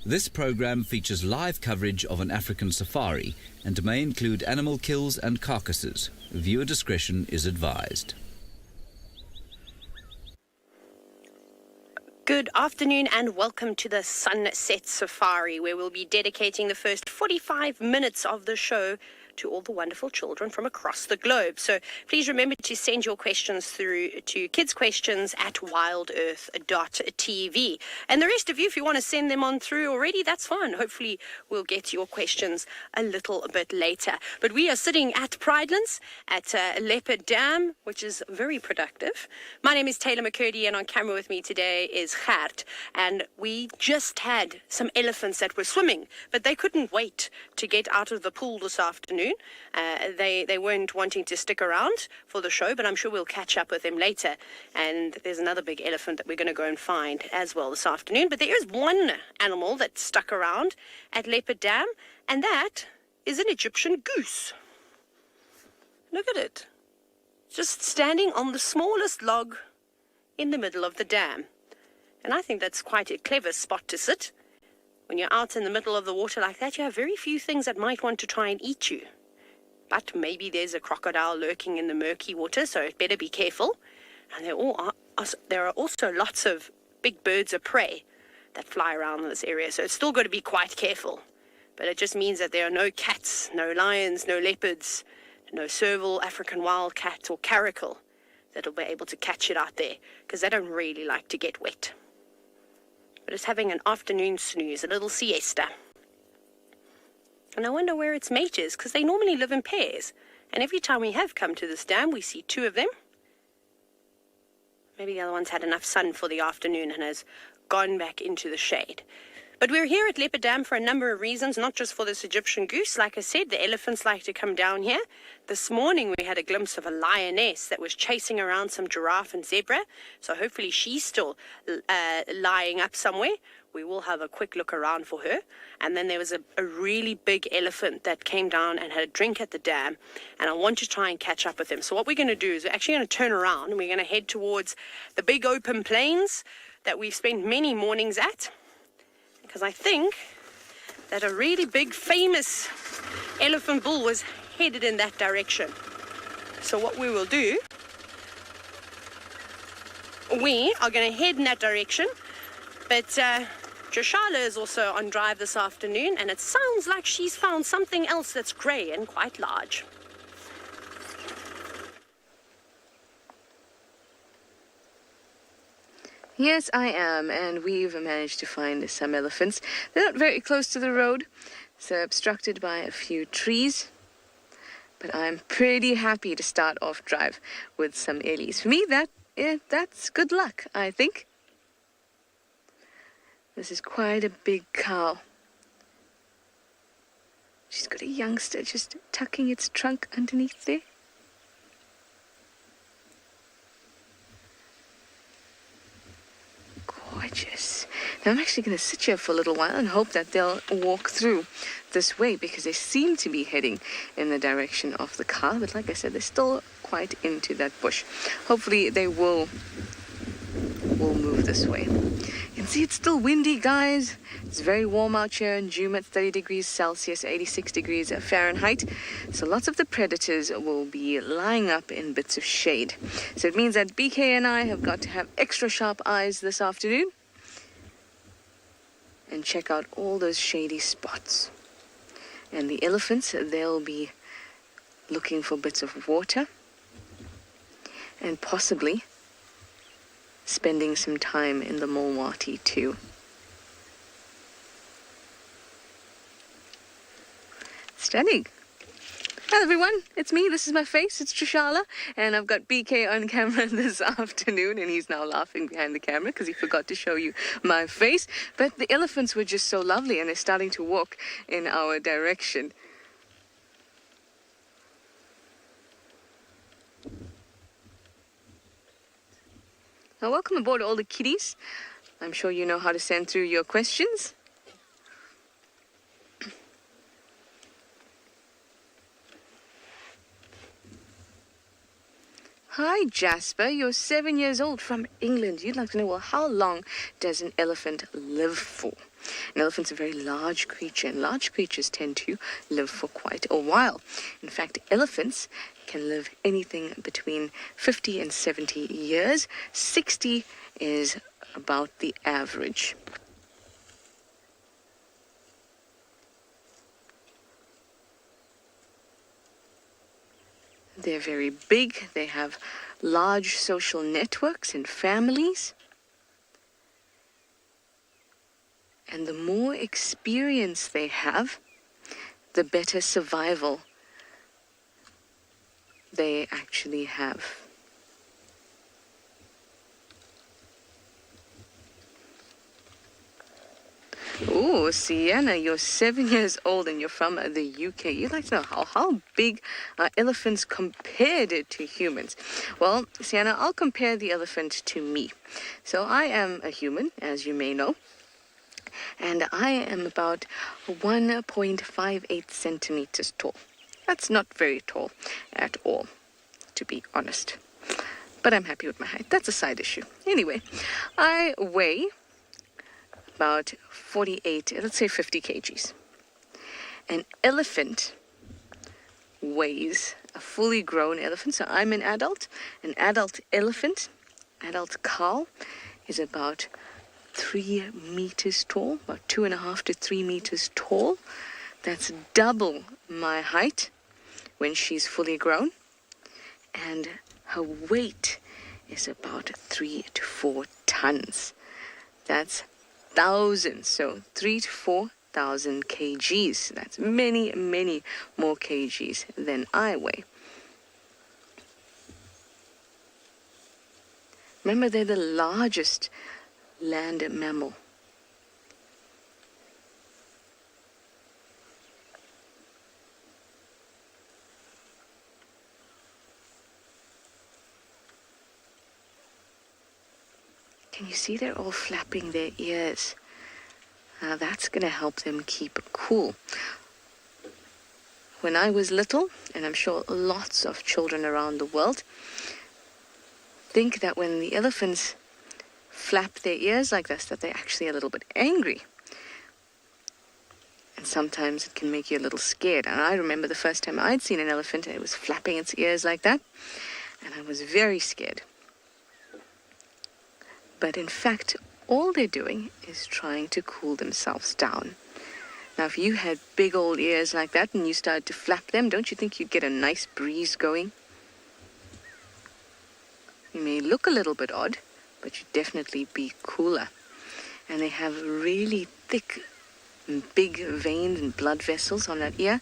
This program features live coverage of an African safari and may include animal kills and carcasses. Viewer discretion is advised. Good afternoon and welcome to the Sunset Safari, where we'll be dedicating the first 45 minutes of the show to all the wonderful children from across the globe. So please remember to send your questions through to kidsquestions@wildearth.tv. And the rest of you, if you want to send them on through already, that's fine. Hopefully we'll get to your questions a little bit later. But we are sitting at Pridelands at Leopard Dam, which is very productive. My name is Taylor McCurdy, and on camera with me today is Gert. And we just had some elephants that were swimming, but they couldn't wait to get out of the pool this afternoon. They weren't wanting to stick around for the show, but I'm sure we'll catch up with them later. And there's another big elephant that we're going to go and find as well this afternoon. But there is one animal that stuck around at Leopard Dam, and that is an Egyptian goose. Look at it. Just standing on the smallest log in the middle of the dam. And I think that's quite a clever spot to sit. When you're out in the middle of the water like that, you have very few things that might want to try and eat you. But maybe there's a crocodile lurking in the murky water, so it better be careful. And there are also lots of big birds of prey that fly around in this area, so it's still got to be quite careful. But it just means that there are no cats, no lions, no leopards, no serval, African wildcat or caracal that'll be able to catch it out there, because they don't really like to get wet. But it's having an afternoon snooze, a little siesta. And I wonder where its mate is, because they normally live in pairs. And every time we have come to this dam, we see two of them. Maybe the other one's had enough sun for the afternoon and has gone back into the shade. But we're here at Leopard Dam for a number of reasons, not just for this Egyptian goose. Like I said, the elephants like to come down here. This morning we had a glimpse of a lioness that was chasing around some giraffe and zebra. So hopefully she's still lying up somewhere. We will have a quick look around for her. And then there was a really big elephant that came down and had a drink at the dam. And I want to try and catch up with him. So what we're going to do is we're actually going to turn around and we're going to head towards the big open plains that we've spent many mornings at. Because I think that a really big, famous elephant bull was headed in that direction. So what we will do, we are going to head in that direction. But Tswalu is also on drive this afternoon, and it sounds like she's found something else that's grey and quite large. Yes, I am, and we've managed to find some elephants. They're not very close to the road, so obstructed by a few trees. But I'm pretty happy to start off drive with some ellies. For me, that's good luck, I think. This is quite a big cow. She's got a youngster just tucking its trunk underneath there. Gorgeous. Now I'm actually going to sit here for a little while and hope that they'll walk through this way, because they seem to be heading in the direction of the car. But like I said, they're still quite into that bush. Hopefully they will move this way. You can see it's still windy, guys. It's very warm out here in Djuma at 30 degrees Celsius, 86 degrees Fahrenheit. So lots of the predators will be lying up in bits of shade. So it means that BK and I have got to have extra sharp eyes this afternoon and check out all those shady spots. And the elephants, they'll be looking for bits of water and possibly spending some time in the Mulwati too. Stunning. Hello everyone, it's me, this is my face, it's Tswalu, and I've got BK on camera this afternoon, and he's now laughing behind the camera because he forgot to show you my face. But the elephants were just so lovely, and they're starting to walk in our direction. Now, welcome aboard all the kiddies. I'm sure you know how to send through your questions. Hi, Jasper. You're 7 years old from England. You'd like to know, well, how long does an elephant live for? An elephant's a very large creature, and large creatures tend to live for quite a while. In fact, elephants can live anything between 50 and 70 years. 60 is about the average. They're very big. They have large social networks and families. And the more experience they have, the better survival they actually have. Oh, Sienna, you're 7 years old and you're from the UK. You'd like to know how big are elephants compared to humans? Well, Sienna, I'll compare the elephant to me. So I am a human, as you may know, and I am about 1.58 centimeters tall. That's not very tall at all, to be honest. But I'm happy with my height. That's a side issue. Anyway, I weigh about 48, let's say 50 kgs. An elephant weighs, a fully grown elephant, so I'm an adult elephant, adult cow, is about 3 meters tall, about 2.5 to 3 meters tall. That's double my height when she's fully grown. And her weight is about 3 to 4 tons. That's thousands, so 3 to 4,000 kgs. That's many, many more kgs than I weigh. Remember, they're the largest land mammal. Can you see they're all flapping their ears? Now that's going to help them keep cool. When I was little, and I'm sure lots of children around the world, think that when the elephants flap their ears like this, that they're actually a little bit angry. And sometimes it can make you a little scared. And I remember the first time I'd seen an elephant and it was flapping its ears like that, and I was very scared. But in fact, all they're doing is trying to cool themselves down. Now, if you had big old ears like that and you started to flap them, don't you think you'd get a nice breeze going? You may look a little bit odd, but you'd definitely be cooler. And they have really thick and big veins and blood vessels on that ear.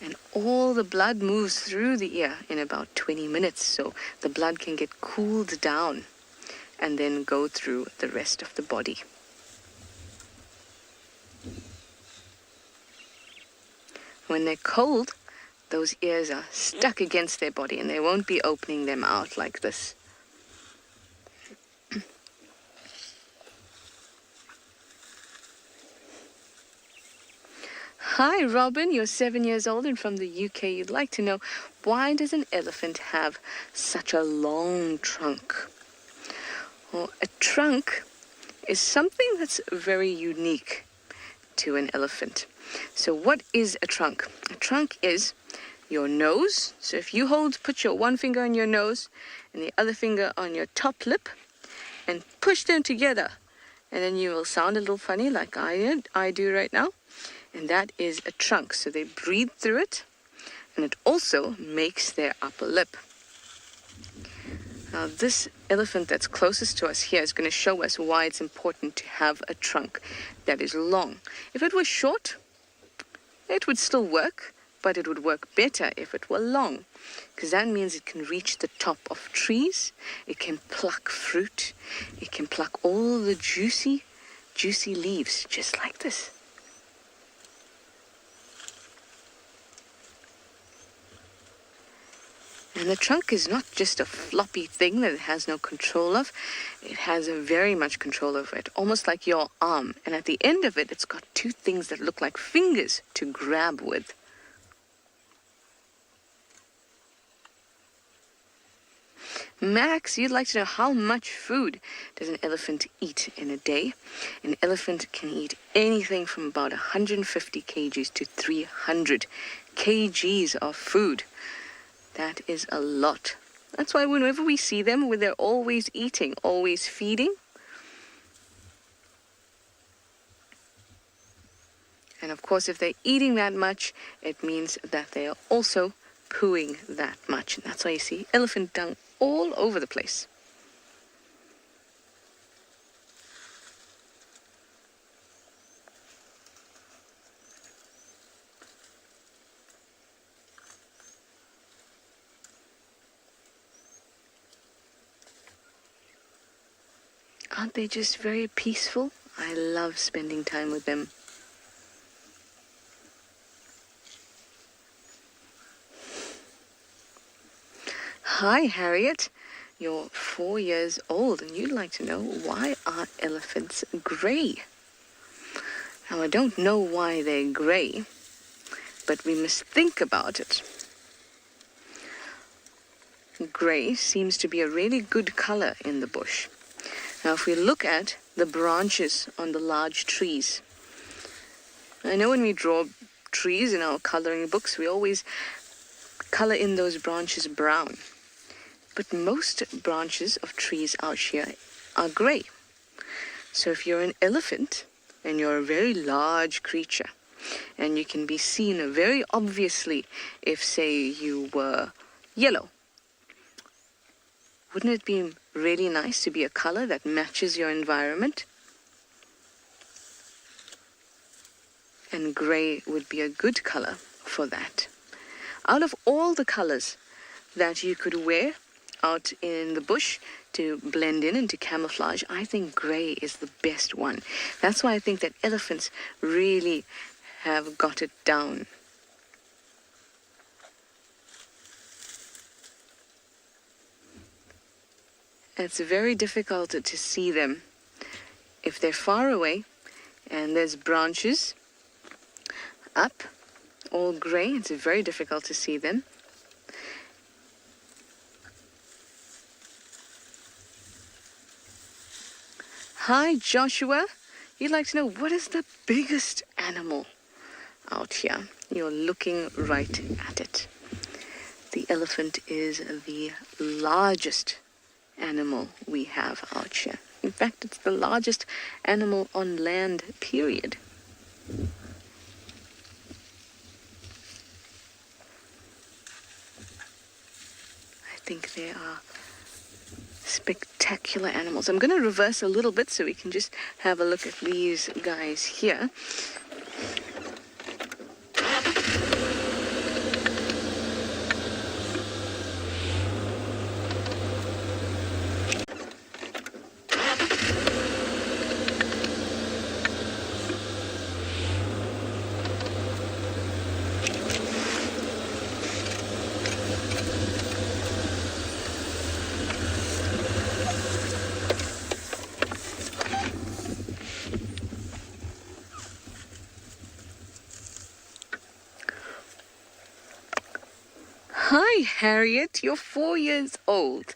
And all the blood moves through the ear in about 20 minutes, so the blood can get cooled down and then go through the rest of the body. When they're cold, those ears are stuck against their body and they won't be opening them out like this. Hi, Robin, you're 7 years old and from the UK. You'd like to know, why does an elephant have such a long trunk? Well, a trunk is something that's very unique to an elephant. So what is a trunk? A trunk is your nose. So if you put your one finger on your nose and the other finger on your top lip and push them together, and then you will sound a little funny like I do right now. And that is a trunk. So they breathe through it, and it also makes their upper lip. Now, this elephant that's closest to us here is going to show us why it's important to have a trunk that is long. If it was short, it would still work, but it would work better if it were long, because that means it can reach the top of trees, it can pluck fruit, it can pluck all the juicy leaves, just like this. And the trunk is not just a floppy thing that it has no control of. It has very much control over it, almost like your arm. And at the end of it, it's got two things that look like fingers to grab with. Max, you'd like to know how much food does an elephant eat in a day? An elephant can eat anything from about 150 kgs to 300 kgs of food. That is a lot. That's why whenever we see them, they're always eating, always feeding. And of course, if they're eating that much, it means that they are also pooing that much. And that's why you see elephant dung all over the place. Aren't they just very peaceful? I love spending time with them. Hi, Harriet. You're 4 years old and you'd like to know, why are elephants grey? Now, I don't know why they're grey, but we must think about it. Grey seems to be a really good color in the bush. Now, if we look at the branches on the large trees, I know when we draw trees in our coloring books, we always color in those branches brown. But most branches of trees out here are grey. So if you're an elephant and you're a very large creature, and you can be seen very obviously if, say, you were yellow, wouldn't it be really nice to be a color that matches your environment? And grey would be a good color for that. Out of all the colors that you could wear out in the bush to blend in and to camouflage, I think grey is the best one. That's why I think that elephants really have got it down. It's very difficult to see them. If they're far away and there's branches up, all grey, it's very difficult to see them. Hi, Joshua. You'd like to know, what is the biggest animal out here? You're looking right at it. The elephant is the largest animal we have out here. In fact, it's the largest animal on land, period. I think they are spectacular animals. I'm going to reverse a little bit so we can just have a look at these guys here. Hi, Harriet. You're 4 years old,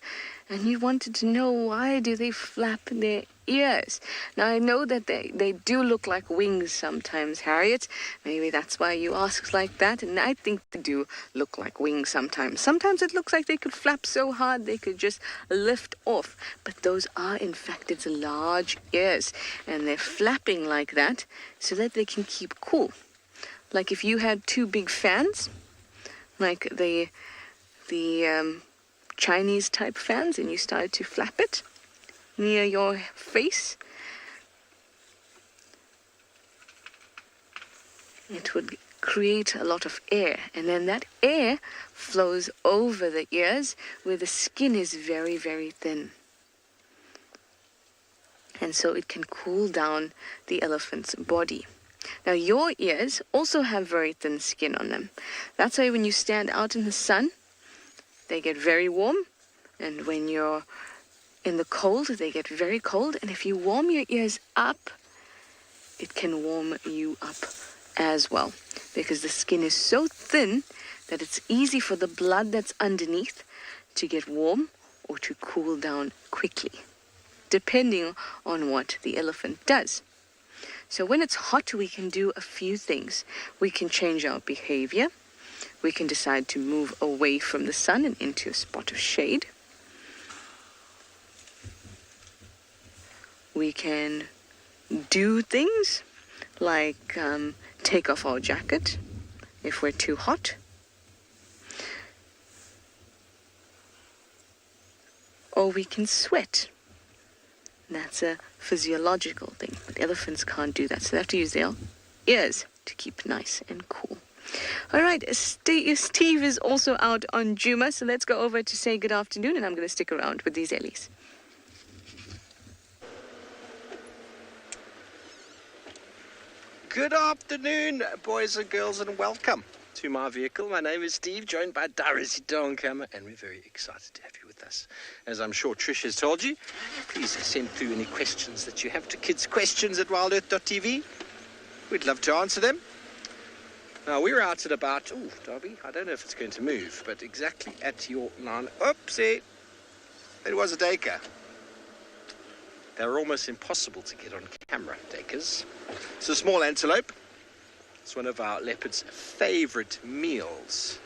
and you wanted to know, why do they flap their ears? Now, I know that they do look like wings sometimes, Harriet. Maybe that's why you asked like that, and I think they do look like wings sometimes. Sometimes it looks like they could flap so hard they could just lift off, but those are, in fact, it's large ears, and they're flapping like that so that they can keep cool. Like if you had two big fans, like the Chinese type fans, and you started to flap it near your face, it would create a lot of air, and then that air flows over the ears where the skin is very, very thin, and so it can cool down the elephant's body. Now, your ears also have very thin skin on them. That's why when you stand out in the sun, they get very warm. And when you're in the cold, they get very cold. And if you warm your ears up, it can warm you up as well. Because the skin is so thin that it's easy for the blood that's underneath to get warm or to cool down quickly, depending on what the elephant does. So when it's hot, we can do a few things. We can change our behavior. We can decide to move away from the sun and into a spot of shade. We can do things like take off our jacket if we're too hot. Or we can sweat. That's a physiological thing, but elephants can't do that, so they have to use their ears to keep nice and cool. All right, Steve is also out on Djuma, so let's go over to say good afternoon, and I'm going to stick around with these Ellies. Good afternoon, boys and girls, and welcome to my vehicle. My name is Steve, joined by Darcy Donkhammer, and we're very excited to have you with us. As I'm sure Trish has told you, please send through any questions that you have to kidsquestions@wildearth.tv. We'd love to answer them. Now, we're out at about, Darby, I don't know if it's going to move, but exactly at your 9, oopsie, it was a daker. They're almost impossible to get on camera, dakers. It's a small antelope. It's one of our leopard's favorite meals.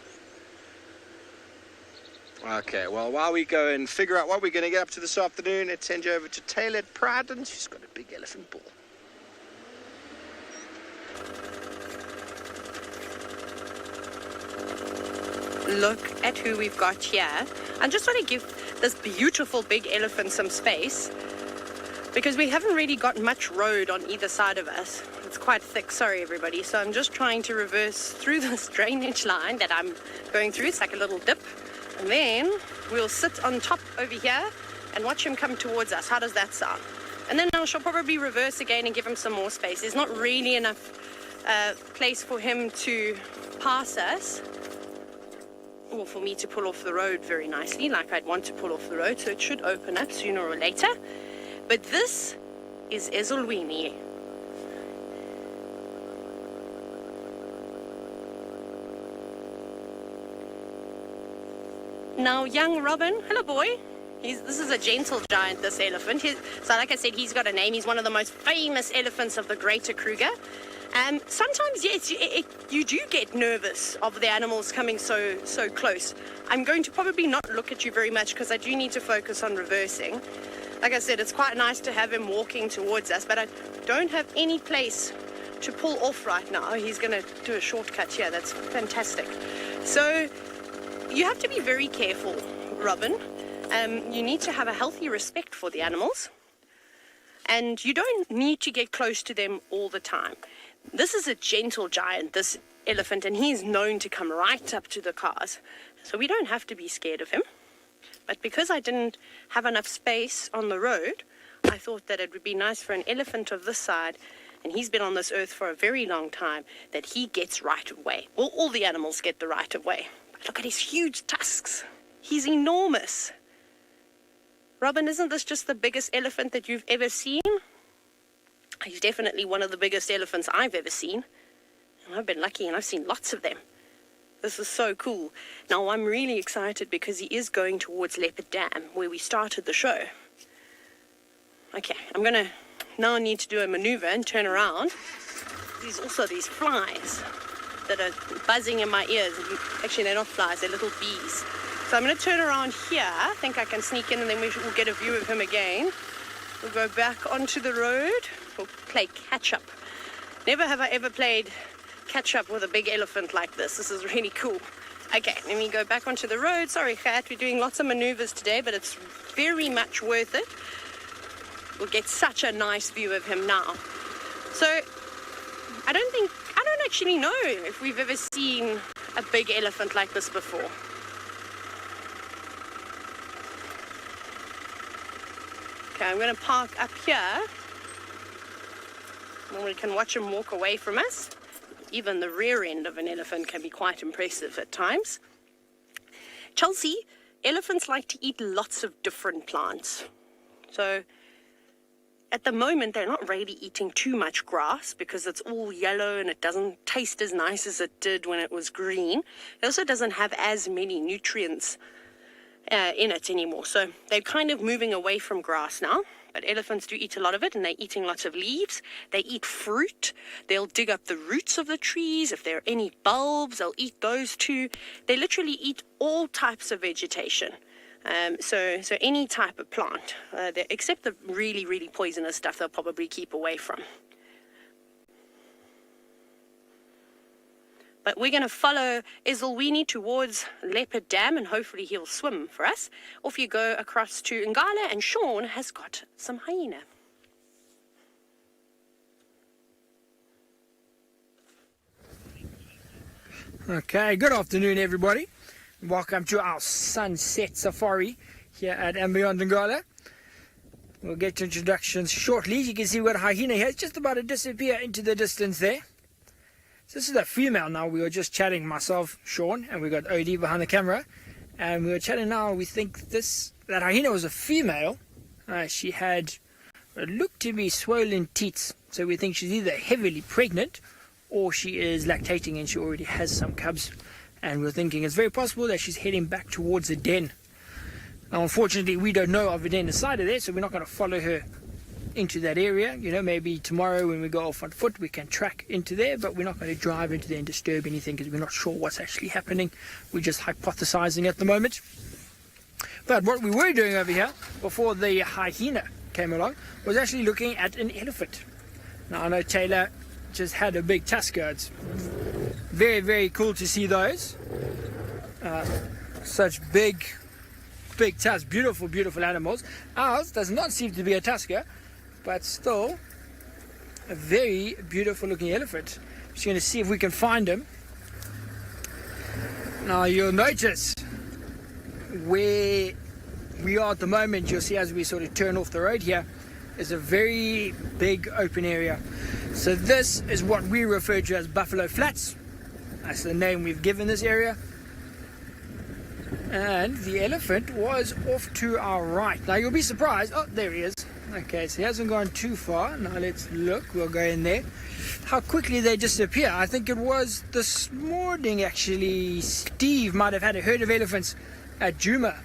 Okay, well, while we go and figure out what we're going to get up to this afternoon, let's send you over to Tailored Pridelands, who's got a big elephant ball. Look at who we've got here. I just want to give this beautiful big elephant some space, because we haven't really got much road on either side of us. It's quite thick, sorry everybody. So I'm just trying to reverse through this drainage line that I'm going through. It's like a little dip. And then we'll sit on top over here and watch him come towards us. How does that sound? And then I shall probably reverse again and give him some more space. There's not really enough place for him to pass us, or for me to pull off the road very nicely, like I'd want to pull off the road. So it should open up sooner or later. But this is Ezulwini. Now, young Robin, hello boy. This is a gentle giant, this elephant. So like I said, he's got a name. He's one of the most famous elephants of the Greater Kruger. Sometimes, yes, you do get nervous of the animals coming so close. I'm going to probably not look at you very much because I do need to focus on reversing. Like I said, it's quite nice to have him walking towards us, but I don't have any place to pull off right now. He's going to do a shortcut here. That's fantastic. So you have to be very careful, Robin. You need to have a healthy respect for the animals, and you don't need to get close to them all the time. This is a gentle giant, this elephant, and he's known to come right up to the cars. So we don't have to be scared of him. But because I didn't have enough space on the road, I thought that it would be nice for an elephant of this side, and he's been on this earth for a very long time, that he gets right of way. Well, all the animals get the right of way. But look at his huge tusks. He's enormous. Robin, isn't this just the biggest elephant that you've ever seen? He's definitely one of the biggest elephants I've ever seen. And I've been lucky and I've seen lots of them. This is so cool. Now, I'm really excited because he is going towards Leopard Dam, where we started the show. Okay, I'm going to now need to do a maneuver and turn around. There's also these flies that are buzzing in my ears. Actually, they're not flies, they're little bees. So I'm going to turn around here. I think I can sneak in and then we'll get a view of him again. We'll go back onto the road. We'll play catch-up. Never have I ever played catch-up with a big elephant like this. This is really cool. Okay, let me go back onto the road. Sorry, Kat, we're doing lots of maneuvers today, but it's very much worth it. We'll get such a nice view of him now. So, I don't actually know if we've ever seen a big elephant like this before. Okay, I'm going to park up here. And we can watch him walk away from us. Even the rear end of an elephant can be quite impressive at times. Chelsea, elephants like to eat lots of different plants. So at the moment, they're not really eating too much grass because it's all yellow and it doesn't taste as nice as it did when it was green. It also doesn't have as many nutrients in it anymore. So they're kind of moving away from grass now. But elephants do eat a lot of it, and they're eating lots of leaves. They eat fruit. They'll dig up the roots of the trees. If there are any bulbs, they'll eat those too. They literally eat all types of vegetation. So any type of plant, except the really, really poisonous stuff they'll probably keep away from. But we're going to follow Ezulwini towards Leopard Dam, and hopefully he'll swim for us. Off you go across to Ngala, and Sean has got some hyena. Okay, good afternoon everybody. Welcome to our sunset safari here at andBeyond Ngala. We'll get to introductions shortly. You can see what hyena here is just about to disappear into the distance there. So this is a female now. We were just chatting, myself, Sean, and we got OD behind the camera. And we were chatting now. We think that hyena was a female. She had what looked to be swollen teats. So we think she's either heavily pregnant or she is lactating and she already has some cubs. And we're thinking it's very possible that she's heading back towards the den. Now, unfortunately, we don't know of a den inside of there, so we're not going to follow her into that area. You know, maybe tomorrow when we go off on foot we can track into there, but we're not going to drive into there and disturb anything because we're not sure what's actually happening. We're just hypothesizing at the moment. But what we were doing over here before the hyena came along was actually looking at an elephant. Now I know Taylor just had a big tusker. It's very, very cool to see those. Such big tusks, beautiful animals. Ours does not seem to be a tusker, but still a very beautiful looking elephant. Just going to see if we can find him. Now you'll notice where we are at the moment, you'll see as we sort of turn off the road here, is a very big open area. So this is what we refer to as Buffalo Flats. That's the name we've given this area. And the elephant was off to our right. Now you'll be surprised. Oh, there he is. Okay, so he hasn't gone too far. Now let's look. We'll go in there. How quickly they disappear. I think it was this morning actually. Steve might have had a herd of elephants at Djuma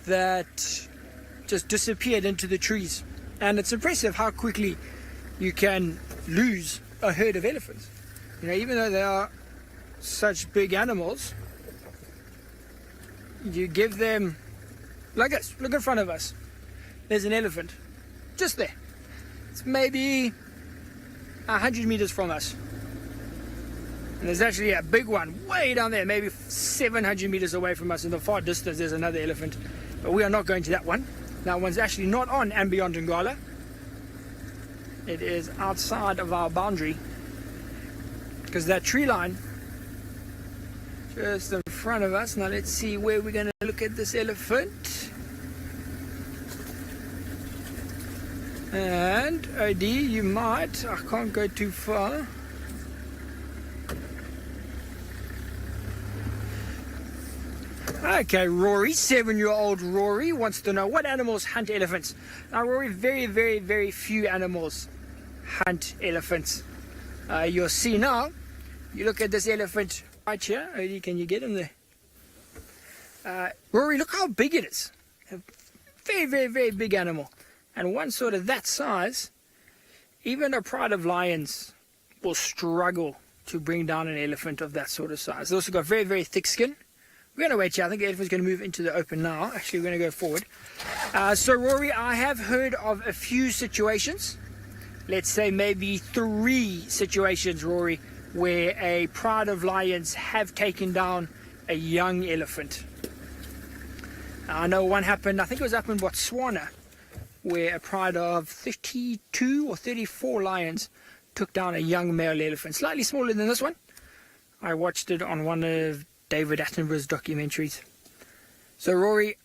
that just disappeared into the trees. And it's impressive how quickly you can lose a herd of elephants. You know, even though they are such big animals, you give them, like this, look in front of us. There's an elephant, just there. It's maybe 100 meters from us. And there's actually a big one way down there, maybe 700 meters away from us. In the far distance, there's another elephant. But we are not going to that one. That one's actually not on andBeyond Ngala. It is outside of our boundary. Because that tree line just in front of us. Now let's see where we're going to look at this elephant. And OD, you might, I can't go too far. Okay, Rory, 7-year-old Rory wants to know what animals hunt elephants. Now Rory, very few animals hunt elephants. You'll see now, you look at this elephant right here. OD, can you get him there? Rory, look how big it is. A very big animal. And one sort of that size, even a pride of lions will struggle to bring down an elephant of that sort of size. It's also got very thick skin. We're going to wait here. I think the elephant's going to move into the open now. Actually, we're going to go forward. So, Rory, I have heard of a few situations. Let's say maybe 3 situations, Rory, where a pride of lions have taken down a young elephant. I know one happened, I think it was up in Botswana, where a pride of 32 or 34 lions took down a young male elephant, slightly smaller than this one. I watched it on one of David Attenborough's documentaries. So Rory,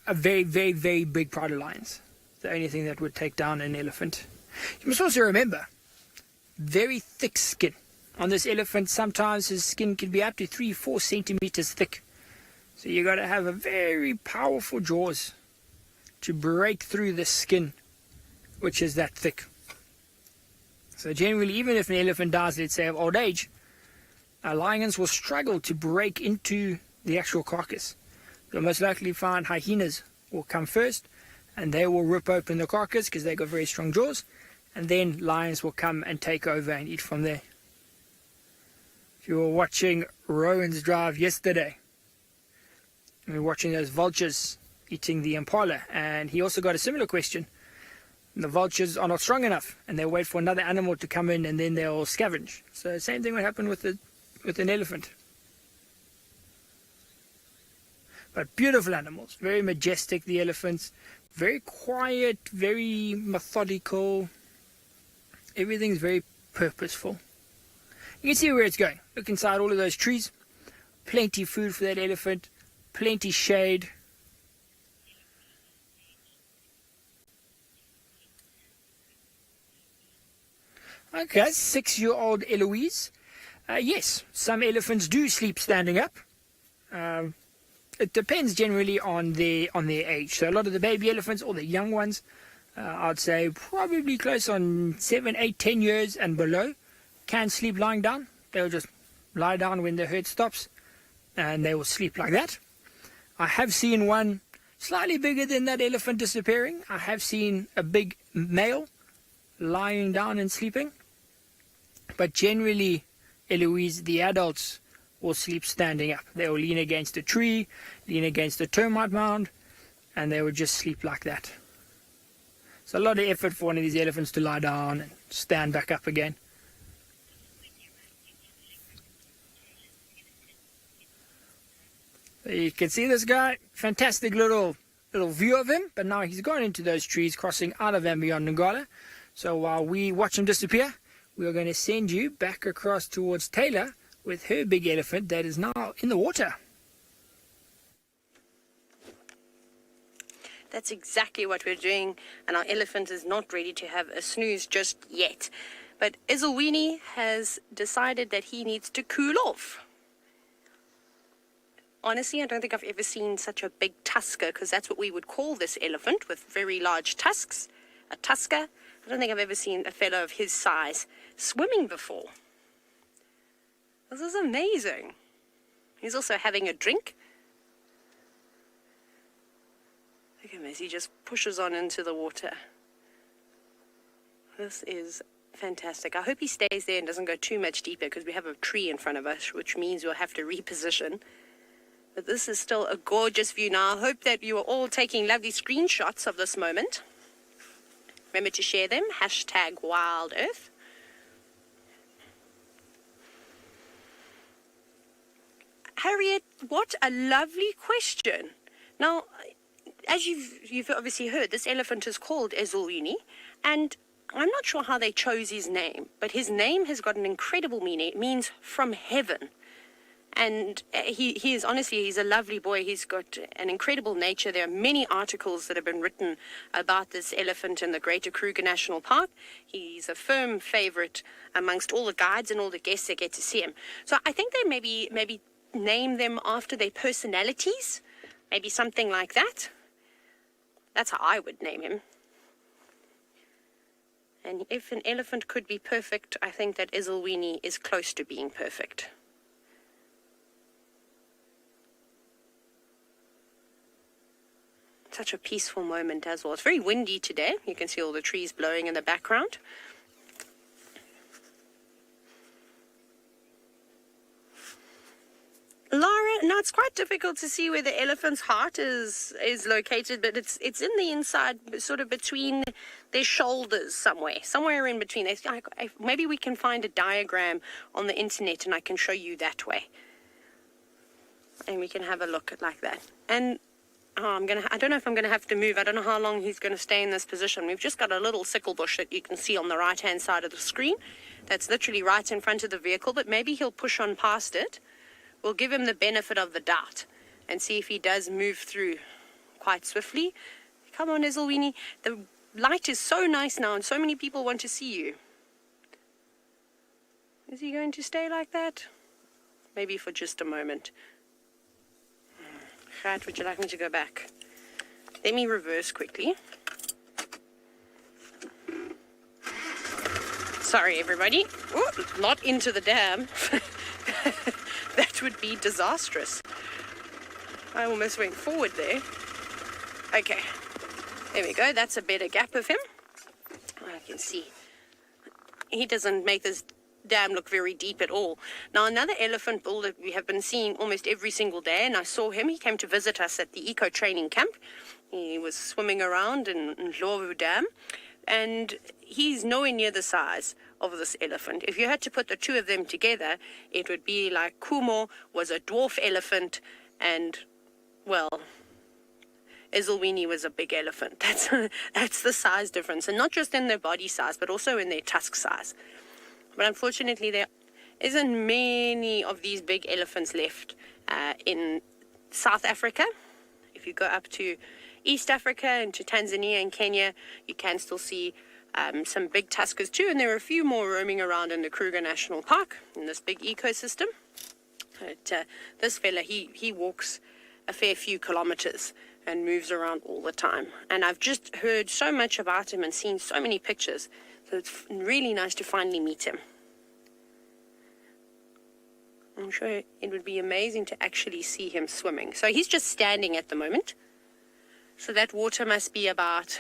a very big pride of lions. The only thing that would take down an elephant. You must also remember, very thick skin. On this elephant, sometimes his skin can be up to 3-4 centimeters thick. So you got to have a very powerful jaws to break through the skin, which is that thick. So generally, even if an elephant dies, let's say of old age, lions will struggle to break into the actual carcass. You'll most likely find hyenas will come first, and they will rip open the carcass because they've got very strong jaws, and then lions will come and take over and eat from there. If you were watching Rowan's Drive yesterday, we were watching those vultures eating the impala, and he also got a similar question. The vultures are not strong enough, and they'll wait for another animal to come in, and then they'll scavenge. So the same thing will happen with an elephant. But beautiful animals, very majestic, the elephants, very quiet, very methodical. Everything's very purposeful. You can see where it's going. Look inside all of those trees. Plenty food for that elephant, plenty shade. Okay, 6-year-old Eloise. Yes, some elephants do sleep standing up. It depends generally on their age. So a lot of the baby elephants, or the young ones, I'd say probably close on 7, 8, 10 years and below, can sleep lying down. They'll just lie down when the herd stops, and they will sleep like that. I have seen one slightly bigger than that elephant disappearing. I have seen a big male lying down and sleeping. But generally, Eloise, the adults, will sleep standing up. They will lean against a tree, lean against a termite mound, and they will just sleep like that. It's a lot of effort for one of these elephants to lie down and stand back up again. So you can see this guy, fantastic little view of him, but now he's gone into those trees, crossing out of andBeyond Ngala. So while we watch him disappear, we are going to send you back across towards Taylor with her big elephant that is now in the water. That's exactly what we're doing, and our elephant is not ready to have a snooze just yet. But Ezulwini has decided that he needs to cool off. Honestly, I don't think I've ever seen such a big tusker, because that's what we would call this elephant, with very large tusks, a tusker. I don't think I've ever seen a fellow of his size swimming before. This is amazing. He's also having a drink. Look at him as he just pushes on into the water. This is fantastic. I hope he stays there and doesn't go too much deeper, because we have a tree in front of us, which means we'll have to reposition. But this is still a gorgeous view. Now, I hope that you are all taking lovely screenshots of this moment. Remember to share them, #WildEarth. Harriet, what a lovely question. Now, as you've obviously heard, this elephant is called Ezulwini, and I'm not sure how they chose his name, but his name has got an incredible meaning. It means from heaven. And he is, honestly, he's a lovely boy. He's got an incredible nature. There are many articles that have been written about this elephant in the Greater Kruger National Park. He's a firm favorite amongst all the guides and all the guests that get to see him. So I think they maybe name them after their personalities, maybe something like that. That's how I would name him. And if an elephant could be perfect, I think that Ezulwini is close to being perfect. Such a peaceful moment as well. It's very windy today. You can see all the trees blowing in the background. Lara, now it's quite difficult to see where the elephant's heart is located, but it's in the inside, sort of between their shoulders somewhere in between. Maybe we can find a diagram on the internet and I can show you that way. And we can have a look at like that. And I don't know if I'm going to have to move. I don't know how long he's going to stay in this position. We've just got a little sickle bush that you can see on the right-hand side of the screen. That's literally right in front of the vehicle, but maybe he'll push on past it. We'll give him the benefit of the doubt and see if he does move through quite swiftly. Come on, Ezulwini. The light is so nice now and so many people want to see you. Is he going to stay like that? Maybe for just a moment. Right, would you like me to go back? Let me reverse quickly. Sorry, everybody. Ooh, not into the dam. That would be disastrous. I almost went forward there. Okay, there we go. That's a better gap of him. I can see. He doesn't make this dam look very deep at all. Now, another elephant bull that we have been seeing almost every single day, and I saw him. He came to visit us at the eco training camp. He was swimming around in Ndlovu Dam, and he's nowhere near the size of this elephant. If you had to put the two of them together, it would be like Kumo was a dwarf elephant and, well, Ezulwini was a big elephant. That's the size difference, and not just in their body size, but also in their tusk size. But unfortunately, there isn't many of these big elephants left in South Africa. If you go up to East Africa and to Tanzania and Kenya, you can still see some big tuskers too, and there are a few more roaming around in the Kruger National Park in this big ecosystem. But this fella, he walks a fair few kilometers and moves around all the time. And I've just heard so much about him and seen so many pictures, so it's really nice to finally meet him. I'm sure it would be amazing to actually see him swimming. So he's just standing at the moment. So that water must be about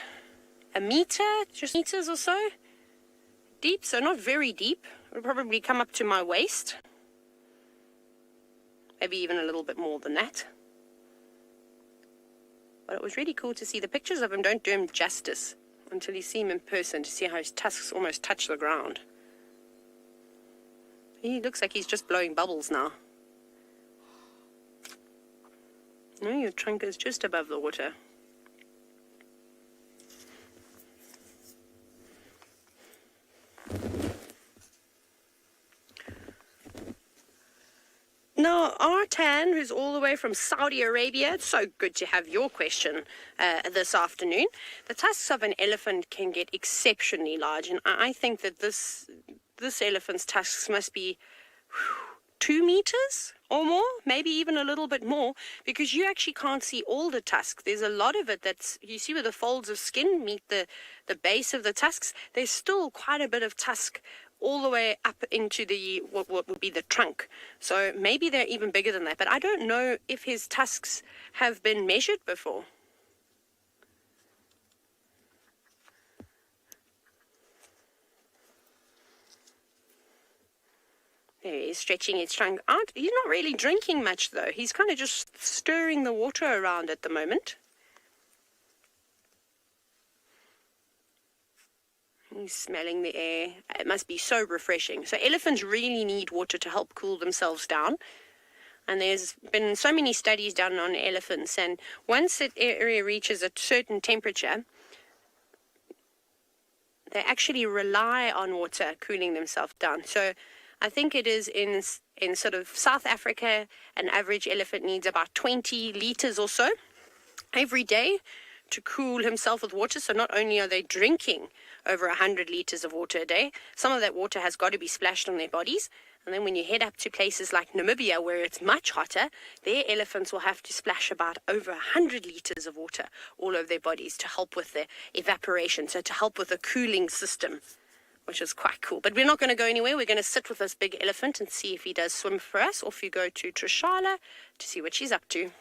a meter, just meters or so deep, so not very deep. It'll probably come up to my waist. Maybe even a little bit more than that. But it was really cool to see. The pictures of him don't do him justice until you see him in person, to see how his tusks almost touch the ground. He looks like he's just blowing bubbles now. No, your trunk is just above the water. Now, Artan, who's all the way from Saudi Arabia, it's so good to have your question this afternoon. The tusks of an elephant can get exceptionally large, and I think that this elephant's tusks must be 2 meters or more, maybe even a little bit more, because you actually can't see all the tusk. There's a lot of it that's, you see where the folds of skin meet the base of the tusks, there's still quite a bit of tusk all the way up into the what would be the trunk. So maybe they're even bigger than that, but I don't know if his tusks have been measured before. There he is, stretching his trunk out. He's not really drinking much though. He's kind of just stirring the water around at the moment. He's smelling the air. It must be so refreshing. So elephants really need water to help cool themselves down. And there's been so many studies done on elephants. And once that area reaches a certain temperature, they actually rely on water cooling themselves down. So I think it is in sort of South Africa, an average elephant needs about 20 liters or so every day to cool himself with water. So not only are they drinking over 100 liters of water a day, some of that water has got to be splashed on their bodies. And then when you head up to places like Namibia, where it's much hotter, their elephants will have to splash about over 100 liters of water all over their bodies to help with the evaporation, so to help with the cooling system, which is quite cool. But we're not going to go anywhere. We're going to sit with this big elephant and see if he does swim for us. Off you go to Trishala to see what she's up to.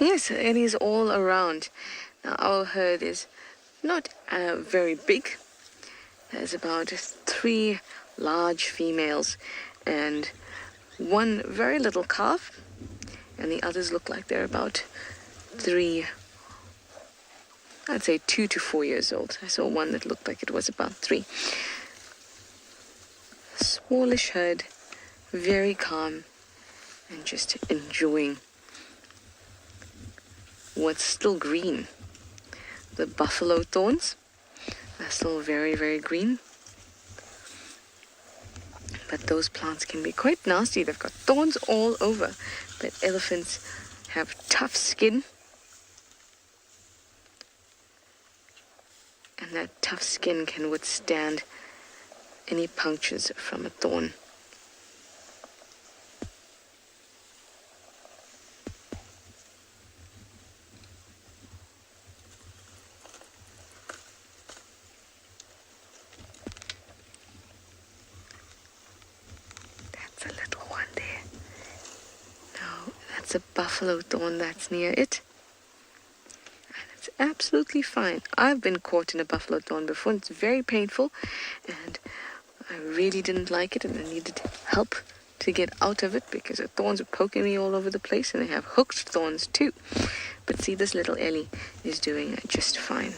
Yes, it is all around. Now, our herd is not very big. There's about 3 large females and 1 very little calf, and the others look like they're about 3, I'd say 2 to 4 years old. I saw one that looked like it was about 3. Smallish herd, very calm, and just enjoying what's still green. The buffalo thorns are still very, very green. But those plants can be quite nasty. They've got thorns all over. But elephants have tough skin. And that tough skin can withstand any punctures from a thorn. it's a buffalo thorn that's near it. And it's absolutely fine. I've been caught in a buffalo thorn before, and it's very painful, and I really didn't like it, and I needed help to get out of it because the thorns were poking me all over the place, and they have hooked thorns too. But see, this little Ellie is doing just fine.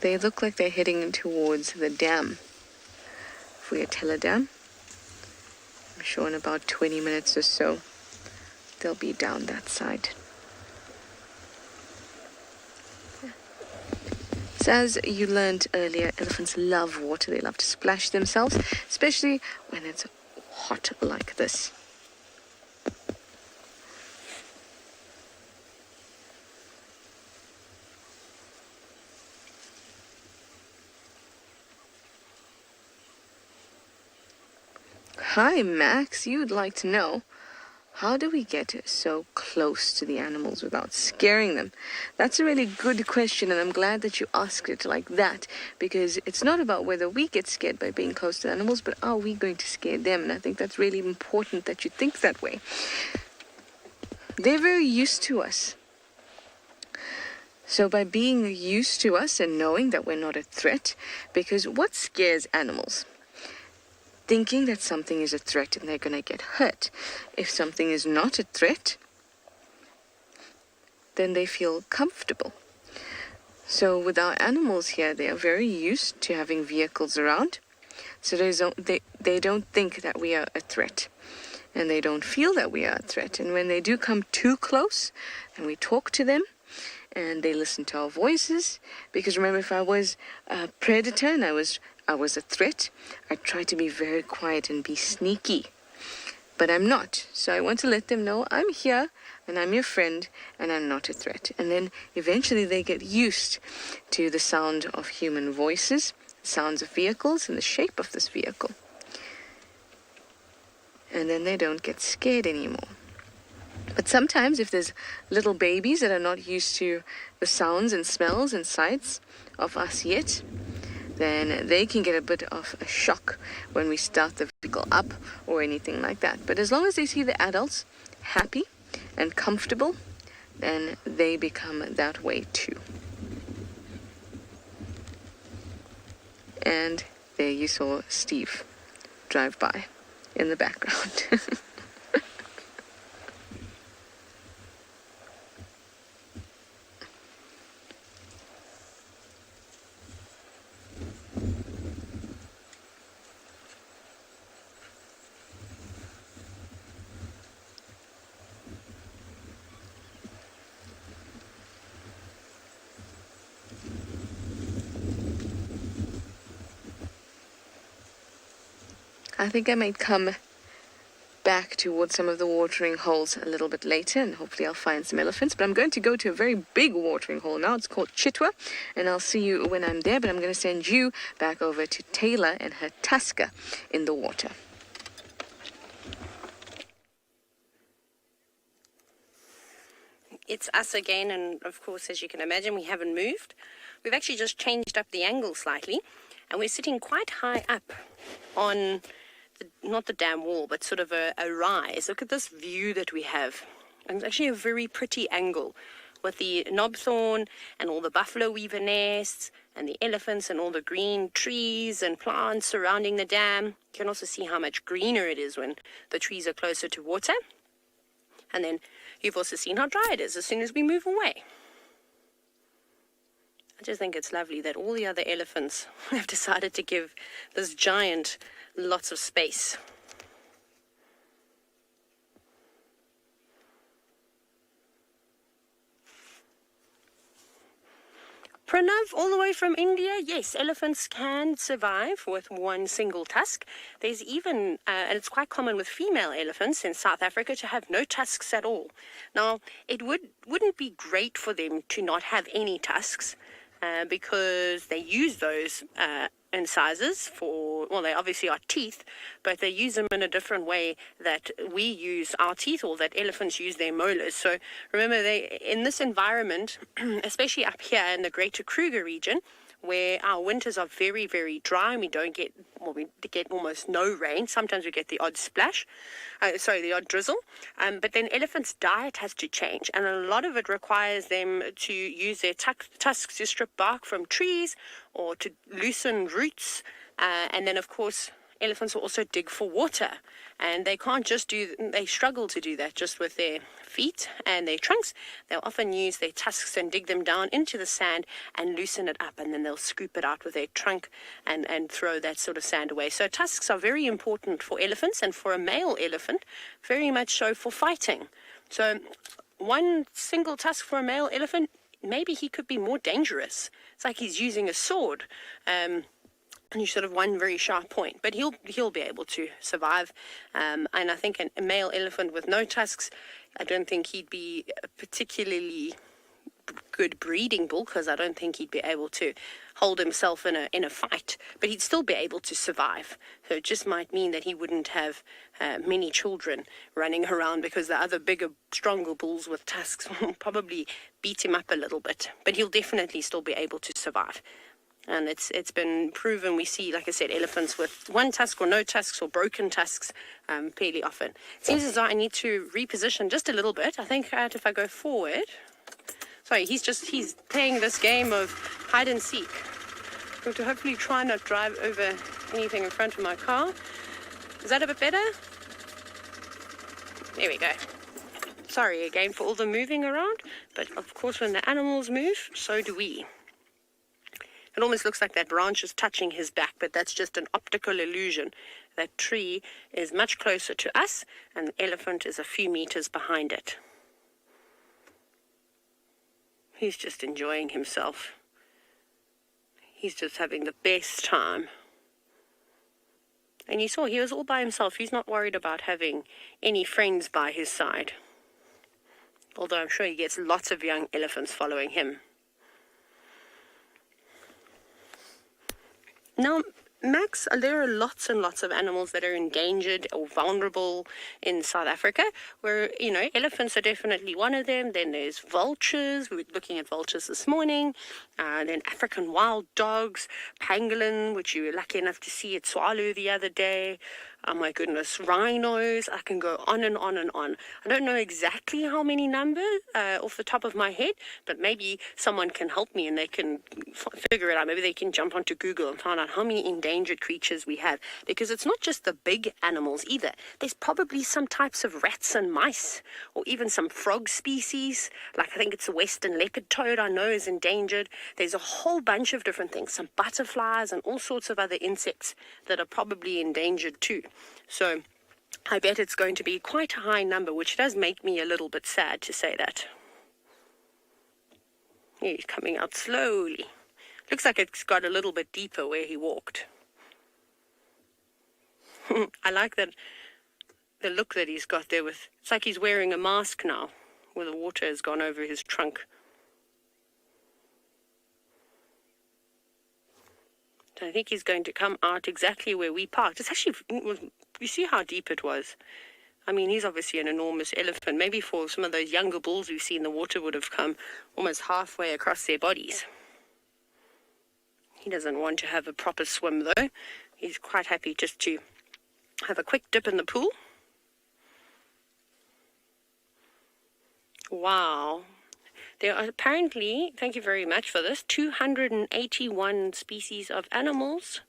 They look like they're heading towards the dam, Vuyatela Dam. I'm sure in about 20 minutes or so, they'll be down that side. So as you learned earlier, elephants love water. They love to splash themselves, especially when it's hot like this. Hi, Max. You'd like to know, how do we get so close to the animals without scaring them? That's a really good question, and I'm glad that you asked it like that, because it's not about whether we get scared by being close to animals, but are we going to scare them? And I think that's really important that you think that way. They're very used to us. So by being used to us and knowing that we're not a threat, because what scares animals? Thinking that something is a threat and they're going to get hurt. If something is not a threat, then they feel comfortable. So with our animals here, they are very used to having vehicles around. So they don't think that we are a threat. And they don't feel that we are a threat. And when they do come too close and we talk to them, and they listen to our voices, because remember, if I was a predator and I was a threat, I'd try to be very quiet and be sneaky. But I'm not. So I want to let them know I'm here and I'm your friend and I'm not a threat. And then eventually they get used to the sound of human voices, sounds of vehicles, and the shape of this vehicle. And then they don't get scared anymore. But sometimes if there's little babies that are not used to the sounds and smells and sights of us yet, then they can get a bit of a shock when we start the vehicle up or anything like that. But as long as they see the adults happy and comfortable, then they become that way too. And there you saw Steve drive by in the background. I think I might come back towards some of the watering holes a little bit later, and hopefully I'll find some elephants. But I'm going to go to a very big watering hole now. It's called Chitwa, and I'll see you when I'm there. But I'm going to send you back over to Taylor and her tusker in the water. It's us again, and of course, as you can imagine, we haven't moved. We've actually just changed up the angle slightly, and we're sitting quite high up on not the dam wall, but sort of a rise. Look at this view that we have. And it's actually a very pretty angle with the knobthorn and all the buffalo weaver nests and the elephants and all the green trees and plants surrounding the dam. You can also see how much greener it is when the trees are closer to water. And then you've also seen how dry it is as soon as we move away. I just think it's lovely that all the other elephants have decided to give this giant lots of space. Pranav, all the way from India, yes, elephants can survive with one single tusk. There's even, and it's quite common with female elephants in South Africa, to have no tusks at all. Now, it wouldn't be great for them to not have any tusks, because they use those in sizes for, well, they obviously are teeth, but they use them in a different way that we use our teeth, or that elephants use their molars. So remember, they in this environment, especially up here in the Greater Kruger region, where our winters are very, very dry and we get almost no rain. Sometimes we get the odd splash, the odd drizzle. But then elephants' diet has to change, and a lot of it requires them to use their tusks to strip bark from trees or to loosen roots. And then, of course, elephants will also dig for water, and they struggle to do that just with their feet and their trunks. They'll often use their tusks and dig them down into the sand and loosen it up, and then they'll scoop it out with their trunk and throw that sort of sand away. So tusks are very important for elephants, and for a male elephant, very much so for fighting. So one single tusk for a male elephant, maybe he could be more dangerous. It's like he's using a sword. And you sort of one very sharp point, but he'll be able to survive. And I think a male elephant with no tusks, I don't think he'd be a particularly good breeding bull, because I don't think he'd be able to hold himself in a fight, but he'd still be able to survive. So it just might mean that he wouldn't have many children running around, because the other bigger, stronger bulls with tusks will probably beat him up a little bit, but he'll definitely still be able to survive. And it's been proven. We see, like I said, elephants with one tusk or no tusks or broken tusks fairly often. It seems as though I need to reposition just a little bit. I think if I go forward... Sorry, he's playing this game of hide and seek. I'm going to hopefully try not drive over anything in front of my car. Is that a bit better? There we go. Sorry again for all the moving around, but of course when the animals move, so do we. It almost looks like that branch is touching his back, but that's just an optical illusion. That tree is much closer to us, and the elephant is a few meters behind it. He's just enjoying himself. He's just having the best time. And you saw he was all by himself. He's not worried about having any friends by his side. Although I'm sure he gets lots of young elephants following him. Now, Max, there are lots and lots of animals that are endangered or vulnerable in South Africa, where, elephants are definitely one of them. Then there's vultures. We were looking at vultures this morning. Then African wild dogs, pangolin, which you were lucky enough to see at Tswalu the other day. Oh my goodness, rhinos. I can go on and on and on. I don't know exactly how many numbers off the top of my head, but maybe someone can help me and they can figure it out. Maybe they can jump onto Google and find out how many endangered creatures we have, because it's not just the big animals either. There's probably some types of rats and mice, or even some frog species, like I think it's a western leopard toad I know is endangered. There's a whole bunch of different things, some butterflies and all sorts of other insects that are probably endangered too. So I bet it's going to be quite a high number, which does make me a little bit sad to say that. He's coming out slowly. Looks like it's got a little bit deeper where he walked. I like that, the look that he's got there. It's like he's wearing a mask now, where the water has gone over his trunk. So I think he's going to come out exactly where we parked. It's actually, you see how deep it was. I mean, he's obviously an enormous elephant. Maybe for some of those younger bulls we've seen, the water would have come almost halfway across their bodies. He doesn't want to have a proper swim, though. He's quite happy just to have a quick dip in the pool. Wow. There are apparently, thank you very much for this, 281 species of animals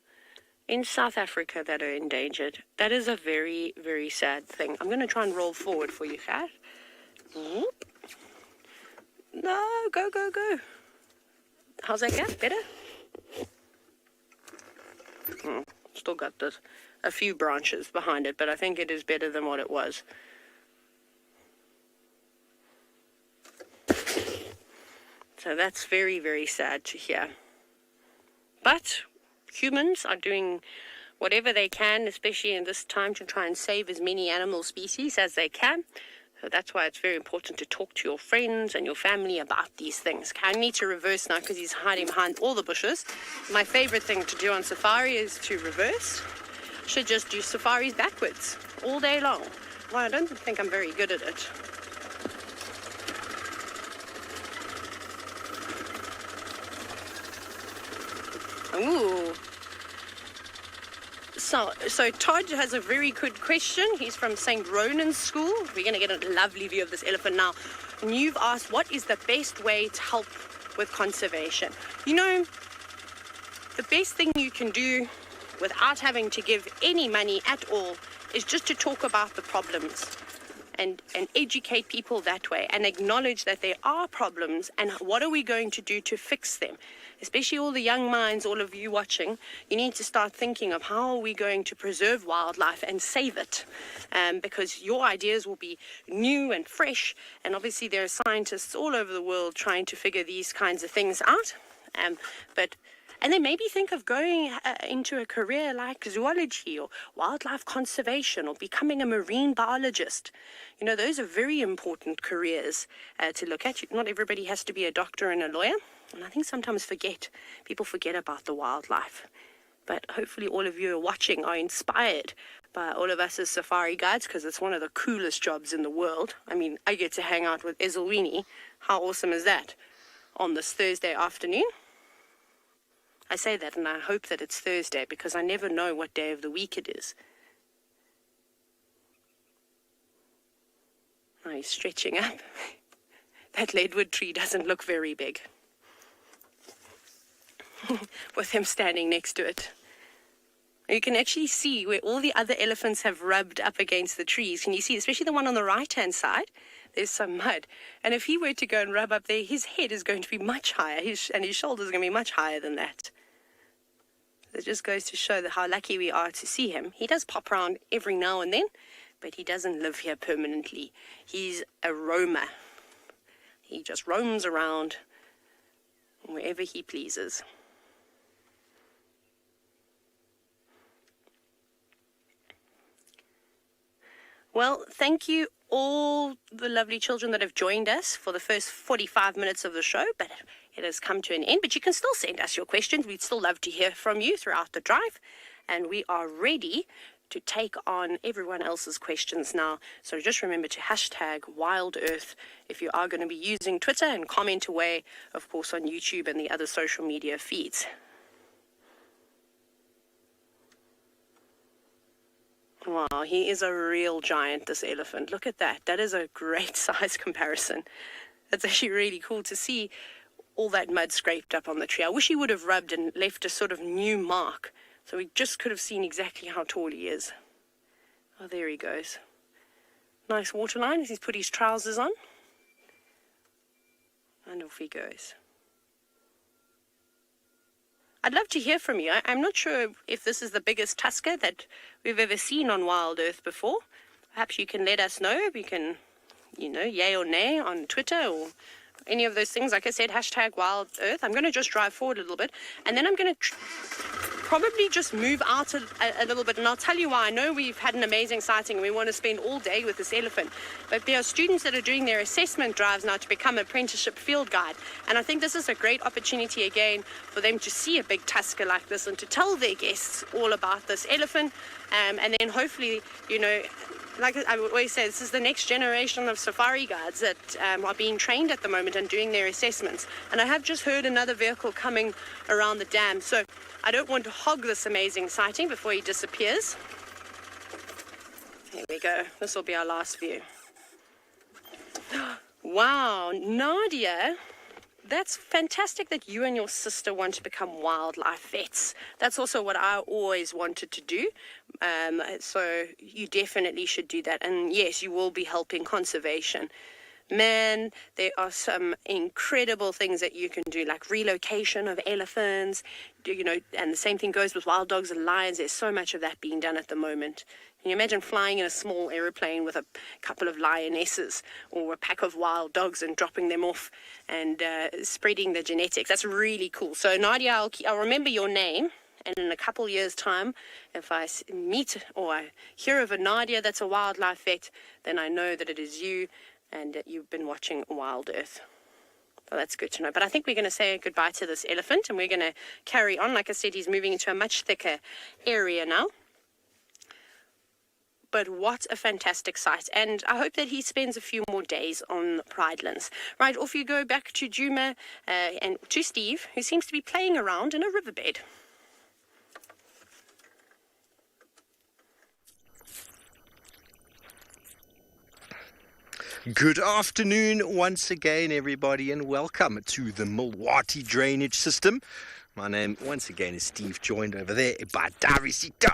in South Africa that are endangered. That is a very, very sad thing. I'm going to try and roll forward for you, Kat. No, go, go, go. How's that, Kat? Better? Still got a few branches behind it, but I think it is better than what it was. So that's very, very sad to hear. But humans are doing whatever they can, especially in this time, to try and save as many animal species as they can. So that's why it's very important to talk to your friends and your family about these things. I need to reverse now because he's hiding behind all the bushes. My favorite thing to do on safari is to reverse. Should just do safaris backwards all day long. Well, I don't think I'm very good at it. Ooh. So Todd has a very good question. He's from St. Ronan's School. We're going to get a lovely view of this elephant now. And you've asked, what is the best way to help with conservation? You know, the best thing you can do without having to give any money at all is just to talk about the problems and educate people that way and acknowledge that there are problems and what are we going to do to fix them. Especially all the young minds, all of you watching, you need to start thinking of how are we going to preserve wildlife and save it, because your ideas will be new and fresh, and obviously there are scientists all over the world trying to figure these kinds of things out, and then maybe think of going into a career like zoology or wildlife conservation or becoming a marine biologist. You know, those are very important careers to look at. Not everybody has to be a doctor and a lawyer. And I think sometimes people forget about the wildlife. But hopefully all of you are watching are inspired by all of us as safari guides, because it's one of the coolest jobs in the world. I mean, I get to hang out with Ezulwini. How awesome is that? On this Thursday afternoon. I say that and I hope that it's Thursday because I never know what day of the week it is. Oh, he's stretching up. That leadwood tree doesn't look very big. With him standing next to it. You can actually see where all the other elephants have rubbed up against the trees. Can you see, especially the one on the right-hand side? There's some mud. And if he were to go and rub up there, his head is going to be much higher, and his shoulders are going to be much higher than that. It just goes to show how lucky we are to see him. He does pop around every now and then, but he doesn't live here permanently. He's a roamer. He just roams around wherever he pleases. Well, thank you all the lovely children that have joined us for the first 45 minutes of the show, but it has come to an end. But you can still send us your questions. We'd still love to hear from you throughout the drive, and we are ready to take on everyone else's questions now. So just remember to hashtag WildEarth if you are going to be using Twitter, and comment away, of course, on YouTube and the other social media feeds. Wow, he is a real giant, this elephant. Look at that. That is a great size comparison. That's actually really cool to see all that mud scraped up on the tree. I wish he would have rubbed and left a sort of new mark, so we just could have seen exactly how tall he is. Oh, there he goes. Nice waterline as he's put his trousers on. And off he goes. I'd love to hear from you. I'm not sure if this is the biggest tusker that we've ever seen on WildEarth before. Perhaps you can let us know. We can, yay or nay on Twitter or any of those things. Like I said, hashtag WildEarth. I'm going to just drive forward a little bit, and then I'm going to probably just move out a little bit, and I'll tell you why. I know we've had an amazing sighting and we want to spend all day with this elephant, but there are students that are doing their assessment drives now to become an apprenticeship field guide, and I think this is a great opportunity again for them to see a big tusker like this and to tell their guests all about this elephant, and then hopefully, like I would always say, this is the next generation of safari guides that are being trained at the moment and doing their assessments. And I have just heard another vehicle coming around the dam, so I don't want to hog this amazing sighting before he disappears. Here we go. This will be our last view. Wow, Nadia, that's fantastic that you and your sister want to become wildlife vets. That's also what I always wanted to do. So you definitely should do that. And yes, you will be helping conservation. Man, there are some incredible things that you can do, like relocation of elephants, and the same thing goes with wild dogs and lions. There's so much of that being done at the moment. Can you imagine flying in a small aeroplane with a couple of lionesses or a pack of wild dogs and dropping them off and spreading the genetics? That's really cool. So Nadia, I'll remember your name. And in a couple years' time, if I meet or I hear of a Nadia that's a wildlife vet, then I know that it is you and that you've been watching WildEarth. Well, that's good to know. But I think we're going to say goodbye to this elephant and we're going to carry on. Like I said, he's moving into a much thicker area now. But what a fantastic sight. And I hope that he spends a few more days on Pridelands. Right, off you go back to Djuma and to Steve, who seems to be playing around in a riverbed. Good afternoon once again, everybody, and welcome to the Mulwati drainage system. My name once again is Steve, joined over there by Darisita.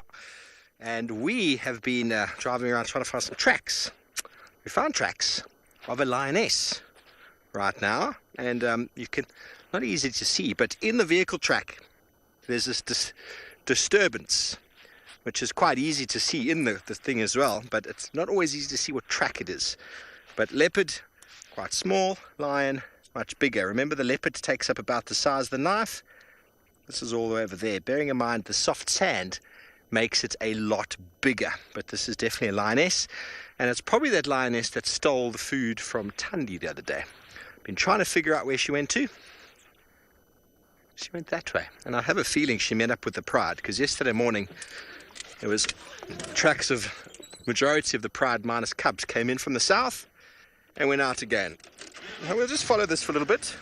And we have been driving around trying to find some tracks. We found tracks of a lioness right now, and you can, not easy to see, but in the vehicle track there's this disturbance, which is quite easy to see in the thing as well, but it's not always easy to see what track it is. But leopard, quite small, lion, much bigger. Remember, the leopard takes up about the size of the knife. This is all the way over there. Bearing in mind the soft sand makes it a lot bigger. But this is definitely a lioness. And it's probably that lioness that stole the food from Thandi the other day. Been trying to figure out where she went to. She went that way. And I have a feeling she met up with the Pride, because yesterday morning there was tracks of majority of the Pride minus cubs came in from the south and went out again. Now we'll just follow this for a little bit.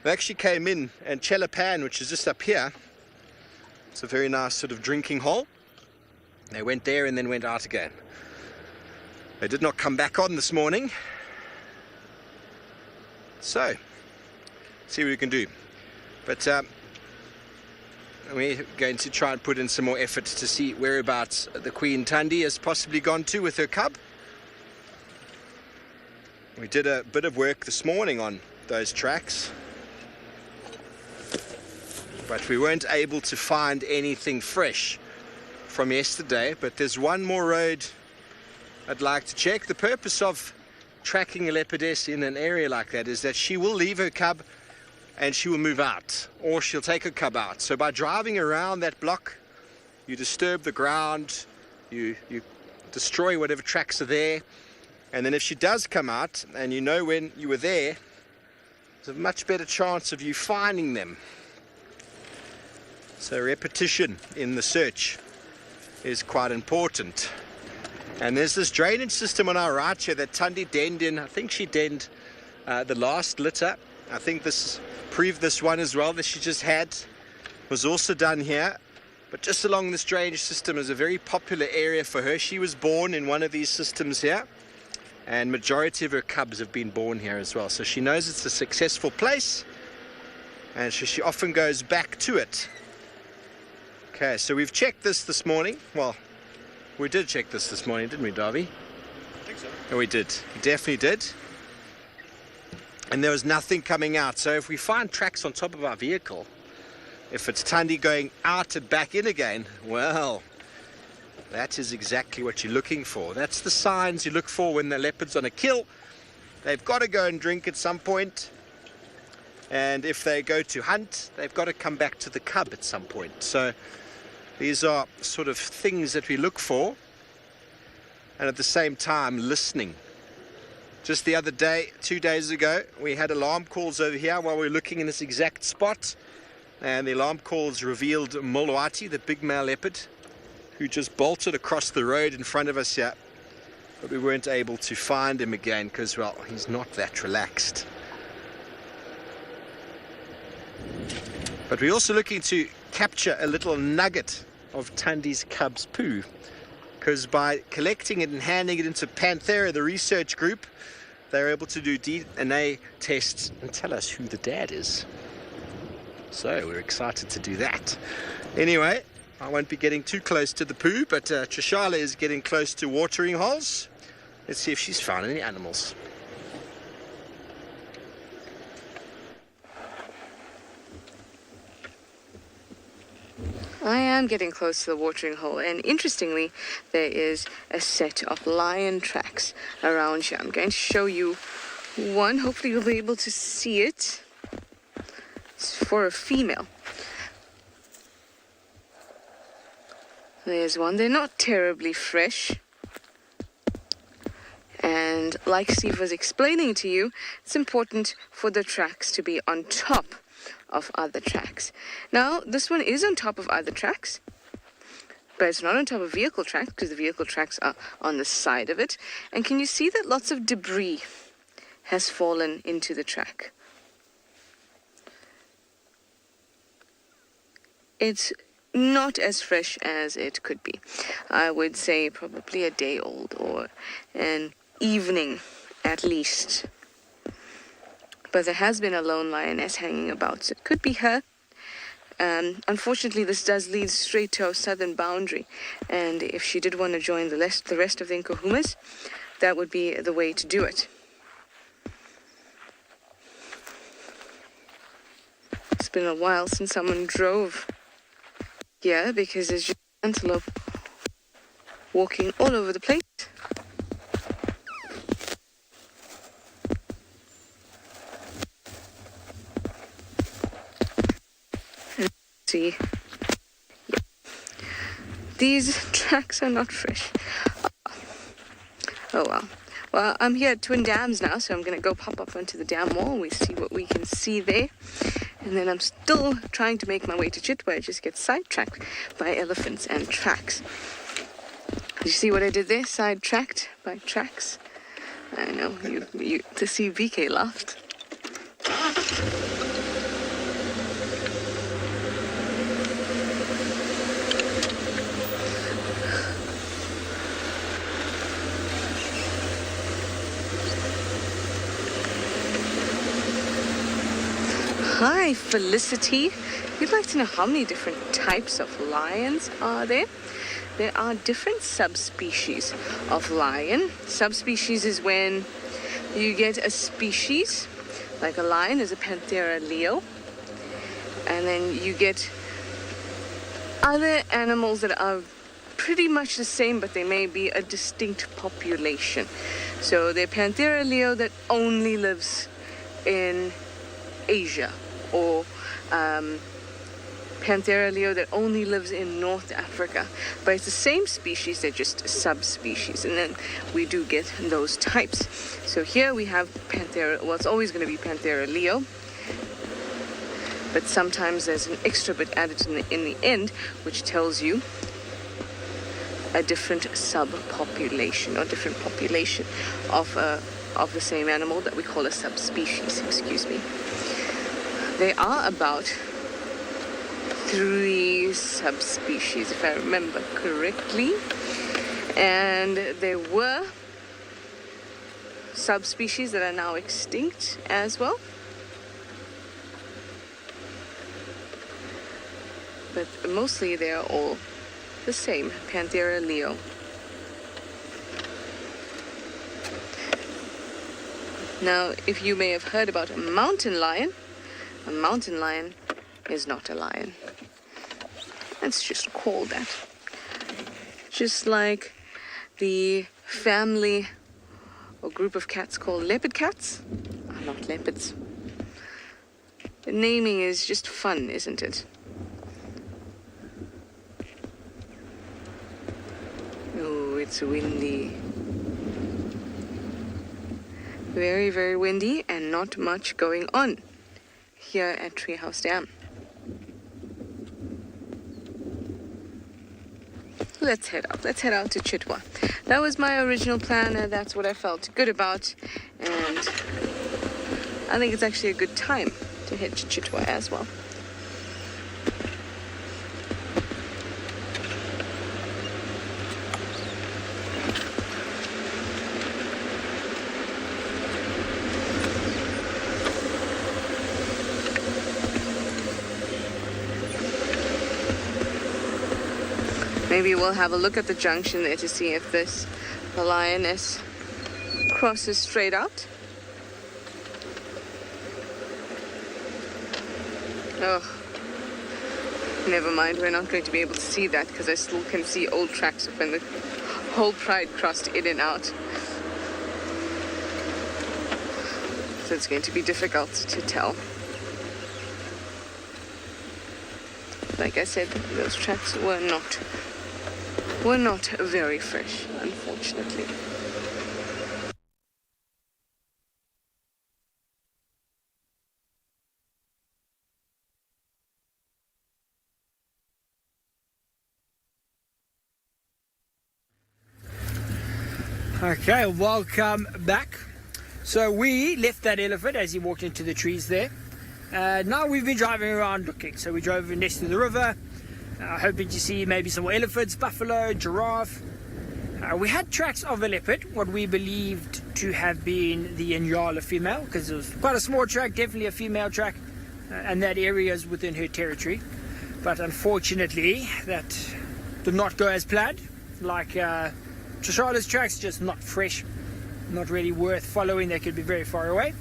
They actually came in, and Chelapan, which is just up here, it's a very nice sort of drinking hole. They went there and then went out again. They did not come back on this morning. So, see what we can do. But we're going to try and put in some more effort to see whereabouts the Queen Thandi has possibly gone to with her cub. We did a bit of work this morning on those tracks, but we weren't able to find anything fresh from yesterday. But there's one more road I'd like to check. The purpose of tracking a leopardess in an area like that is that she will leave her cub and she will move out, or she'll take her cub out. So by driving around that block, you disturb the ground, you destroy whatever tracks are there, and then if she does come out and you know when you were there, there's a much better chance of you finding them. So repetition in the search is quite important. And there's this drainage system on our right here that Thandi denned in. I think she denned the last litter. I think this one as well that she just had was also done here. But just along this drainage system is a very popular area for her. She was born in one of these systems here, and majority of her cubs have been born here as well. So she knows it's a successful place, and so she often goes back to it. Okay, so we've checked this morning. Well, we did check this morning, didn't we, Darby? I think so. Oh, we did. We definitely did. And there was nothing coming out. So if we find tracks on top of our vehicle, if it's Thandi going out and back in again, well, that is exactly what you're looking for. That's the signs you look for when the leopard's on a kill. They've got to go and drink at some point. And if they go to hunt, they've got to come back to the cub at some point. So these are sort of things that we look for. And at the same time, listening. Just the other day, 2 days ago, we had alarm calls over here while we were looking in this exact spot. And the alarm calls revealed Mulwati, the big male leopard, who just bolted across the road in front of us here. But we weren't able to find him again because, well, he's not that relaxed. But we're also looking to capture a little nugget of Thandi's cub's poo, because by collecting it and handing it into Panthera, the research group, they're able to do DNA tests and tell us who the dad is. So we're excited to do that. Anyway, I won't be getting too close to the poo, but Trishala is getting close to watering holes. Let's see if she's found any animals. I am getting close to the watering hole, and interestingly, there is a set of lion tracks around here. I'm going to show you one. Hopefully you'll be able to see it. It's for a female. There's one. They're not terribly fresh. And like Steve was explaining to you, it's important for the tracks to be on top of other tracks. Now, this one is on top of other tracks, but it's not on top of vehicle tracks because the vehicle tracks are on the side of it. And can you see that lots of debris has fallen into the track? It's not as fresh as it could be. I would say probably a day old or an evening at least. But there has been a lone lioness hanging about, so it could be her. Unfortunately, this does lead straight to our southern boundary, and if she did want to join the rest of the Nkuhumas, that would be the way to do it. It's been a while since someone drove here because there's just antelope walking all over the place. See, yeah. These tracks are not fresh. Oh well. Well, I'm here at Twin Dams now, so I'm going to go pop up onto the dam wall and we see what we can see there. And then I'm still trying to make my way to Chit, where I just get sidetracked by elephants and tracks. Did you see what I did there? Sidetracked by tracks. I know, you to see VK laughed. Hi, Felicity. You'd like to know how many different types of lions are there? There are different subspecies of lion. Subspecies is when you get a species, like a lion is a Panthera leo, and then you get other animals that are pretty much the same, but they may be a distinct population. So they're Panthera leo that only lives in Asia, or Panthera leo that only lives in North Africa. But it's the same species, they're just subspecies. And then we do get those types. So here we have Panthera, well, it's always going to be Panthera leo. But sometimes there's an extra bit added in the end, which tells you a different subpopulation or different population of the same animal that we call a subspecies, excuse me. There are about 3 subspecies, if I remember correctly. And there were subspecies that are now extinct as well. But mostly they are all the same, Panthera leo. Now, if you may have heard about a mountain lion is not a lion. It's just called that. Just like the family or group of cats called leopard cats are not leopards. The naming is just fun, isn't it? Oh, it's windy. Very, very windy and not much going on here at Treehouse Dam. Let's head out to Chitwa. That was my original plan, and that's what I felt good about, and I think it's actually a good time to head to Chitwa as well. Maybe we'll have a look at the junction there to see if the lioness crosses straight out. Oh, never mind. We're not going to be able to see that because I still can see old tracks of when the whole pride crossed in and out. So it's going to be difficult to tell. Like I said, those tracks were not were not very fresh, unfortunately. Okay, welcome back. So we left that elephant as he walked into the trees there. Now we've been driving around looking. So we drove next to the river, hoping to see maybe some more elephants, buffalo, giraffe. We had tracks of a leopard, what we believed to have been the Ngala female, because it was quite a small track, definitely a female track, and that area is within her territory. But unfortunately, that did not go as planned. Like Trishala's tracks, just not fresh, not really worth following. They could be very far away.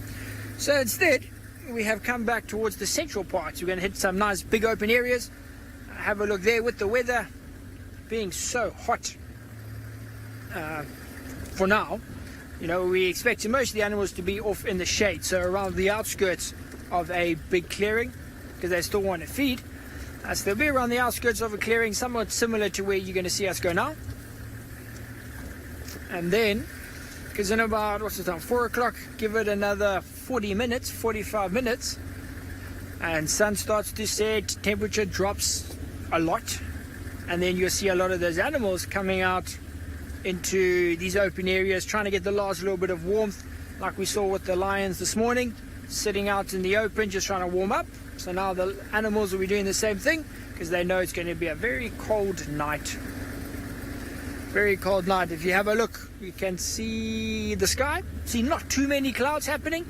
So instead, we have come back towards the central parts. We're going to hit some nice big open areas. Have a look there with the weather being so hot for now. You know, we expected most of the animals to be off in the shade, so around the outskirts of a big clearing, because they still want to feed. So they'll be around the outskirts of a clearing, somewhat similar to where you're going to see us go now. And then, because in about, what's the time, 4 o'clock, give it another 40 minutes, 45 minutes, and sun starts to set, temperature drops a lot, and then you'll see a lot of those animals coming out into these open areas, trying to get the last little bit of warmth, like we saw with the lions this morning, sitting out in the open, just trying to warm up. So now the animals will be doing the same thing, because they know it's going to be a very cold night. Very cold night. If you have a look, you can see the sky. See not too many clouds happening,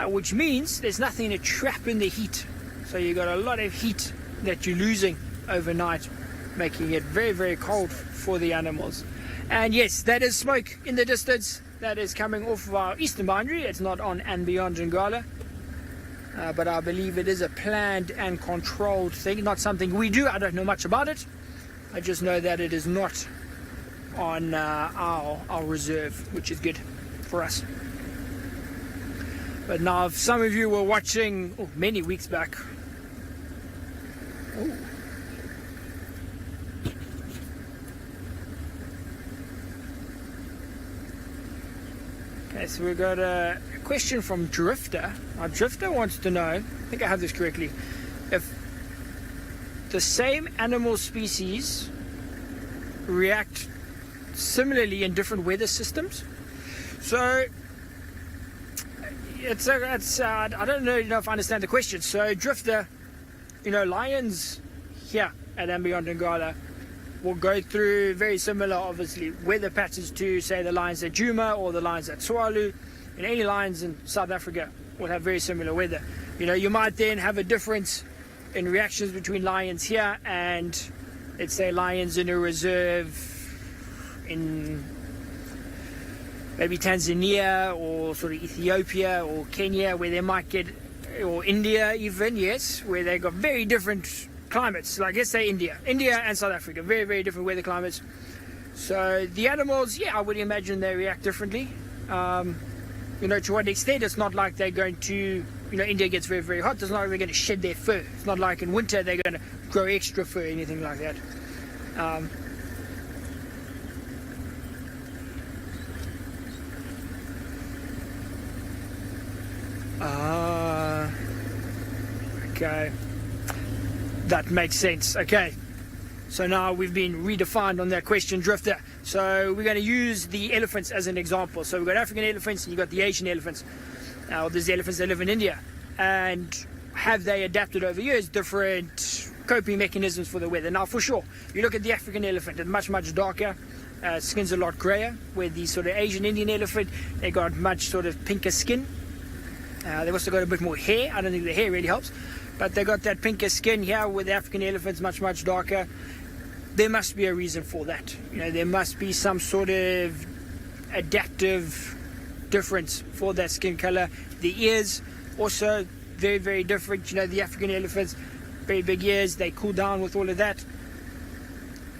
which means there's nothing to trap in the heat. So you've got a lot of heat that you're losing overnight, making it very, very cold for the animals. And yes, that is smoke in the distance. That is coming off of our eastern boundary. It's not on andBeyond in Ngala, but I believe it is a planned and controlled thing, not something we do. I don't know much about it. I just know that it is not on our reserve, which is good for us. But now, if some of you were watching many weeks back, okay, so we've got a question from Drifter. Now, Drifter wants to know, I think I have this correctly, if the same animal species react similarly in different weather systems. So it's I don't know if I understand the question. So Drifter, lions here at andBeyond in Ngala will go through very similar, obviously, weather patterns to, say, the lions at Djuma or the lions at Tswalu. And any lions in South Africa will have very similar weather. You might then have a difference in reactions between lions here and, let's say, lions in a reserve in maybe Tanzania or sort of Ethiopia or Kenya, where they might get, or India even, yes, where they've got very different climates. Like, let's say India and South Africa, very, very different weather climates. So the animals, I would imagine they react differently. To what extent, it's not like they're going to, India gets very, very hot. It's not like they're going to shed their fur. It's not like in winter they're going to grow extra fur, anything like that. Okay, that makes sense. Okay, so now we've been redefined on that question, Drifter. So we're going to use the elephants as an example. So we've got African elephants and you've got the Asian elephants. Now there's the elephants that live in India, and have they adapted over years different coping mechanisms for the weather? Now, for sure, you look at the African elephant, it's much, much darker. Skin's a lot grayer, where the sort of Asian Indian elephant, they got much sort of pinker skin. They've also got a bit more hair. I don't think the hair really helps, but they got that pinker skin here, with the African elephants much, much darker. There must be a reason for that. There must be some sort of adaptive difference for that skin color. The ears also very, very different. The African elephants, very big ears, they cool down with all of that.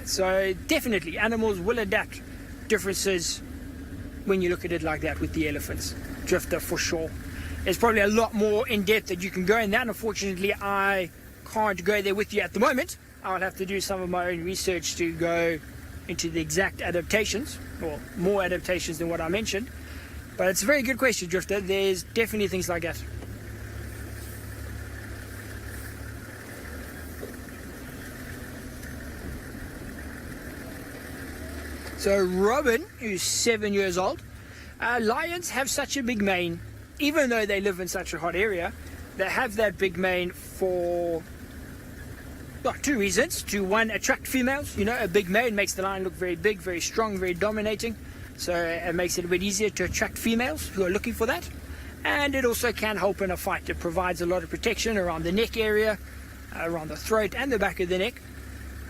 So definitely animals will adapt differences when you look at it like that with the elephants. Drifter, for sure. There's probably a lot more in depth that you can go in that. Unfortunately, I can't go there with you at the moment. I'll have to do some of my own research to go into the exact adaptations, or more adaptations than what I mentioned. But it's a very good question, Drifter. There's definitely things like that. So Robin, who's 7 years old, lions have such a big mane, even though they live in such a hot area. They have that big mane for two reasons. To one, attract females. You know, a big mane makes the lion look very big, very strong, very dominating. So it makes it a bit easier to attract females who are looking for that. And it also can help in a fight. It provides a lot of protection around the neck area, around the throat and the back of the neck,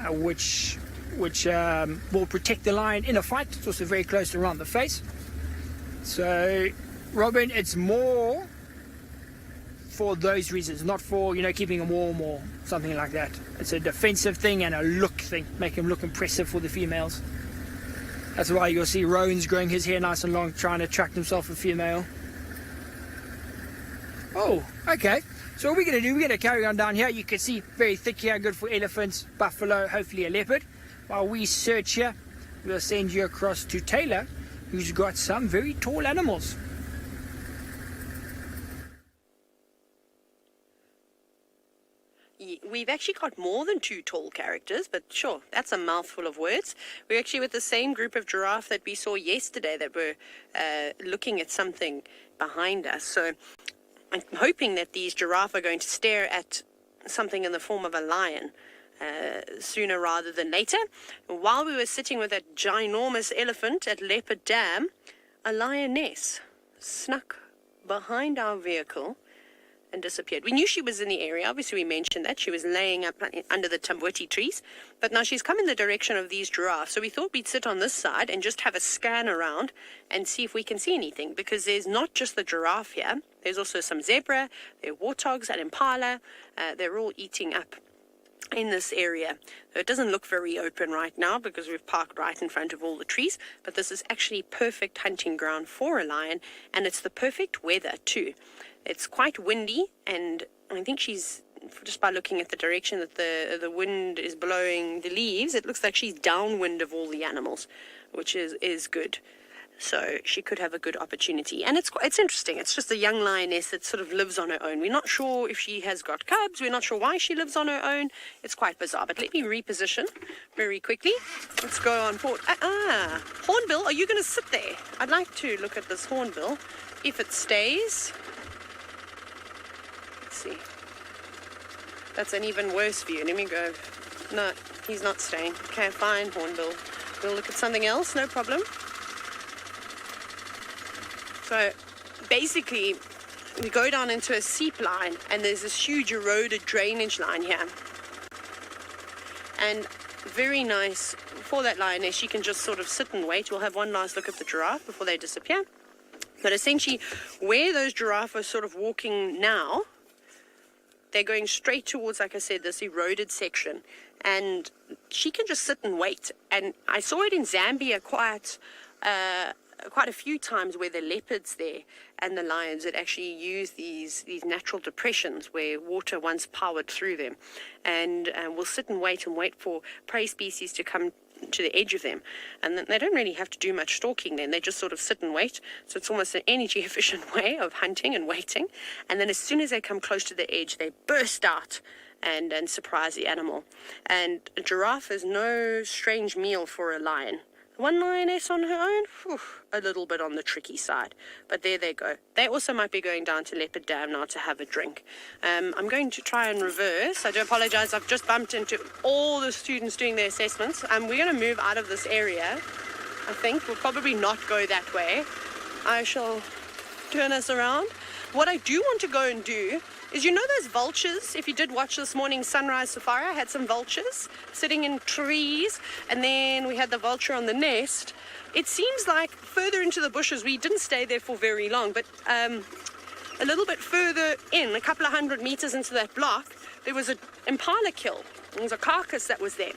which will protect the lion in a fight. It's also very close around the face. So, Robin, it's more for those reasons, not for, keeping him warm or something like that. It's a defensive thing and a look thing, make him look impressive for the females. That's why you'll see Rowan's growing his hair nice and long, trying to attract himself a female. Oh, okay. So what we're going to do, we're going to carry on down here. You can see very thick here, good for elephants, buffalo, hopefully a leopard. While we search here, we'll send you across to Taylor, who's got some very tall animals. We've actually got more than 2 tall characters, but sure, that's a mouthful of words. We're actually with the same group of giraffe that we saw yesterday that were looking at something behind us. So I'm hoping that these giraffe are going to stare at something in the form of a lion sooner rather than later. While we were sitting with that ginormous elephant at Leopard Dam, a lioness snuck behind our vehicle and disappeared. We knew she was in the area. Obviously, we mentioned that. She was laying up under the tamboti trees. But now she's come in the direction of these giraffes. So we thought we'd sit on this side and just have a scan around and see if we can see anything. Because there's not just the giraffe here. There's also some zebra, there are warthogs and impala. They're all eating up in this area. So it doesn't look very open right now because we've parked right in front of all the trees. But this is actually perfect hunting ground for a lion. And it's the perfect weather too. It's quite windy, and I think she's, just by looking at the direction that the wind is blowing the leaves, it looks like she's downwind of all the animals, which is good. So she could have a good opportunity. And it's interesting. It's just a young lioness that sort of lives on her own. We're not sure if she has got cubs. We're not sure why she lives on her own. It's quite bizarre. But let me reposition very quickly. Let's go on forward. Hornbill, are you going to sit there? I'd like to look at this hornbill. If it stays... see. That's an even worse view. Let me go. No, he's not staying. Okay, fine, hornbill. We'll look at something else, no problem. So basically, we go down into a seep line, and there's this huge eroded drainage line here. And very nice for that lioness. She can just sort of sit and wait. We'll have one last look at the giraffe before they disappear. But essentially, where those giraffe are sort of walking now, they're going straight towards, like I said, this eroded section. And she can just sit and wait. And I saw it in Zambia quite a few times where the leopards there and the lions had actually used these natural depressions where water once powered through them. And will sit and wait for prey species to come to the edge of them. And they don't really have to do much stalking then. They just sort of sit and wait. So it's almost an energy efficient way of hunting and waiting. And then as soon as they come close to the edge, they burst out and surprise the animal. And a giraffe is no strange meal for a lion. One lioness on her own, a little bit on the tricky side. But there they go. They also might be going down to Leopard Dam now to have a drink. I'm going to try and reverse. I do apologize. I've just bumped into all the students doing their assessments. We're going to move out of this area. I think we'll probably not go that way. I shall turn us around. What I do want to go and do is, those vultures, if you did watch this morning's sunrise safari, I had some vultures sitting in trees, and then we had the vulture on the nest. It seems like further into the bushes, we didn't stay there for very long, but a little bit further in, a couple of 100 meters into that block, there was an impala kill. There was a carcass that was there.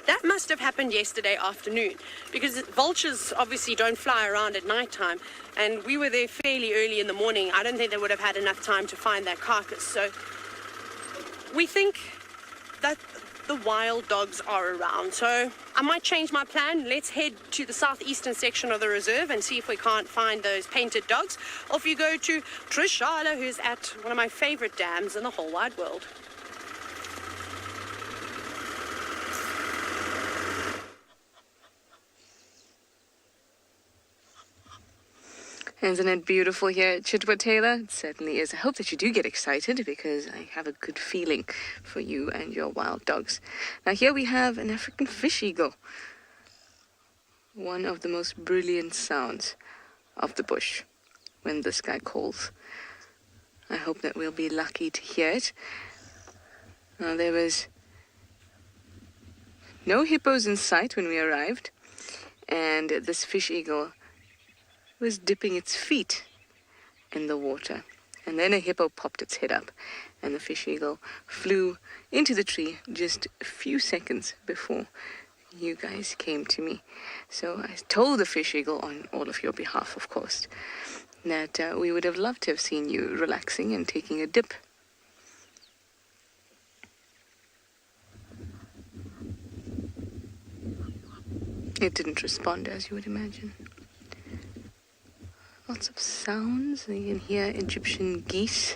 That must have happened yesterday afternoon, because vultures obviously don't fly around at nighttime, and we were there fairly early in the morning. I don't think they would have had enough time to find that carcass. So we think that the wild dogs are around. So I might change my plan. Let's head to the southeastern section of the reserve and see if we can't find those painted dogs. Off you go to Tswalu, who's at one of my favorite dams in the whole wide world. Isn't it beautiful here at Chitwa Taylor? It certainly is. I hope that you do get excited because I have a good feeling for you and your wild dogs. Now here we have an African fish eagle. One of the most brilliant sounds of the bush when this guy calls. I hope that we'll be lucky to hear it. Now there was no hippos in sight when we arrived, and this fish eagle was dipping its feet in the water, and then a hippo popped its head up, and the fish eagle flew into the tree just a few seconds before you guys came to me. So I told the fish eagle, on all of your behalf of course, that we would have loved to have seen you relaxing and taking a dip. It didn't respond, as you would imagine. Lots of sounds. You can hear Egyptian geese.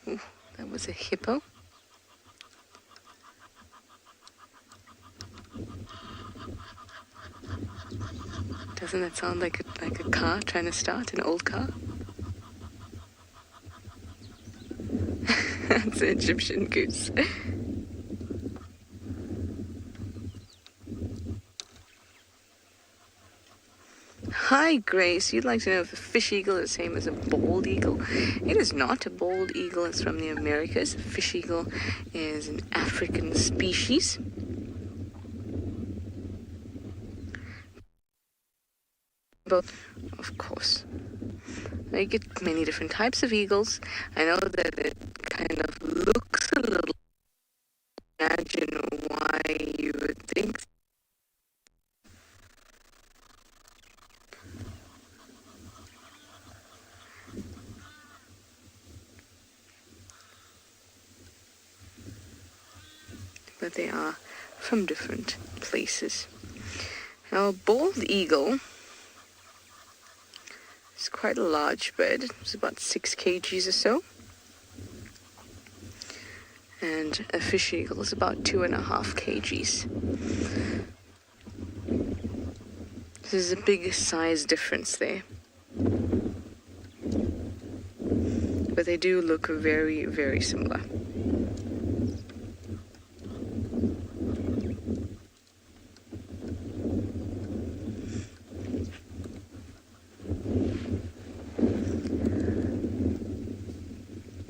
Ooh, that was a hippo. Doesn't that sound like a car trying to start, an old car? That's an Egyptian goose. Hi, Grace. You'd like to know if a fish eagle is the same as a bald eagle. It is not a bald eagle. It's from the Americas. A fish eagle is an African species. But, of course, they get many different types of eagles. I know that it kind of looks a little... Imagine why you would think so. But they are from different places. Now, a bald eagle is quite a large bird. It's about 6 kgs or so. And a fish eagle is about 2.5 kgs. There's a big size difference there. But they do look very, very similar.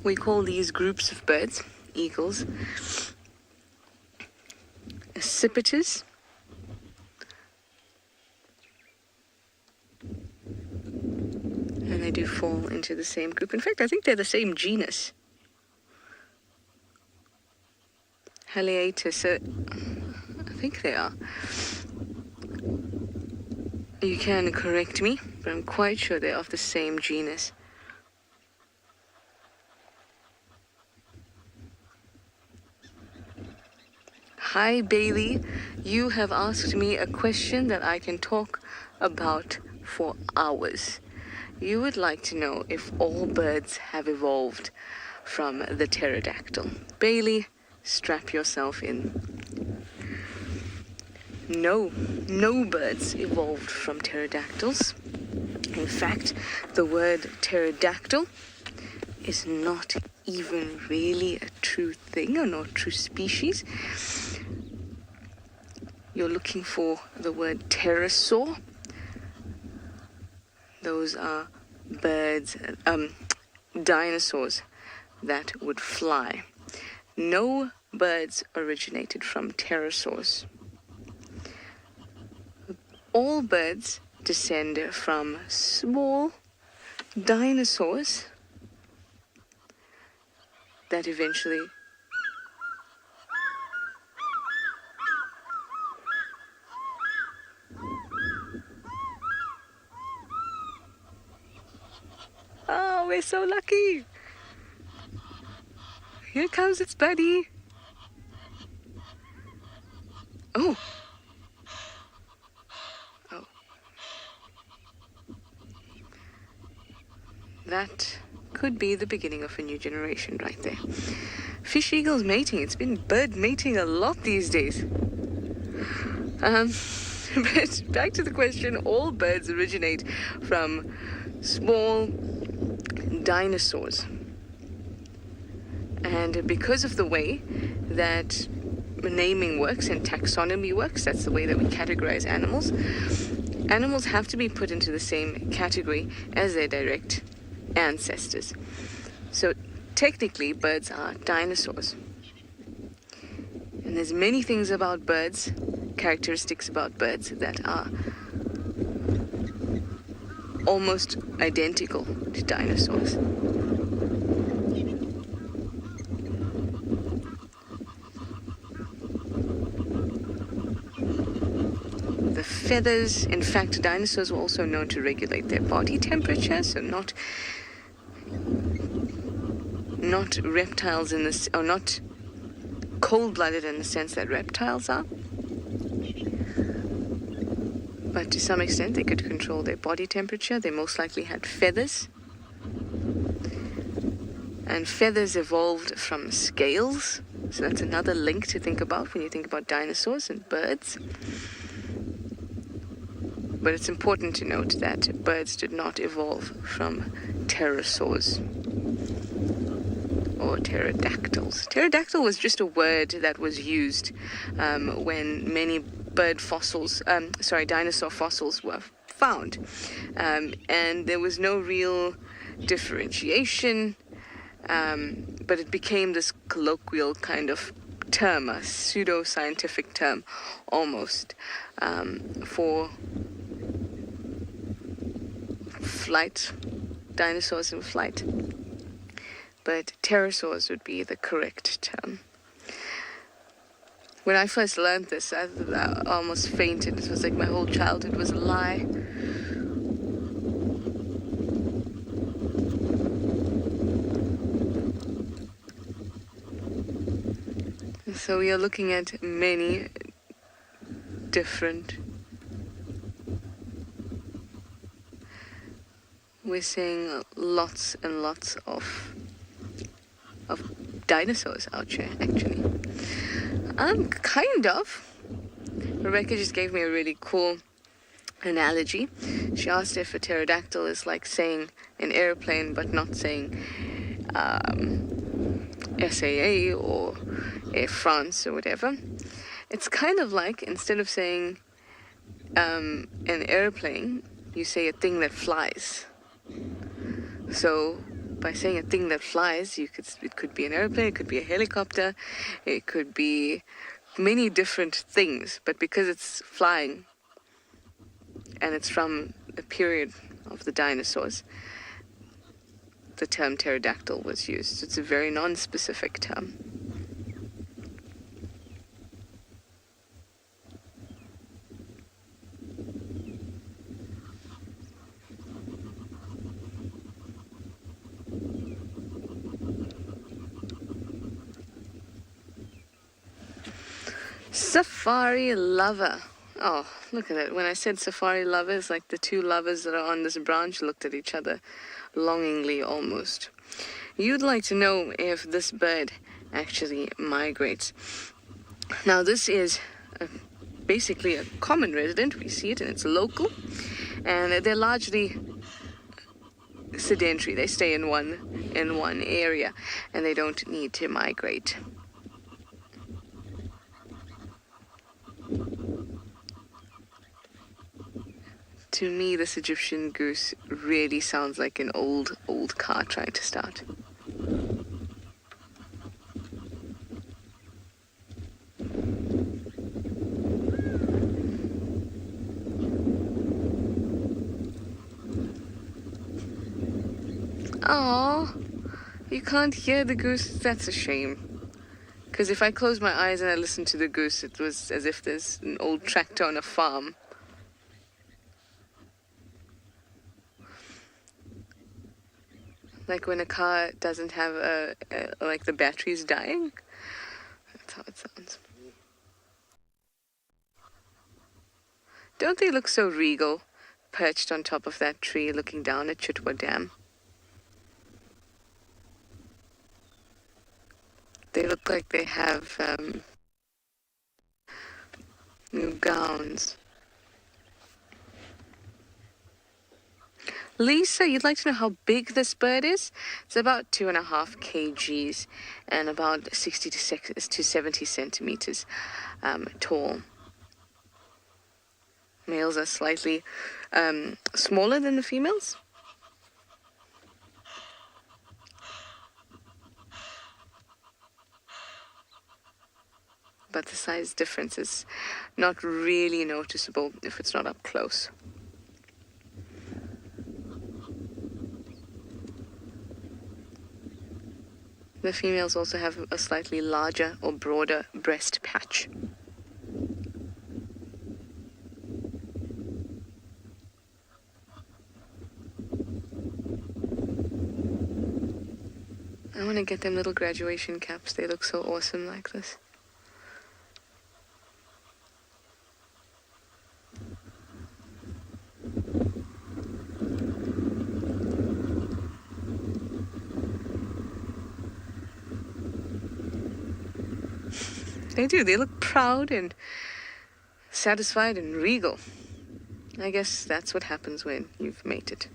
We call these groups of birds, eagles, accipiters. And they do fall into the same group. In fact, I think they're the same genus. Haliatus, I think they are. You can correct me, but I'm quite sure they're of the same genus. Hi, Bailey. You have asked me a question that I can talk about for hours. You would like to know if all birds have evolved from the pterodactyl. Bailey, strap yourself in. No birds evolved from pterodactyls. In fact, the word pterodactyl is not even really a true thing or not true species. You're looking for the word pterosaur. Those are birds, dinosaurs that would fly. No birds originated from pterosaurs. All birds descend from small dinosaurs that eventually Oh, we're so lucky. Here comes its buddy. Oh. Oh. That could be the beginning of a new generation right there. Fish eagles mating. It's been bird mating a lot these days. But back to the question, all birds originate from small dinosaurs. And because of the way that naming works and taxonomy works, that's the way that we categorize animals, animals have to be put into the same category as their direct ancestors. So technically, birds are dinosaurs. And there's many things about birds, characteristics about birds that are almost identical to dinosaurs. The feathers, in fact, dinosaurs were also known to regulate their body temperature, so not reptiles in this, or not cold-blooded in the sense that reptiles are. But to some extent, they could control their body temperature. They most likely had feathers. And feathers evolved from scales. So that's another link to think about when you think about dinosaurs and birds. But it's important to note that birds did not evolve from pterosaurs or pterodactyls. Pterodactyl was just a word that was used when many dinosaur fossils were found. And there was no real differentiation, but it became this colloquial kind of term, a pseudo-scientific term almost, for flight, dinosaurs in flight. But pterosaurs would be the correct term. When I first learned this, I almost fainted. It was like my whole childhood was a lie. So we are looking at many different. We're seeing lots and lots of dinosaurs out here, actually. Kind of. Rebecca just gave me a really cool analogy. She asked if a pterodactyl is like saying an airplane but not saying SAA or Air France or whatever. It's kind of like, instead of saying an airplane, you say a thing that flies. So by saying a thing that flies, it could be an airplane, it could be a helicopter, it could be many different things. But because it's flying and it's from a period of the dinosaurs, the term pterodactyl was used. It's a very non-specific term. Safari lover. Oh, look at it. When I said safari lover, it's like the two lovers that are on this branch looked at each other longingly almost. You'd like to know if this bird actually migrates. Now, this is basically a common resident. We see it and it's local. And they're largely sedentary. They stay in one area and they don't need to migrate. To me, this Egyptian goose really sounds like an old car trying to start. Aww, you can't hear the goose. That's a shame. Because if I close my eyes and I listen to the goose, it was as if there's an old tractor on a farm. Like when a car doesn't have like the battery's dying. That's how it sounds. Don't they look so regal, perched on top of that tree looking down at Chitwa Dam? They look like they have new gowns. Lisa, you'd like to know how big this bird is? It's about 2.5 kgs and about 60 to 70 centimeters tall. Males are slightly smaller than the females. But the size difference is not really noticeable if it's not up close. The females also have a slightly larger or broader breast patch. I want to get them little graduation caps. They look so awesome like this. They do. They look proud and satisfied and regal. I guess that's what happens when you've mated.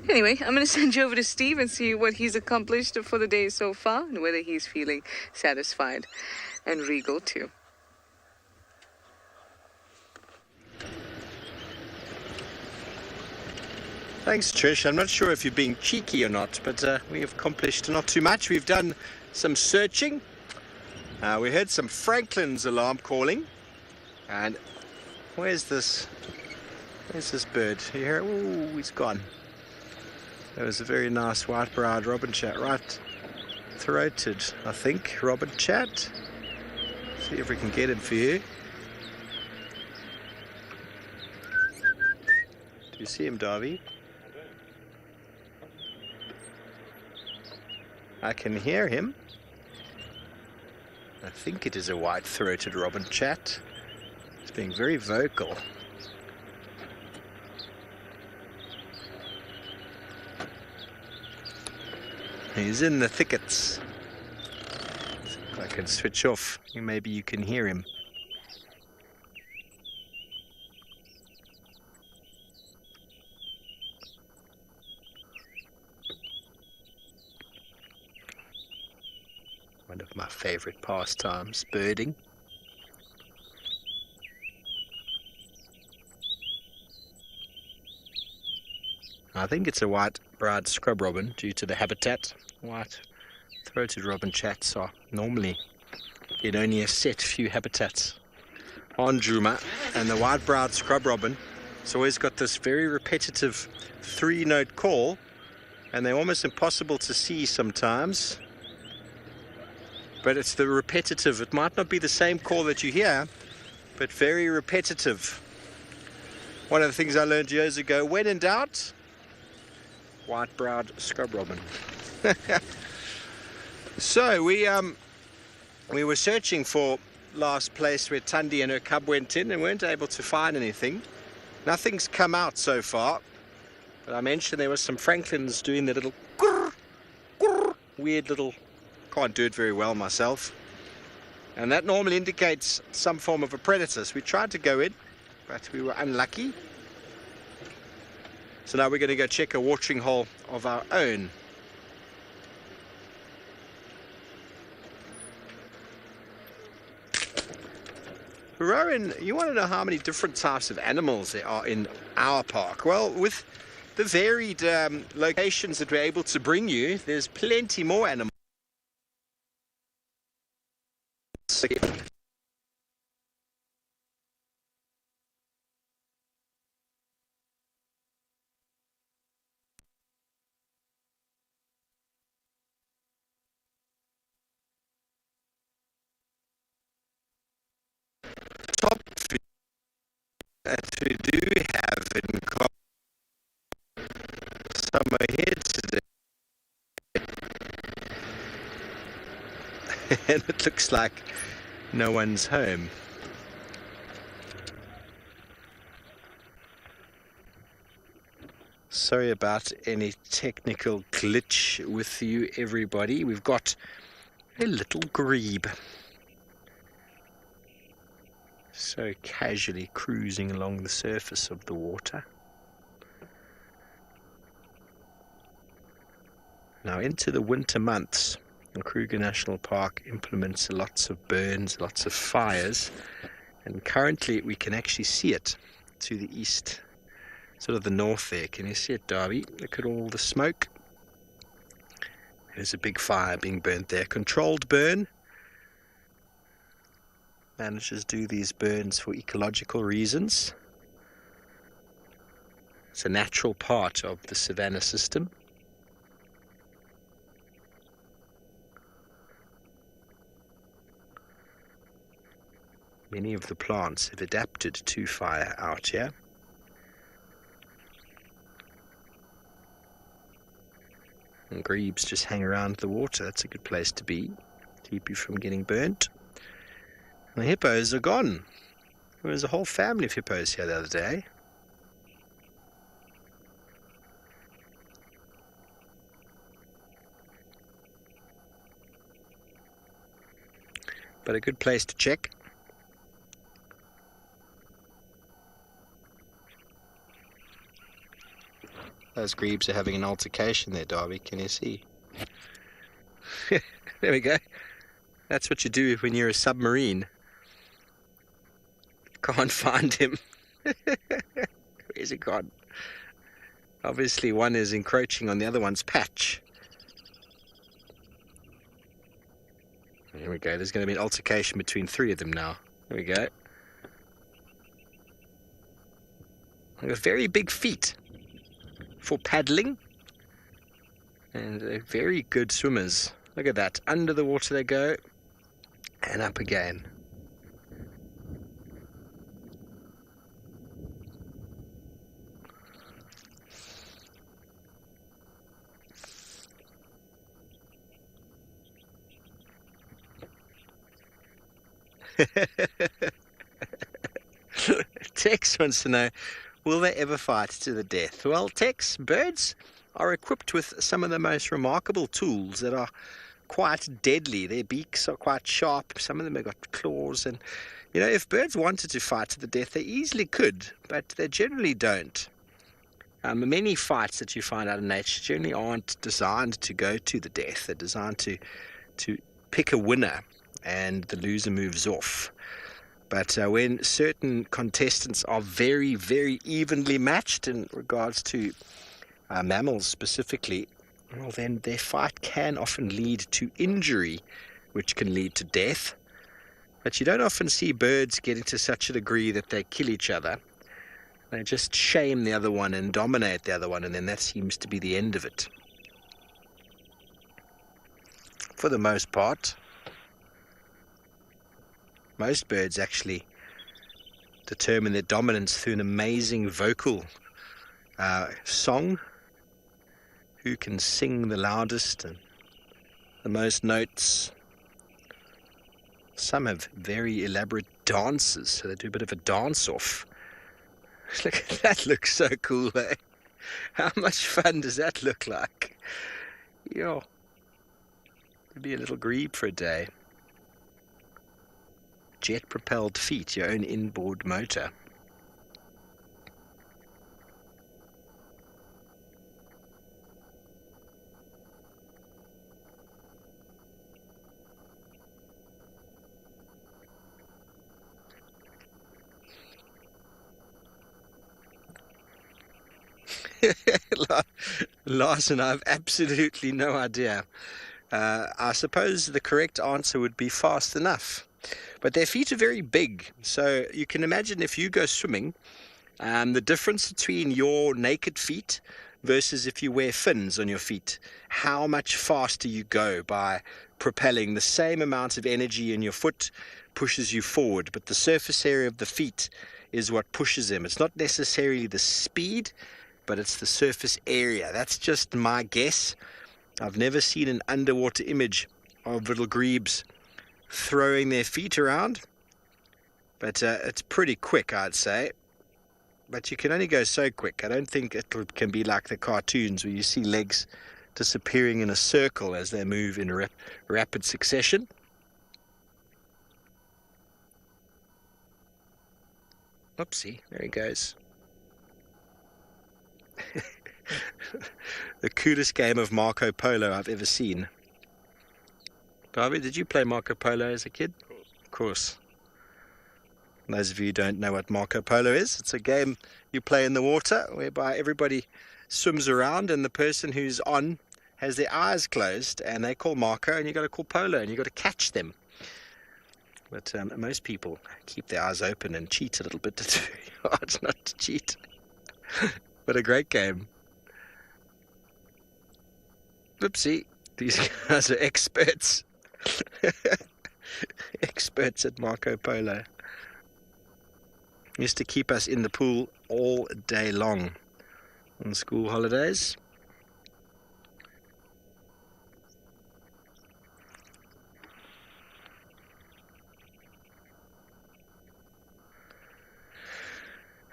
Anyway, I'm going to send you over to Steve and see what he's accomplished for the day so far and whether he's feeling satisfied and regal too. Thanks, Trish. I'm not sure if you're being cheeky or not, but we have accomplished not too much. We've done some searching. We heard some Franklin's alarm calling. And where's this bird? You hear it? Ooh, he's gone. That was a very nice white-browed robin chat, right-throated, I think, robin chat. See if we can get him for you. Do you see him, Davy? I can hear him. I think it is a white-throated robin chat. It's being very vocal. He's in the thickets. If I can switch off, maybe you can hear him. One of my favorite pastimes, birding. I think it's a white-browed scrub robin due to the habitat. White-throated robin chats are normally in only a set few habitats on Djuma, and the white-browed scrub robin has always got this very repetitive 3-note call, and they're almost impossible to see sometimes. But it's the repetitive. It might not be the same call that you hear, but very repetitive. One of the things I learned years ago, when in doubt, white-browed scrub robin. So we were searching for last place where Thandi and her cub went in and weren't able to find anything. Nothing's come out so far, but I mentioned there was some Franklins doing the little grrr, grrr, weird little, can't do it very well myself, and that normally indicates some form of a predator. So we tried to go in, but we were unlucky. So now we're going to go check a watering hole of our own. Rowan, you want to know how many different types of animals there are in our park? Well, with the varied locations that we're able to bring you, there's plenty more animals. Top food that we do have in common. Some are here today. And it looks like no one's home. Sorry about any technical glitch with you, everybody. We've got a little grebe. So casually cruising along the surface of the water. Now into the winter months, Kruger National Park implements lots of burns, lots of fires, and currently we can actually see it to the east, sort of the north there. Can you see it, Darby? Look at all the smoke. There's a big fire being burnt there. Controlled burn. Managers do these burns for ecological reasons. It's a natural part of the savanna system. Many of the plants have adapted to fire out here. And grebes just hang around the water. That's a good place to be. Keep you from getting burnt. And the hippos are gone. There was a whole family of hippos here the other day. But a good place to check. Those grebes are having an altercation there, Darby. Can you see? There we go. That's what you do when you're a submarine. Can't find him. Where's he gone? Obviously one is encroaching on the other one's patch. There we go. There's going to be an altercation between three of them now. There we go. They've got very big feet for paddling, and they're very good swimmers. Look at that. Under the water they go, and up again. Tex wants to know, will they ever fight to the death? Well, Tex, birds are equipped with some of the most remarkable tools that are quite deadly. Their beaks are quite sharp. Some of them have got claws. And, you know, if birds wanted to fight to the death, they easily could, but they generally don't. Many fights that you find out in nature generally aren't designed to go to the death. They're designed to pick a winner, and the loser moves off. But when certain contestants are very, very evenly matched in regards to mammals specifically, well, then their fight can often lead to injury, which can lead to death. But you don't often see birds getting to such a degree that they kill each other. They just shame the other one and dominate the other one, and then that seems to be the end of it. For the most part. Most birds actually determine their dominance through an amazing vocal song. Who can sing the loudest and the most notes. Some have very elaborate dances, so they do a bit of a dance-off. Look, that looks so cool, eh? How much fun does that look like? Yo, it'd be a little grebe for a day. Jet-propelled feet, your own inboard motor. Larson, I have absolutely no idea. I suppose the correct answer would be fast enough. But their feet are very big, so you can imagine if you go swimming, the difference between your naked feet versus if you wear fins on your feet, how much faster you go by propelling. The same amount of energy in your foot pushes you forward, but the surface area of the feet is what pushes them. It's not necessarily the speed, but it's the surface area. That's just my guess. I've never seen an underwater image of little grebes throwing their feet around. But it's pretty quick, I'd say. But you can only go so quick. I don't think it can be like the cartoons where you see legs disappearing in a circle as they move in rapid succession. Oopsie, there he goes. The coolest game of Marco Polo I've ever seen. Barbie, did you play Marco Polo as a kid? Of course. Those of you who don't know what Marco Polo is, it's a game you play in the water whereby everybody swims around and the person who's on has their eyes closed and they call Marco and you've got to call Polo and you've got to catch them. But most people keep their eyes open and cheat a little bit. It's very hard not to cheat. But a great game. Oopsie, these guys are experts. Experts at Marco Polo. Used to keep us in the pool all day long on school holidays.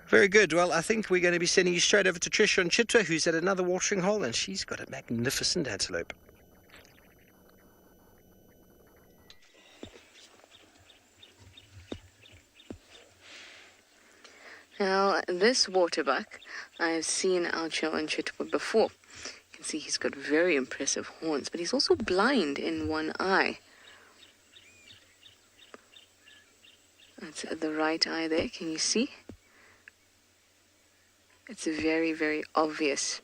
Very good. Well, I think we're going to be sending you straight over to Tricia and Chitwa, who's at another watering hole, and she's got a magnificent antelope. Now, this Waterbuck, I've seen out here on Chitwa before. You can see he's got very impressive horns, but he's also blind in one eye. That's the right eye there, can you see? It's very, very obvious.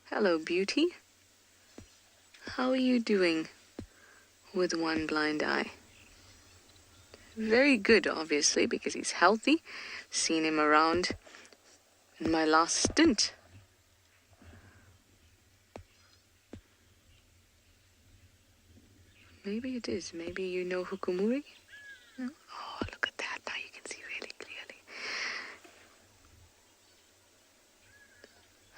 Hello, beauty. How are you doing with one blind eye? Very good, obviously, because he's healthy. Seen him around in my last stint. Maybe it is. Maybe you know Hukumuri? No? Oh, look at that. Now you can see really clearly.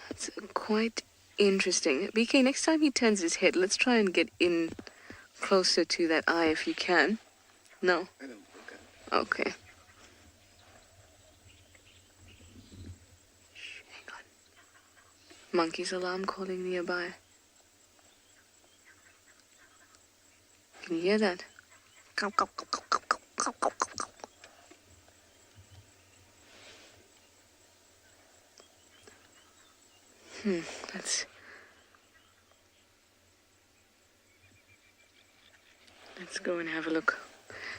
That's quite interesting. BK, next time he turns his head, let's try and get in closer to that eye if you can. No? I don't look at it. Okay. Shh, hang on. Monkey's alarm calling nearby. Can you hear that? Let's go and have a look.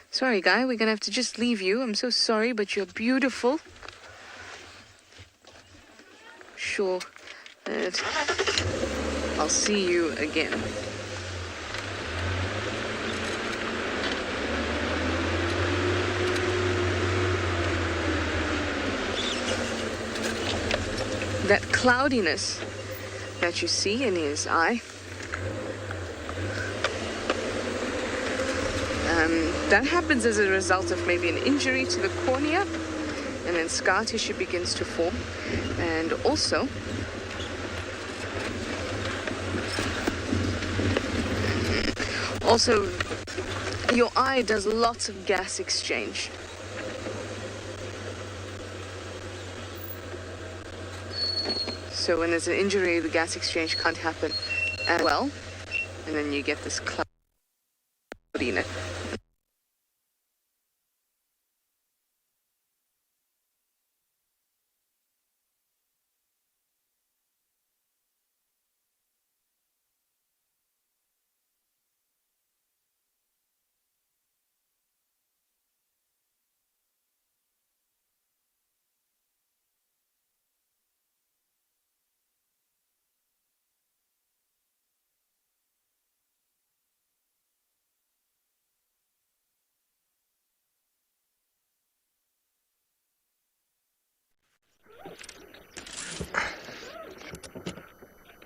Sorry, guy, we're gonna have to just leave you. I'm so sorry, but you're beautiful. Sure that I'll see you again. That cloudiness that you see in his eye, that happens as a result of maybe an injury to the cornea, and then scar tissue begins to form. And also, your eye does lots of gas exchange. So when there's an injury, the gas exchange can't happen as well, and then you get this cloudiness.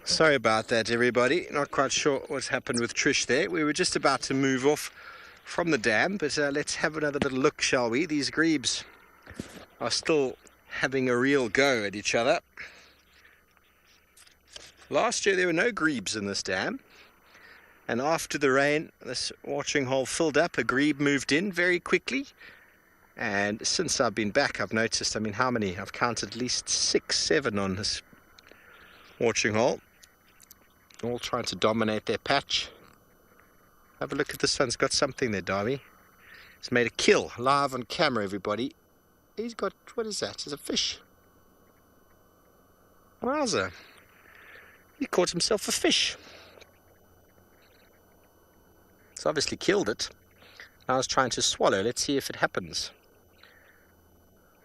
Sorry about that, everybody. Not quite sure what's happened with Trish there. We were just about to move off from the dam, but let's have another little look, shall we? These grebes are still having a real go at each other. Last year there were no grebes in this dam, And after the rain, this watering hole filled up. A grebe moved in very quickly. And since I've been back, I've noticed, I mean, how many? I've counted at least 6, 7 on this watering hole. All trying to dominate their patch. Have a look at this one. It's got something there, Darby. He's made a kill live on camera, everybody. He's got, what is that? It's a fish. Wowza. He caught himself a fish. He's obviously killed it. Now he's trying to swallow. Let's see if it happens.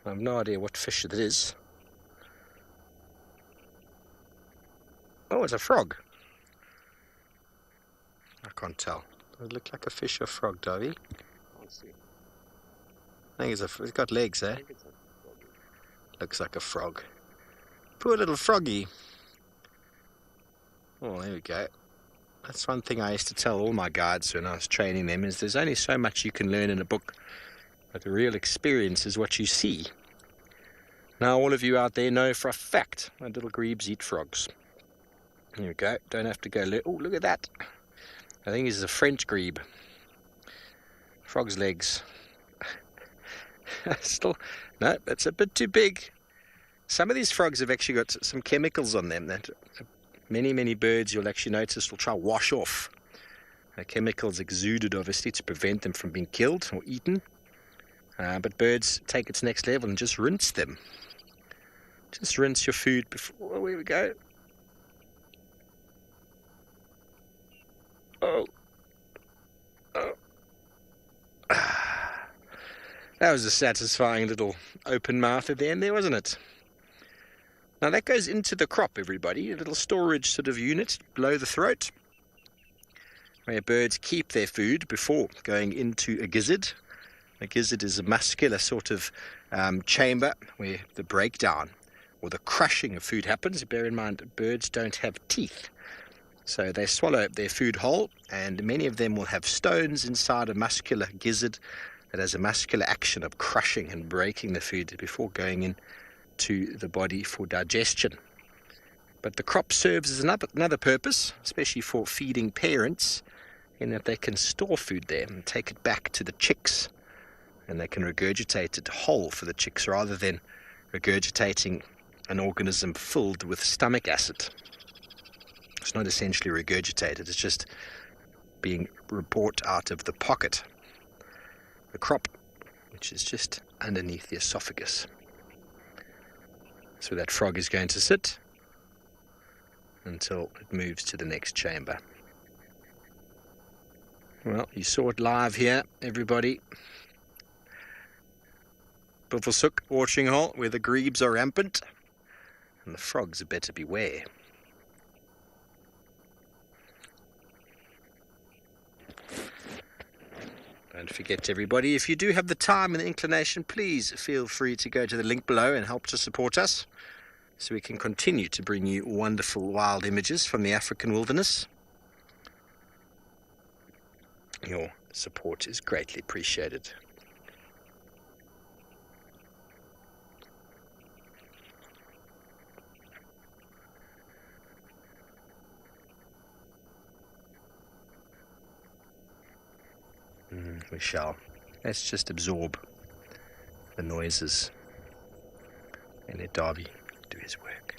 I have no idea what fish it is. Oh, it's a frog. I can't tell. Does it look like a fish or frog, Davy? Can't see. I think it's got legs, eh? Looks like a frog. Poor little froggy. Oh, there we go. That's one thing I used to tell all my guides when I was training them, is there's only so much you can learn in a book, but the real experience is what you see. Now all of you out there know for a fact that little grebes eat frogs. Here we go. Don't have to go oh, look at that. I think this is a French grebe. Frog's legs. Still, no, that's a bit too big. Some of these frogs have actually got some chemicals on them that many birds, you'll actually notice, will try to wash off. Chemicals exuded, obviously, to prevent them from being killed or eaten. But birds take it to the next level and just rinse them. Just rinse your food before. Oh, here we go. Oh. That was a satisfying little open mouth at the end there, wasn't it? Now that goes into the crop, everybody, a little storage sort of unit below the throat, where birds keep their food before going into a gizzard. A gizzard is a muscular sort of chamber where the breakdown or the crushing of food happens. Bear in mind, birds don't have teeth. So they swallow their food whole, and many of them will have stones inside a muscular gizzard that has a muscular action of crushing and breaking the food before going in to the body for digestion. But the crop serves as another purpose, especially for feeding parents, in that they can store food there and take it back to the chicks, and they can regurgitate it whole for the chicks rather than regurgitating an organism filled with stomach acid. It's not essentially regurgitated, it's just being brought out of the pocket. The crop, which is just underneath the esophagus. So that frog is going to sit until it moves to the next chamber. Well, you saw it live here, everybody. Buffelshoek watering hole where the grebes are rampant, and the frogs are better beware. Don't forget, everybody, if you do have the time and the inclination, please feel free to go to the link below and help to support us so we can continue to bring you wonderful wild images from the African wilderness. Your support is greatly appreciated. We shall. Let's just absorb the noises and let Darby do his work.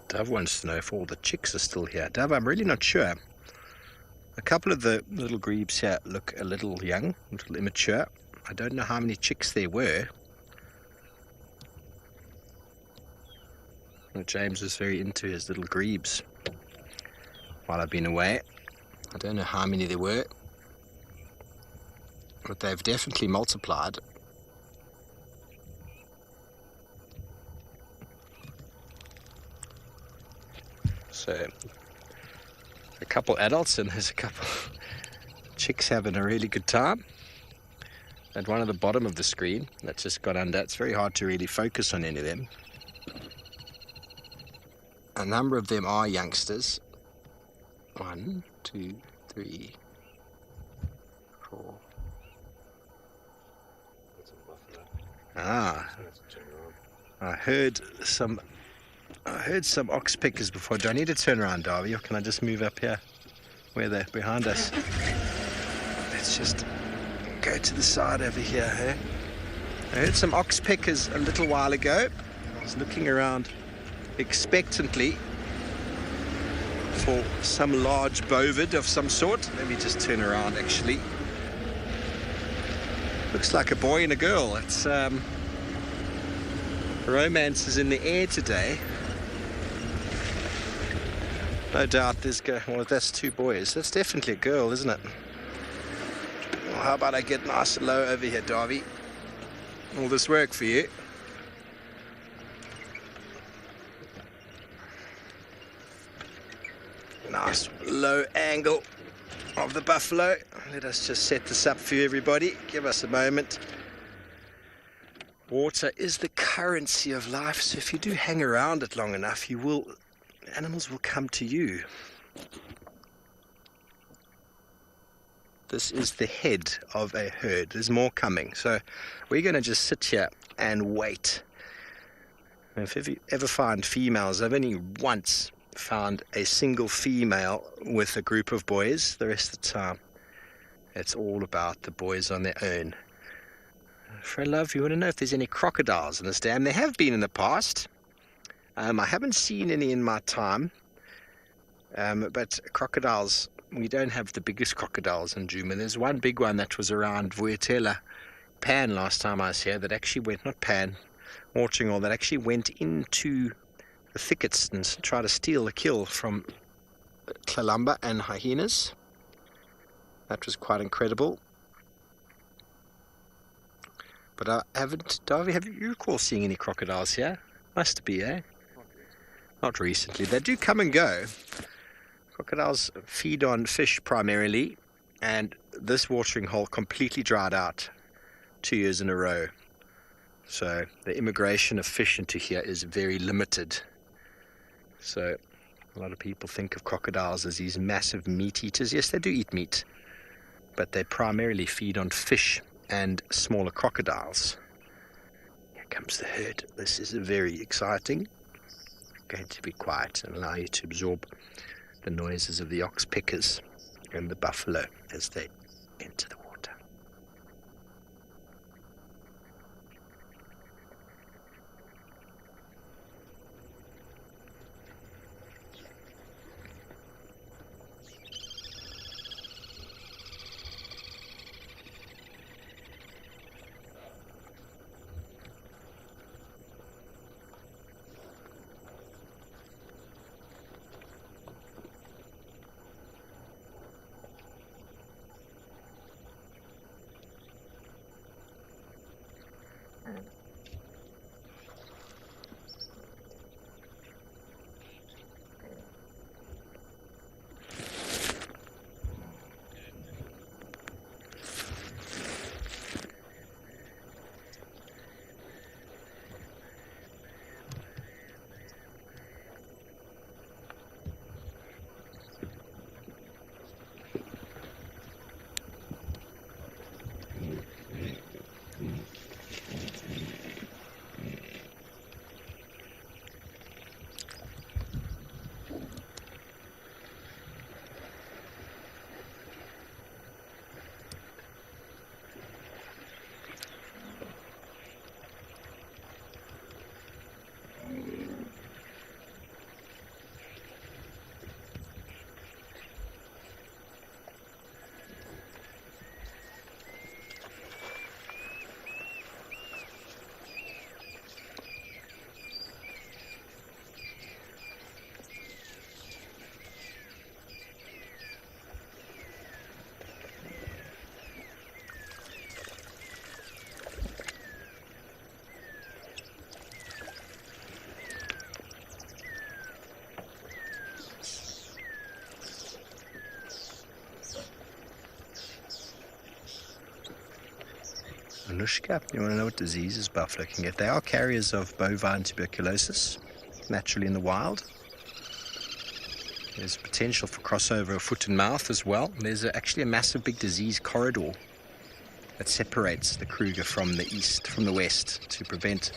Dove wants to know if all the chicks are still here. Dove, I'm really not sure. A couple of the little grebes here look a little young, a little immature. I don't know how many chicks there were. James was very into his little grebes while I've been away. I don't know how many there were, but they've definitely multiplied. So a couple adults and there's a couple chicks having a really good time. At one at the bottom of the screen that's just got under, it's very hard to really focus on any of them. A number of them are youngsters. 1, 2, 3, 4. Ah, I heard some ox pickers before. Do I need to turn around, Darby, or can I just move up here where they're behind us? Let's just go to the side over here, hey? I heard some ox pickers a little while ago. I was looking around expectantly for some large bovid of some sort. Let me just turn around, actually. Looks like a boy and a girl. It's romance is in the air today. No doubt well, that's 2 boys. That's definitely a girl, isn't it? Well, how about I get nice and low over here, Darby? Will this work for you? Nice low angle of the buffalo. Let us just set this up for you, everybody. Give us a moment. Water is the currency of life, so if you do hang around it long enough, animals will come to you. This is the head of a herd. There's more coming, so we're going to just sit here and wait. If you ever find females, I've only once found a single female with a group of boys. The rest of the time it's all about the boys on their own. For love, you want to know if there's any crocodiles in this dam? There have been in the past. I haven't seen any in my time, but crocodiles, we don't have the biggest crocodiles in Djuma. There's one big one that was around Vuetela Pan last time I was here that actually went, not Pan, watching all that actually went into the thickets and try to steal a kill from Kalamba and hyenas. That was quite incredible. But I haven't, Darby, have you recall seeing any crocodiles here? Must be, eh? Not recently. They do come and go. Crocodiles feed on fish primarily, and this watering hole completely dried out 2 years in a row. So the immigration of fish into here is very limited. So a lot of people think of crocodiles as these massive meat eaters. Yes, they do eat meat, but they primarily feed on fish and smaller crocodiles. Here comes the herd. This is very exciting. I'm going to be quiet and allow you to absorb the noises of the ox pickers and the buffalo as they enter the water. Anushka, you want to know what diseases buffalo can get? They are carriers of bovine tuberculosis, naturally in the wild. There's potential for crossover of foot and mouth as well. There's actually a massive big disease corridor that separates the Kruger from the west, to prevent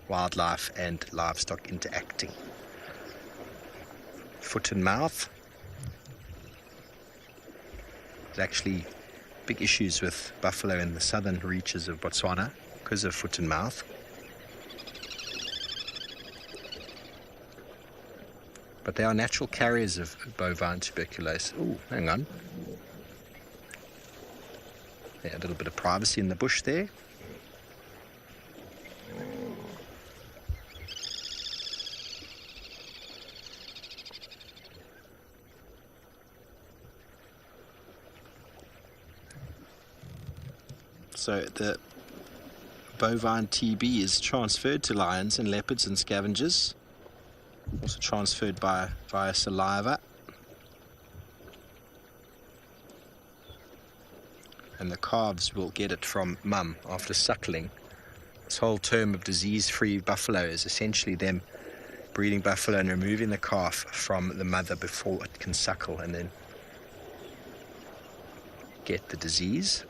wildlife and livestock interacting. Foot and mouth. There's actually big issues with buffalo in the southern reaches of Botswana because of foot and mouth. But they are natural carriers of bovine tuberculosis. Oh, hang on. Yeah, a little bit of privacy in the bush there. So the bovine TB is transferred to lions and leopards and scavengers, also transferred via saliva. And the calves will get it from mum after suckling. This whole term of disease-free buffalo is essentially them breeding buffalo and removing the calf from the mother before it can suckle and then get the disease.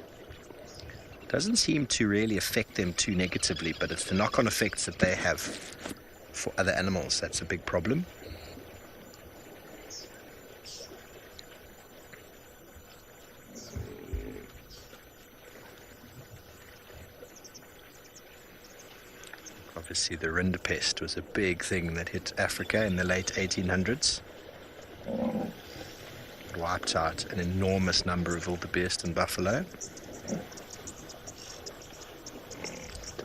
Doesn't seem to really affect them too negatively, but it's the knock-on effects that they have for other animals that's a big problem. Obviously the rinderpest was a big thing that hit Africa in the late 1800s. It wiped out an enormous number of wildebeest and buffalo.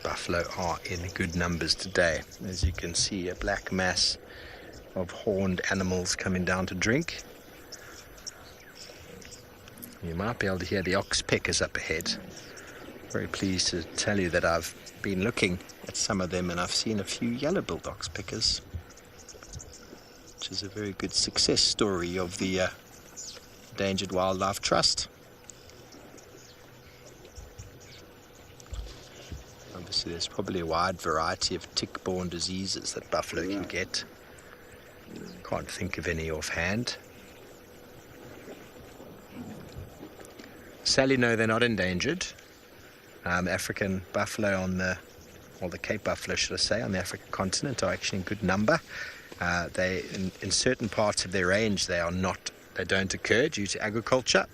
Buffalo are in good numbers today. As you can see, a black mass of horned animals coming down to drink. You might be able to hear the oxpeckers up ahead. Very pleased to tell you that I've been looking at some of them and I've seen a few yellow-billed oxpeckers, which is a very good success story of the Endangered Wildlife Trust. Obviously, there's probably a wide variety of tick-borne diseases that buffalo can get. Can't think of any offhand. Sadly, no, they're not endangered. African buffalo or the Cape buffalo, should I say, on the African continent are actually in good number. They, in certain parts of their range, they don't occur due to agriculture,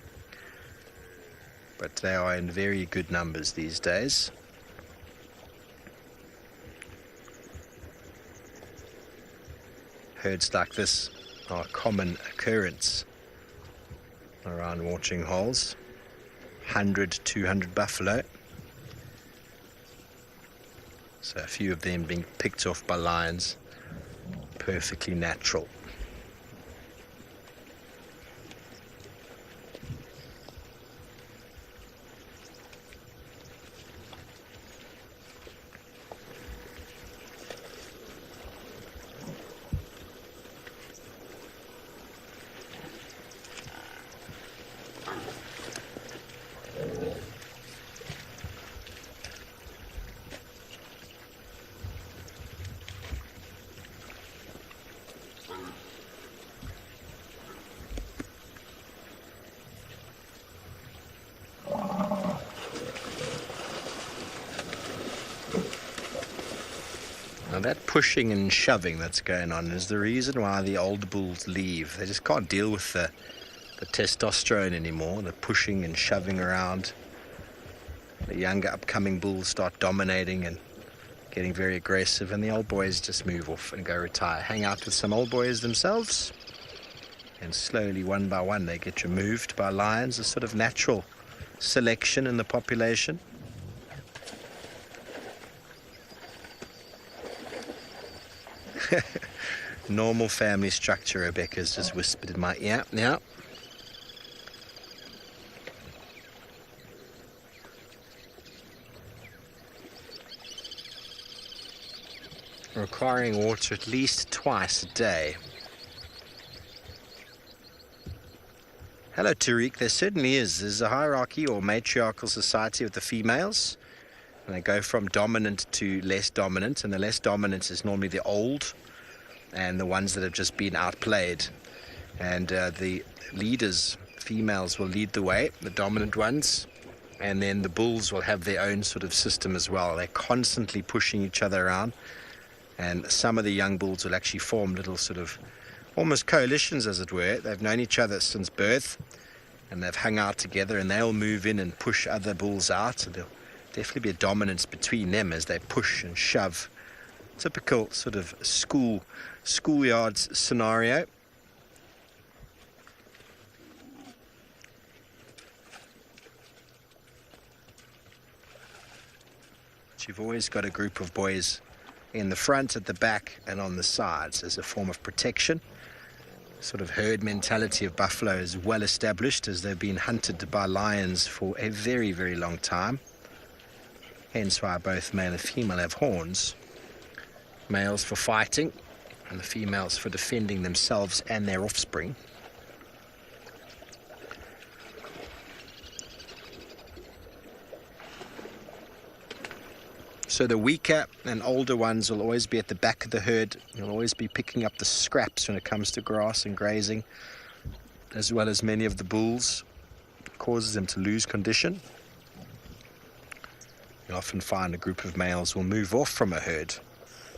but they are in very good numbers these days. Herds like this are a common occurrence around watering holes. 100, 200 buffalo. So a few of them being picked off by lions. Perfectly natural. Now that pushing and shoving that's going on is the reason why the old bulls leave. They just can't deal with the testosterone anymore, the pushing and shoving around. The younger upcoming bulls start dominating and getting very aggressive, and the old boys just move off and go retire, hang out with some old boys themselves, and slowly, one by one, they get removed by lions, a sort of natural selection in the population. Normal family structure, Rebecca's just whispered in my ear. Yeah. Requiring water at least twice a day. Hello, Tariq. There certainly is. There's a hierarchy or matriarchal society with the females And they go from dominant to less dominant, and the less dominant is normally the old and the ones that have just been outplayed. And the leaders, females, will lead the way, the dominant ones, and then the bulls will have their own sort of system as well. They're constantly pushing each other around, and some of the young bulls will actually form little sort of almost coalitions, as it were. They've known each other since birth, and they've hung out together, and they'll move in and push other bulls out. So there'll definitely be a dominance between them as they push and shove. Typical sort of schoolyard scenario. But you've always got a group of boys in the front, at the back, and on the sides as a form of protection. Sort of herd mentality of buffalo is well established, as they've been hunted by lions for a very, very long time. Hence why both male and female have horns. Males for fighting, and the females for defending themselves and their offspring. So the weaker and older ones will always be at the back of the herd. They'll always be picking up the scraps when it comes to grass and grazing, as well as many of the bulls. It causes them to lose condition. You often find a group of males will move off from a herd,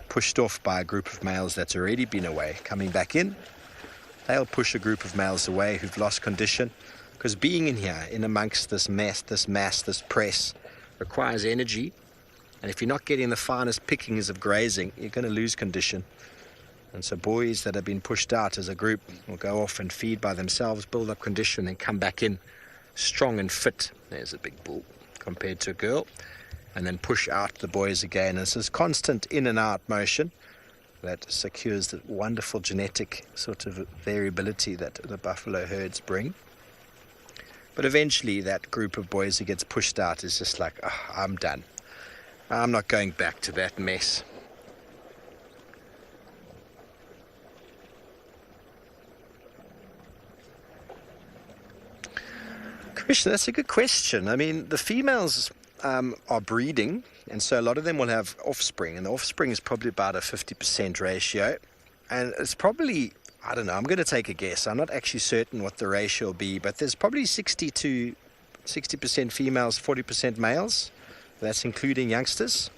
pushed off by a group of males that's already been away. Coming back in, they'll push a group of males away who've lost condition, because being in here, in amongst this mass, this press, requires energy. And if you're not getting the finest pickings of grazing, you're going to lose condition. And so boys that have been pushed out as a group will go off and feed by themselves, build up condition, and come back in strong and fit. There's a big bull compared to a girl. And then push out the boys again. And it's this constant in and out motion that secures the wonderful genetic sort of variability that the buffalo herds bring. But eventually that group of boys who gets pushed out is just like, oh, I'm done. I'm not going back to that mess. Commissioner, that's a good question. I mean, the females are breeding, and so a lot of them will have offspring, and the offspring is probably about a 50% ratio. And it's probably, I don't know, I'm going to take a guess. I'm not actually certain what the ratio will be, but there's probably 60% females, 40% males. That's including youngsters,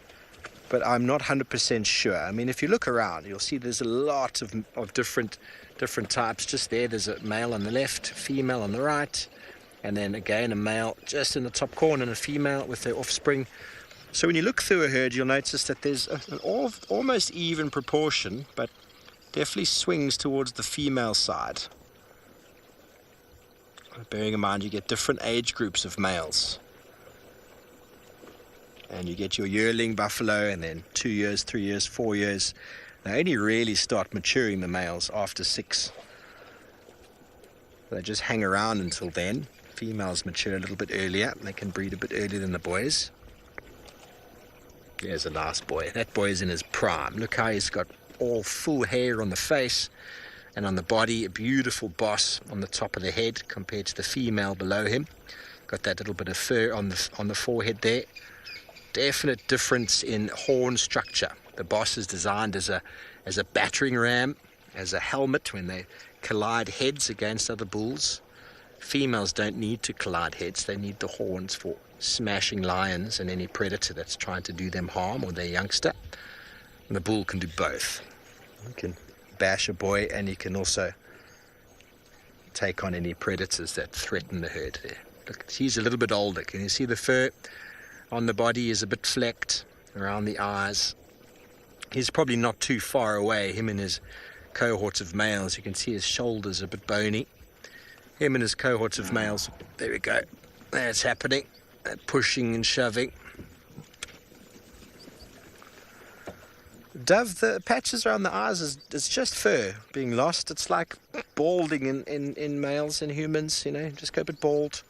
but I'm not 100% sure. I mean, if you look around, you'll see there's a lot of different types. Just there's a male on the left, female on the right, and then again a male just in the top corner and a female with their offspring. So when you look through a herd, you'll notice that there's an almost even proportion, but definitely swings towards the female side. Bearing in mind you get different age groups of males. And you get your yearling buffalo, and then 2 years, 3 years, 4 years. They only really start maturing, the males, after 6. They just hang around until then. Females mature a little bit earlier. They can breed a bit earlier than the boys. There's a nice boy. That boy is in his prime. Look how he's got all full hair on the face and on the body. A beautiful boss on the top of the head compared to the female below him. Got that little bit of fur on the forehead there. Definite difference in horn structure. The boss is designed as a battering ram, as a helmet when they collide heads against other bulls. Females don't need to collide heads. They need the horns for smashing lions and any predator that's trying to do them harm, or their youngster. And the bull can do both. You can bash a boy, and you can also take on any predators that threaten the herd there. Look, he's a little bit older. Can you see the fur on the body is a bit flecked around the eyes? He's probably not too far away, him and his cohorts of males. You can see his shoulders are a bit bony. Him and his cohorts of males. There we go. That's happening. Pushing and shoving. Dove, the patches around the eyes is just fur being lost. It's like balding in males and humans, you know, just go a bit bald.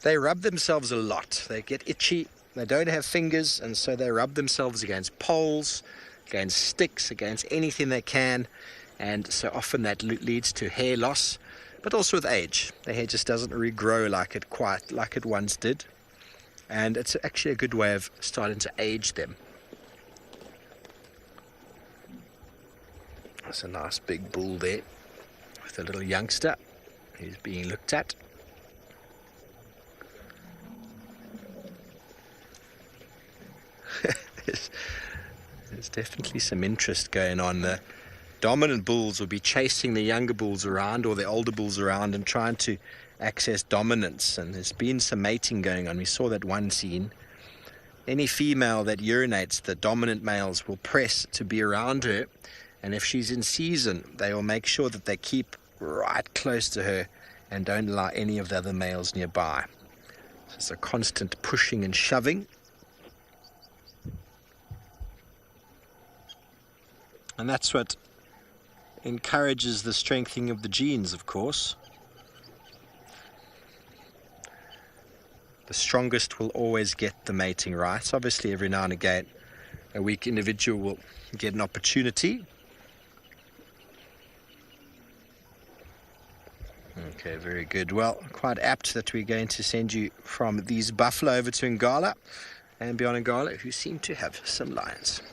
They rub themselves a lot. They get itchy. They don't have fingers, and so they rub themselves against poles, against sticks, against anything they can, and so often that leads to hair loss, but also with age. The hair just doesn't regrow like it once did, and it's actually a good way of starting to age them. There's a nice big bull there with a little youngster who's being looked at. There's definitely some interest going on. The dominant bulls will be chasing the younger bulls around, or the older bulls around, and trying to access dominance. And there's been some mating going on. We saw that one scene. Any female that urinates, the dominant males will press to be around her, and if she's in season, they will make sure that they keep right close to her and don't allow any of the other males nearby. So it's a constant pushing and shoving. And that's what encourages the strengthening of the genes, of course. The strongest will always get the mating right. Obviously, every now and again, a weak individual will get an opportunity. Okay, very good. Well, quite apt that we're going to send you from these buffalo over to Ngala and beyond Ngala, who seem to have some lions.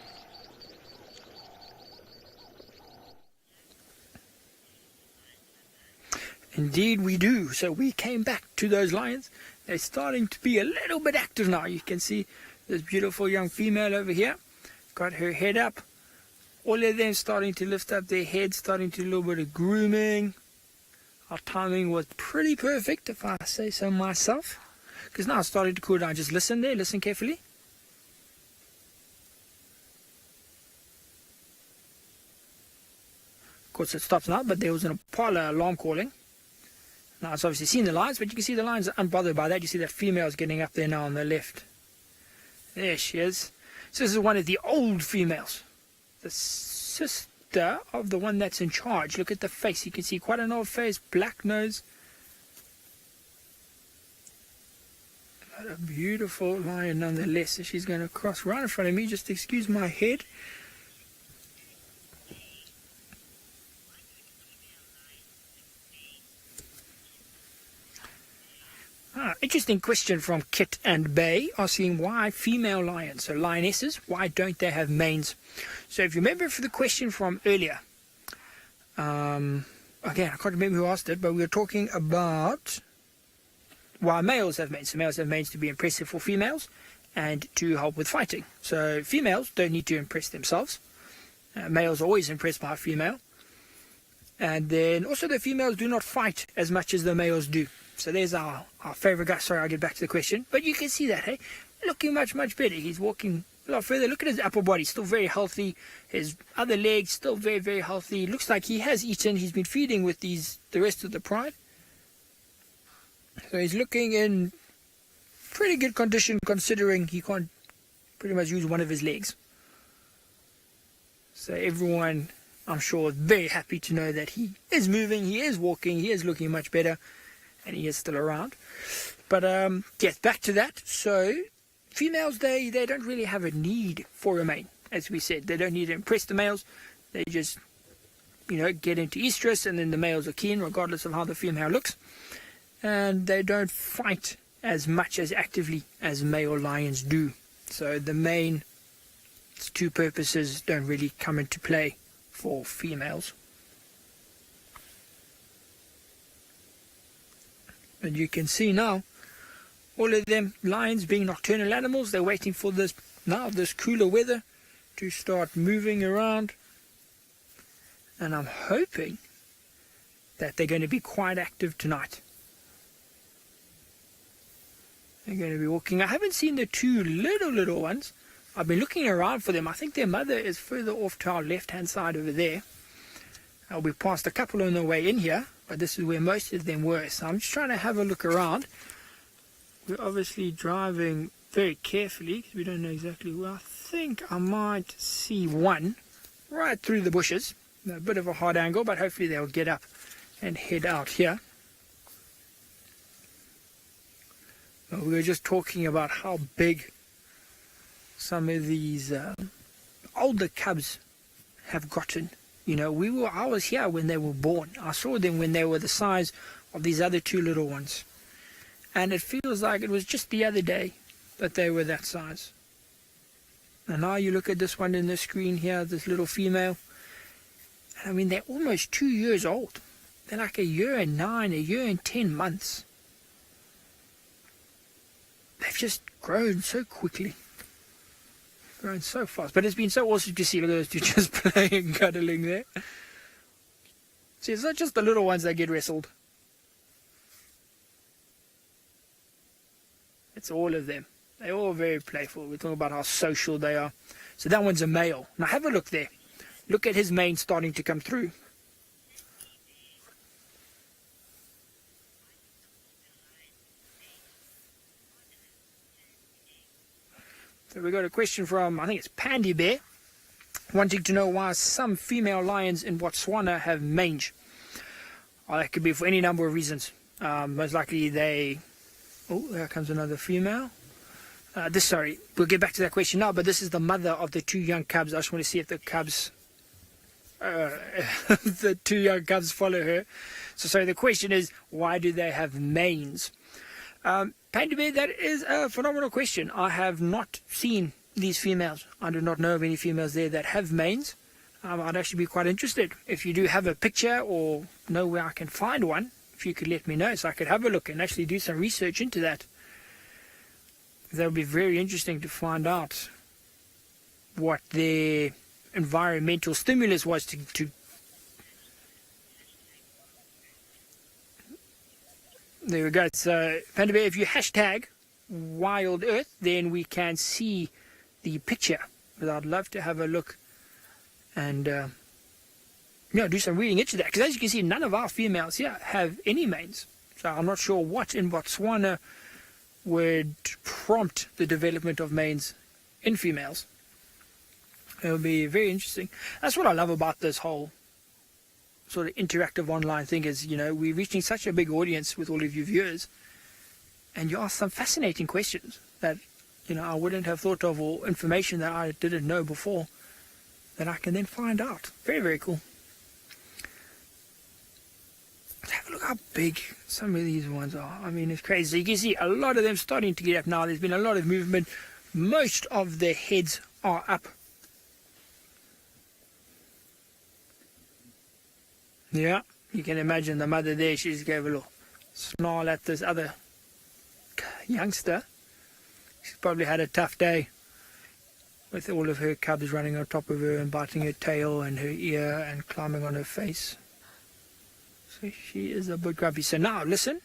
Indeed we do. So we came back to those lions. They're starting to be a little bit active now. You can see this beautiful young female over here. Got her head up. All of them starting to lift up their heads, starting to do a little bit of grooming. Our timing was pretty perfect, if I say so myself. Because now it's starting to cool down. Just listen there, listen carefully. Of course it stops now, but there was an Impala alarm calling. Now it's obviously seen the lions, but you can see the lions are unbothered by that. You see that female's getting up there now on the left. There she is. So this is one of the old females. The sister of the one that's in charge. Look at the face. You can see quite an old face, black nose. What a beautiful lion nonetheless. So she's going to cross right in front of me. Just excuse my head. Interesting question from Kit and Bay, asking why female lions, so lionesses, why don't they have manes? So if you remember for the question from earlier, again, I can't remember who asked it, but we were talking about why males have manes. So males have manes to be impressive for females and to help with fighting. So females don't need to impress themselves. Males are always impressed by a female. And then also the females do not fight as much as the males do. So there's our favourite guy. Sorry, I'll get back to the question. But you can see that, hey? Looking much, much better. He's walking a lot further. Look at his upper body. Still very healthy. His other legs still very, very healthy. Looks like he has eaten. He's been feeding with the rest of the pride. So he's looking in pretty good condition considering he can't pretty much use one of his legs. So everyone, I'm sure, is very happy to know that he is moving, he is walking, he is looking much better. And he is still around. But yes, back to that. So females, they don't really have a need for a mane, as we said. They don't need to impress the males. They just, get into estrus, and then the males are keen, regardless of how the female looks. And they don't fight as much as actively as male lions do. So the mane's two purposes don't really come into play for females. And you can see now, all of them lions being nocturnal animals, they're waiting for this cooler weather to start moving around. And I'm hoping that they're going to be quite active tonight. They're going to be walking. I haven't seen the two little ones. I've been looking around for them. I think their mother is further off to our left-hand side over there. We passed a couple on the way in here, but this is where most of them were. So I'm just trying to have a look around. We're obviously driving very carefully because we don't know exactly where. I think I might see one right through the bushes. A bit of a hard angle, but hopefully they'll get up and head out here. Well, we were just talking about how big some of these older cubs have gotten. I was here when they were born. I saw them when they were the size of these other two little ones. And it feels like it was just the other day that they were that size. And now you look at this one in the screen here, this little female. I mean, they're almost 2 years old. They're like 1 year and 9, 1 year and 10 months. They've just grown so quickly. Grown so fast. But it's been so awesome to see those two just playing, cuddling there. See, it's not just the little ones that get wrestled. It's all of them. They're all very playful. We're talking about how social they are. So that one's a male. Now have a look there. Look at his mane starting to come through. So we got a question from, I think it's Pandy Bear, wanting to know why some female lions in Botswana have mange. Well, that could be for any number of reasons. Most likely they... Oh, there comes another female. We'll get back to that question now, but this is the mother of the 2 young cubs. I just want to see if the cubs... the 2 young cubs follow her. So the question is, why do they have manes? Panda Bear, that is a phenomenal question. I have not seen these females. I do not know of any females there that have manes. I'd actually be quite interested. If you do have a picture or know where I can find one, if you could let me know so I could have a look and actually do some research into that. That would be very interesting to find out what their environmental stimulus was to There we go. So, Panda Bear, if you hashtag WildEarth, then we can see the picture. But I'd love to have a look and do some reading into that. Because as you can see, none of our females here have any manes. So I'm not sure what in Botswana would prompt the development of manes in females. It would be very interesting. That's what I love about this whole sort of interactive online thing is, we're reaching such a big audience with all of you viewers, and you ask some fascinating questions that, I wouldn't have thought of, or information that I didn't know before that I can then find out. Very, very cool. Let's have a look how big some of these ones are. I mean, it's crazy. So you can see a lot of them starting to get up now. There's been a lot of movement. Most of their heads are up. Yeah, you can imagine the mother there, she just gave a little snarl at this other youngster. She's probably had a tough day with all of her cubs running on top of her and biting her tail and her ear and climbing on her face. So she is a bit grumpy. So now, listen.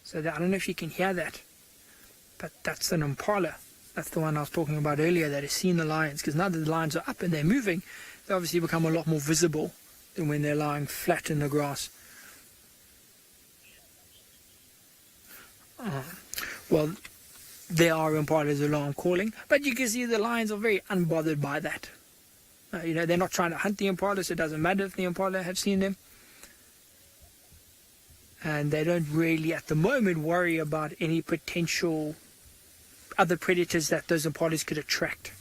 So I don't know if you can hear that, but that's an impala. That's the one I was talking about earlier that has seen the lions, because now that the lions are up and they're moving, they obviously become a lot more visible than when they're lying flat in the grass. Well, there are impalas alarm calling, but you can see the lions are very unbothered by that. They're not trying to hunt the impala, so it doesn't matter if the impala have seen them. And they don't really, at the moment, worry about any potential other predators that those impalas could attract.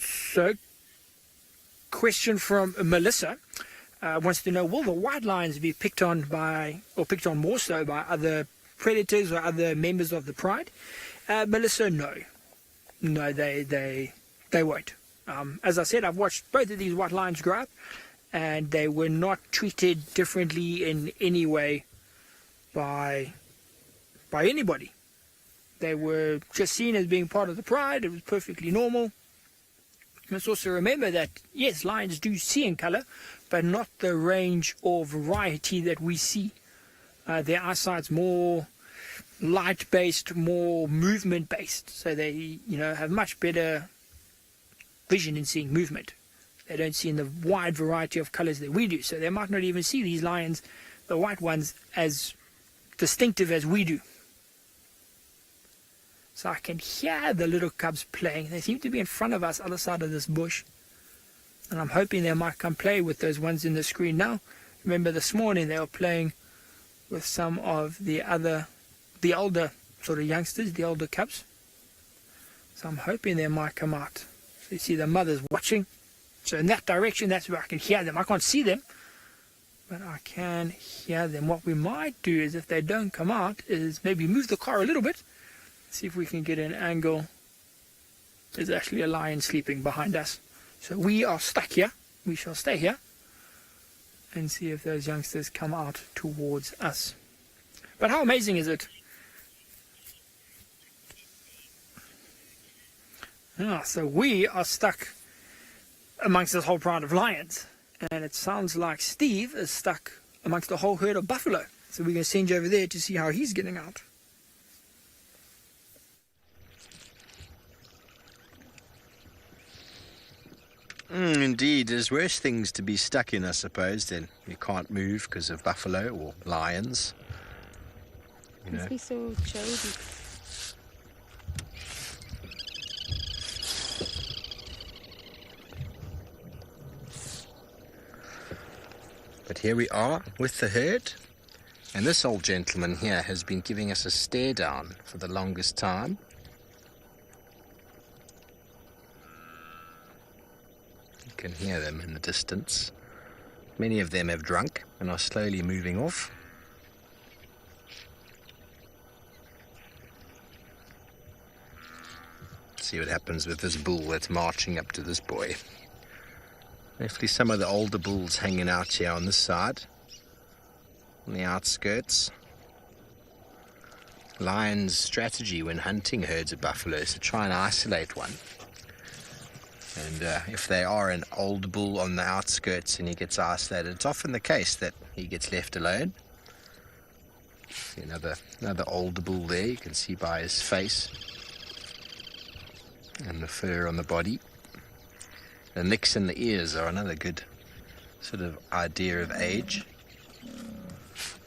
So, question from Melissa wants to know, will the white lions be picked on more so by other predators or other members of the pride? Melissa, no. No, they won't. As I said, I've watched both of these white lions grow up, and they were not treated differently in any way by anybody. They were just seen as being part of the pride. It was perfectly normal. Let's also remember that, yes, lions do see in color, but not the range or variety that we see. Their eyesight's more light-based, more movement-based, so they, have much better vision in seeing movement. They don't see in the wide variety of colors that we do, so they might not even see these lions, the white ones, as distinctive as we do. So I can hear the little cubs playing. They seem to be in front of us, other side of this bush, and I'm hoping they might come play with those ones in the screen now. Remember this morning they were playing with some of the older sort of youngsters, the older cubs. So I'm hoping they might come out. So you see the mothers watching. So in that direction, that's where I can hear them. I can't see them, but I can hear them. What we might do is, if they don't come out, is maybe move the car a little bit. See if we can get an angle. There's actually a lion sleeping behind us. So we are stuck here. We shall stay here and see if those youngsters come out towards us. But how amazing is it? So we are stuck amongst this whole pride of lions. And it sounds like Steve is stuck amongst a whole herd of buffalo. So we're going to send you over there to see how he's getting out. Indeed, there's worse things to be stuck in, I suppose, than you can't move because of buffalo or lions. You know. Must be so chosen. But here we are with the herd, and this old gentleman here has been giving us a stare down for the longest time. You can hear them in the distance. Many of them have drunk and are slowly moving off. See what happens with this bull that's marching up to this boy. Definitely some of the older bulls hanging out here on this side, on the outskirts. Lions' strategy when hunting herds of buffalo is to try and isolate one. And if they are an old bull on the outskirts and he gets isolated, it's often the case that he gets left alone. See another older bull there, you can see by his face and the fur on the body. The nicks in the ears are another good sort of idea of age.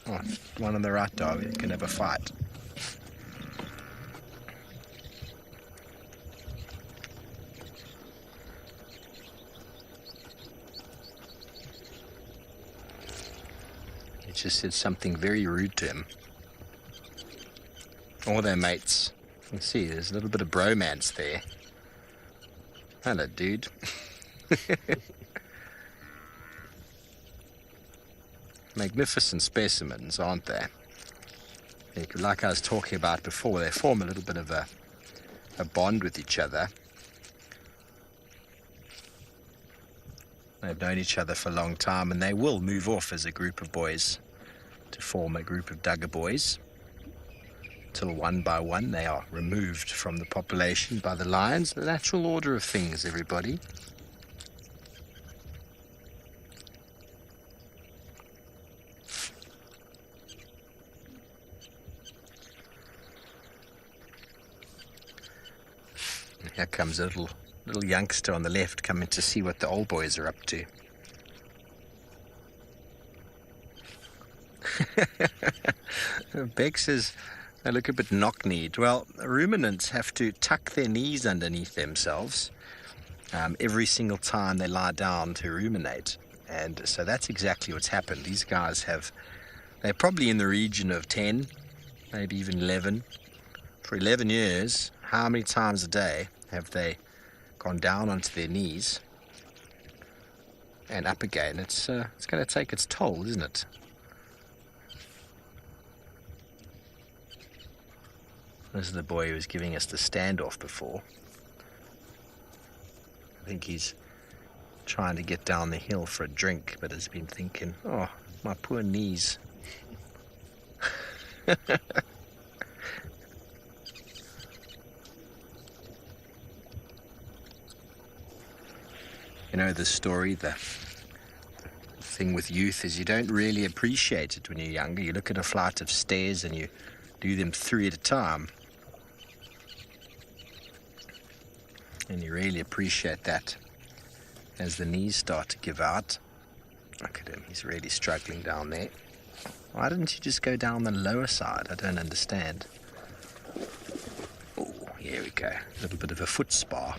Oh, one on the right dog, it can have a fight. He just said something very rude to him. All their mates. You can see there's a little bit of bromance there. Hello, dude. Magnificent specimens, aren't they? Like I was talking about before, they form a little bit of a bond with each other. They've known each other for a long time, and they will move off as a group of boys to form a group of Duggar boys. Till one by one they are removed from the population by the lions. The natural order of things, everybody. And here comes a little youngster on the left coming to see what the old boys are up to. Beck says they look a bit knock-kneed. Well, ruminants have to tuck their knees underneath themselves every single time they lie down to ruminate. And so that's exactly what's happened. These guys they're probably in the region of 10, maybe even 11. For 11 years, how many times a day have they gone down onto their knees and up again? It's going to take its toll, isn't it? This is the boy who was giving us the standoff before. I think he's trying to get down the hill for a drink, but has been thinking, oh, my poor knees. You know the story, the thing with youth is you don't really appreciate it when you're younger. You look at a flight of stairs and you do them 3 at a time. And you really appreciate that as the knees start to give out. Look at him, he's really struggling down there. Why didn't you just go down the lower side? I don't understand. Oh, here we go. A little bit of a foot spar.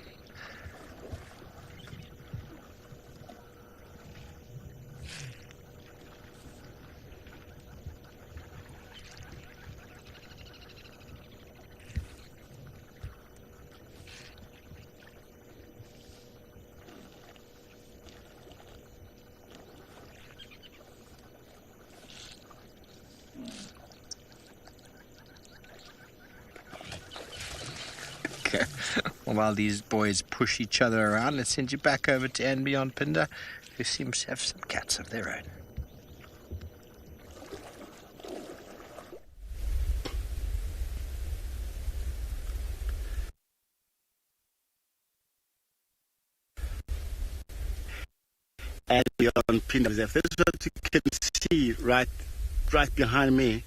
Okay. Well, while these boys push each other around, let's send you back over to andBeyond, Phinda, who seems to have some cats of their own. andBeyond Phinda Reserve. This is what you can see right behind me.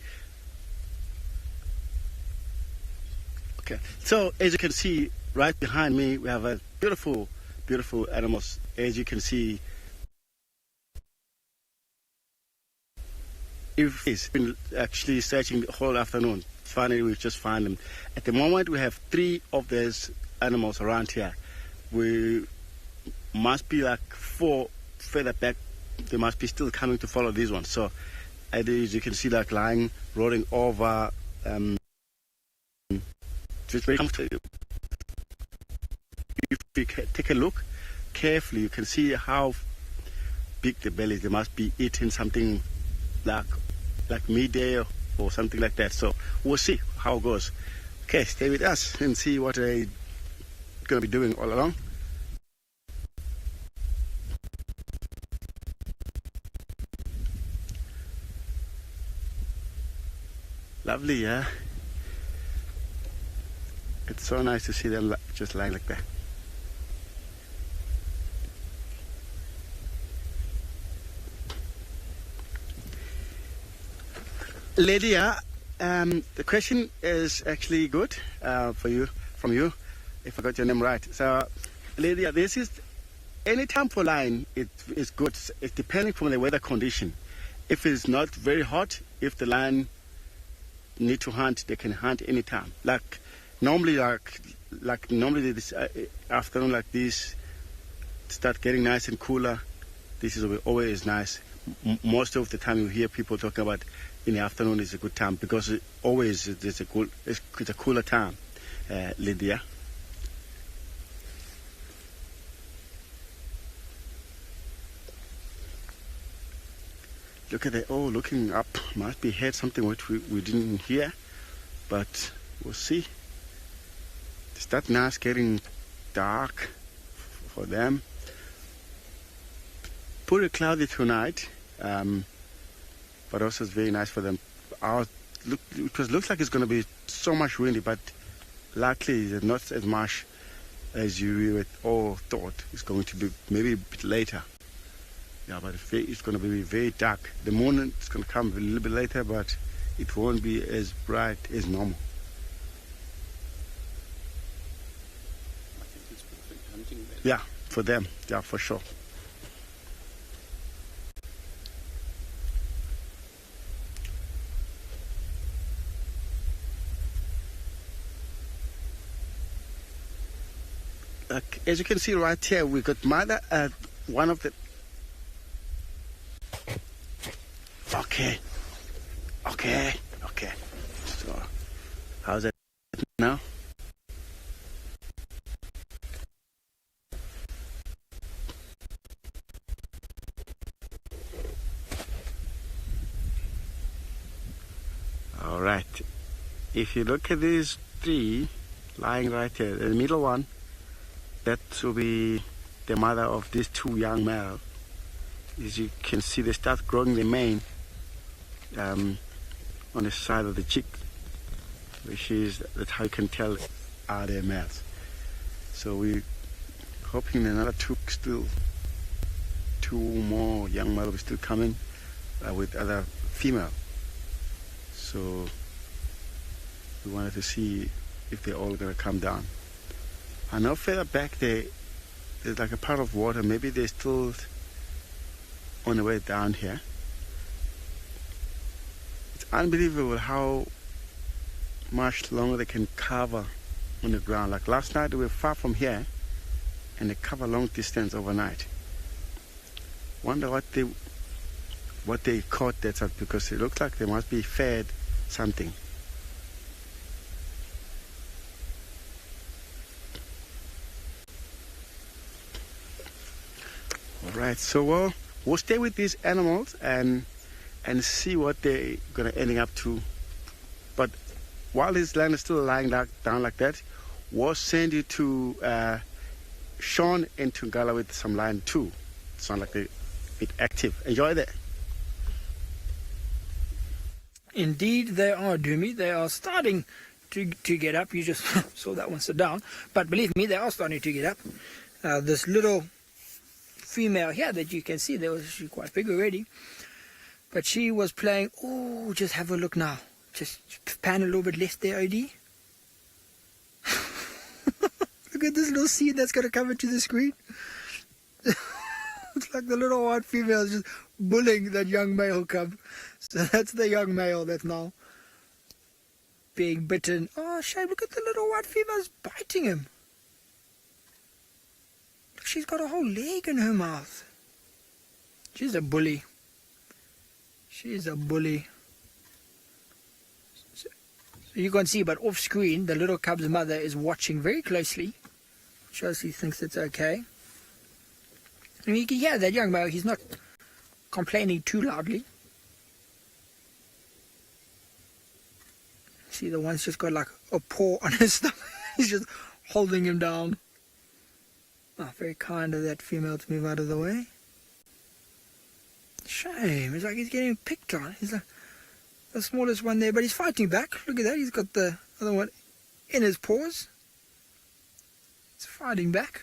Okay, so as you can see right behind me, we have a beautiful animals. As you can see, we've been actually searching the whole afternoon. Finally, we just find them. At the moment, we have 3 of these animals around here. We must be like 4 further back. They must be still coming to follow these ones. So, as you can see, like lying, rolling over. It's very comfortable. If you take a look carefully, you can see how big the belly is. They must be eating something like midday or something like that. So we'll see how it goes. Okay, stay with us and see what they're going to be doing all along. Lovely, yeah. It's so nice to see them just lying like that. Lydia, the question is actually good from you, if I got your name right. So, Lydia, this is any time for line. It is good. It's depending from the weather condition. If it's not very hot, if the lion need to hunt, they can hunt any time. Normally this afternoon like this, start getting nice and cooler. This is always nice. Most of the time you hear people talking about in the afternoon is a good time because it's a cooler time, Lydia. Look at that, looking up. Must be heard something which we didn't hear, but we'll see. It's that nice getting dark for them. Pretty cloudy tonight, but also it's very nice for them. It looks like it's going to be so much windy, but luckily it's not as much as you all thought. It's going to be maybe a bit later. Yeah, but it's going to be very dark. The moon is going to come a little bit later, but it won't be as bright as normal. Yeah, for them. Yeah, for sure. As you can see right here, we got mother at one of the... Okay. So, how's it now? All right. If you look at these 3 lying right here, the middle one, that will be the mother of these 2 young males. As you can see, they start growing the mane on the side of the cheek, that's how you can tell are their males. So we're hoping another 2 more young males will still come in with other female. So we wanted to see if they're all going to come down. I know further back there's like a part of water. Maybe they're still on the way down here. It's unbelievable how much longer they can cover on the ground. Like last night, they were far from here, and they cover long distance overnight. Wonder what they caught that up, because it looks like they must be fed something. All right, so we'll stay with these animals and see what they're gonna ending up to. But while this land is still lying down like that, was send you to Sean and to Ngala with some lion too. Sound like they're a bit active. Enjoy that. Indeed, they are, Doomy. They are starting to get up. You just saw that one sit down. But believe me, they are starting to get up. This little female here that you can see, she's quite big already. But she was playing. Oh, just have a look now. Just pan a little bit left there, OD. Look at this little seed that's going to come into the screen. It's like the little white female is just bullying that young male cub. So that's the young male that's now being bitten. Oh, shame. Look at the little white female's biting him. Look, she's got a whole leg in her mouth. She's a bully. She's a bully. So you can see, but off screen, the little cub's mother is watching very closely. She obviously thinks it's okay. And you can hear that young male, he's not complaining too loudly. See, the one's just got like a paw on his stomach. He's just holding him down. Oh, very kind of that female to move out of the way. Shame. It's like he's getting picked on. He's like the smallest one there, but he's fighting back. Look at that. He's got the other one in his paws. He's fighting back.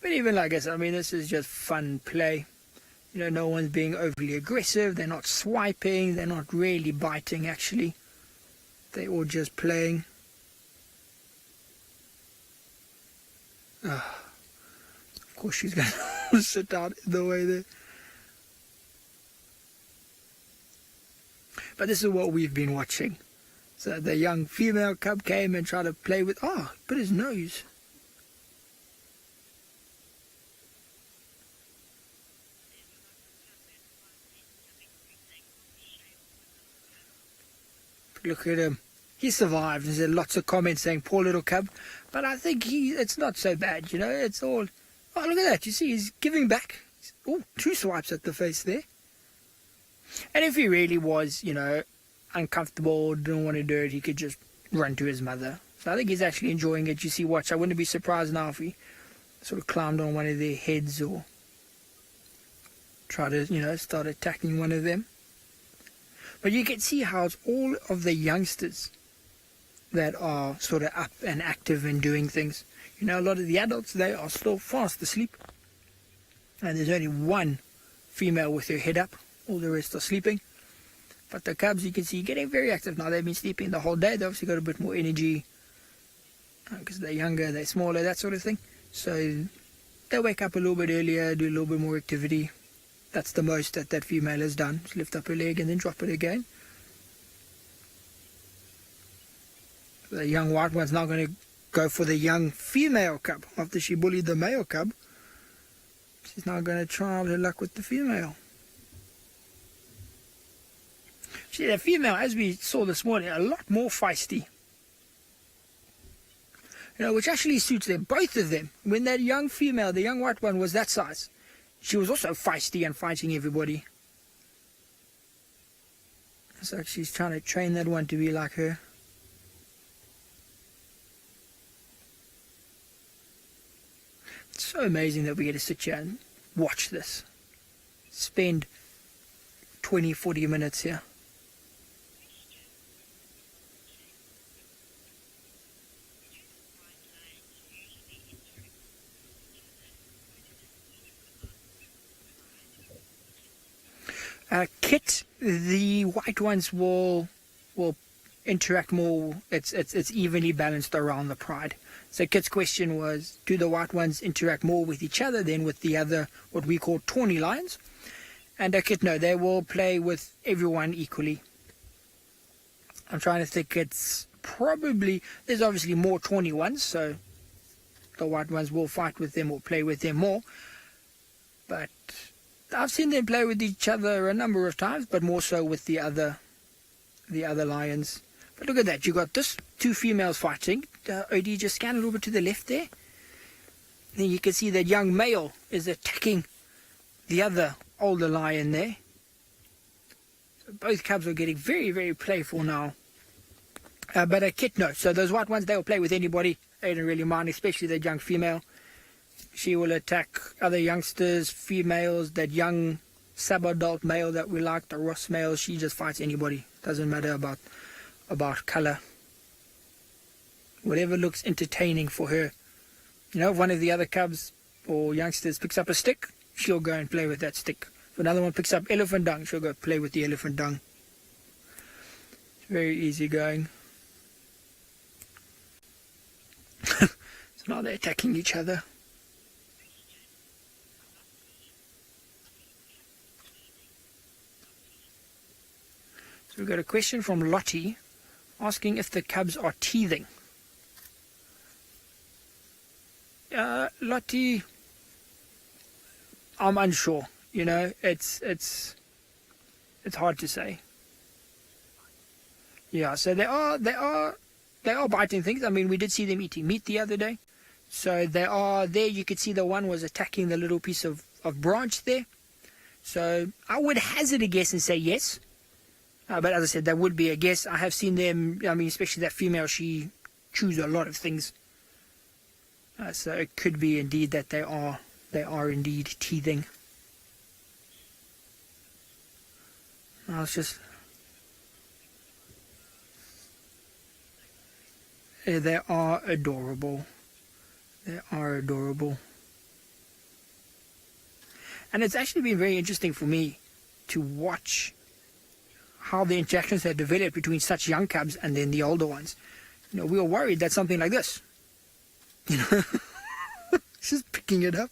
But even like I said, I mean, this is just fun play. You know, no one's being overly aggressive. They're not swiping. They're not really biting, actually. They're all just playing. Of course, she's going to sit down in the way there. But this is what we've been watching. So the young female cub came and tried to play with... Oh, put his nose. Look at him. He survived. There's lots of comments saying, poor little cub. But I think it's not so bad, you know. It's all... Oh, look at that. You see, he's giving back. Oh, 2 swipes at the face there. And if he really was, you know, uncomfortable, didn't want to do it, he could just run to his mother. So I think he's actually enjoying it. You see, watch. I wouldn't be surprised now if he sort of climbed on one of their heads or tried to, you know, start attacking one of them. But you can see how it's all of the youngsters that are sort of up and active and doing things. You know, a lot of the adults, they are still fast asleep. And there's only one female with her head up. All the rest are sleeping. But the cubs, you can see, getting very active now. They've been sleeping the whole day. They've obviously got a bit more energy because they're younger, they're smaller, that sort of thing. So they wake up a little bit earlier, do a little bit more activity. That's the most that female has done. Just lift up her leg and then drop it again. The young white one's now going to go for the young female cub. After she bullied the male cub, she's now going to try her luck with the female. See, the female, as we saw this morning, a lot more feisty. You know, which actually suits them, both of them. When that young female, the young white one, was that size, she was also feisty and fighting everybody. It's like she's trying to train that one to be like her. It's so amazing that we get to sit here and watch this. Spend 20, 40 minutes here. Kit, the white ones will interact more. It's evenly balanced around the pride. So Kit's question was, do the white ones interact more with each other than with the other, what we call tawny lions? And Kit, no, they will play with everyone equally. I'm trying to think. It's probably, there's obviously more tawny ones, so the white ones will fight with them or play with them more. But I've seen them play with each other a number of times, but more so with the other lions. But look at that, you got this 2 females fighting. OD, just scan a little bit to the left there. Then you can see that young male is attacking the other older lion there. both cubs are getting very, very playful now. But a kit, no. So those white ones, they will play with anybody. They don't really mind, especially the young female. She will attack other youngsters, females, that young sub-adult male that we like, the Ross male. She just fights anybody. Doesn't matter about colour. Whatever looks entertaining for her. You know, if one of the other cubs or youngsters picks up a stick, she'll go and play with that stick. If another one picks up elephant dung, she'll go play with the elephant dung. It's very easy going. So now they're attacking each other. So we've got a question from Lottie asking if the cubs are teething. Lottie, I'm unsure. You know, it's hard to say. Yeah, so they are biting things. I mean, we did see them eating meat the other day. So they are there. You could see the one was attacking the little piece of branch there. So I would hazard a guess and say yes. But as I said, that would be a guess. I have seen them, I mean, especially that female, she chews a lot of things. So it could be indeed that they are indeed teething. Now it's just... They are adorable. They are adorable. And it's actually been very interesting for me to watch how the interactions have developed between such young cubs and then the older ones. You know, we were worried that something like this, you know, just picking it up,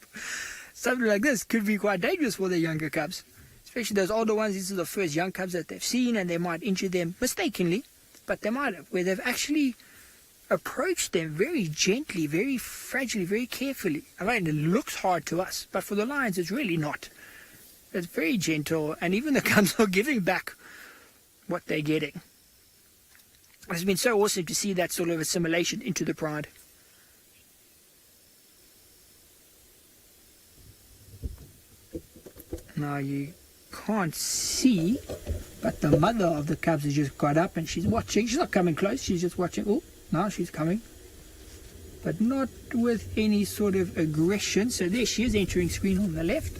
something like this could be quite dangerous for the younger cubs. Especially those older ones, these are the first young cubs that they've seen, and they might injure them mistakenly, but they might have, where they've actually approached them very gently, very fragilely, very carefully. I mean, it looks hard to us, but for the lions, it's really not. It's very gentle, and even the cubs are giving back what they're getting. It's been so awesome to see that sort of assimilation into the pride. Now you can't see, but the mother of the cubs has just got up and she's watching. She's not coming close, she's just watching. Oh, now she's coming. But not with any sort of aggression. So there she is entering screen on the left.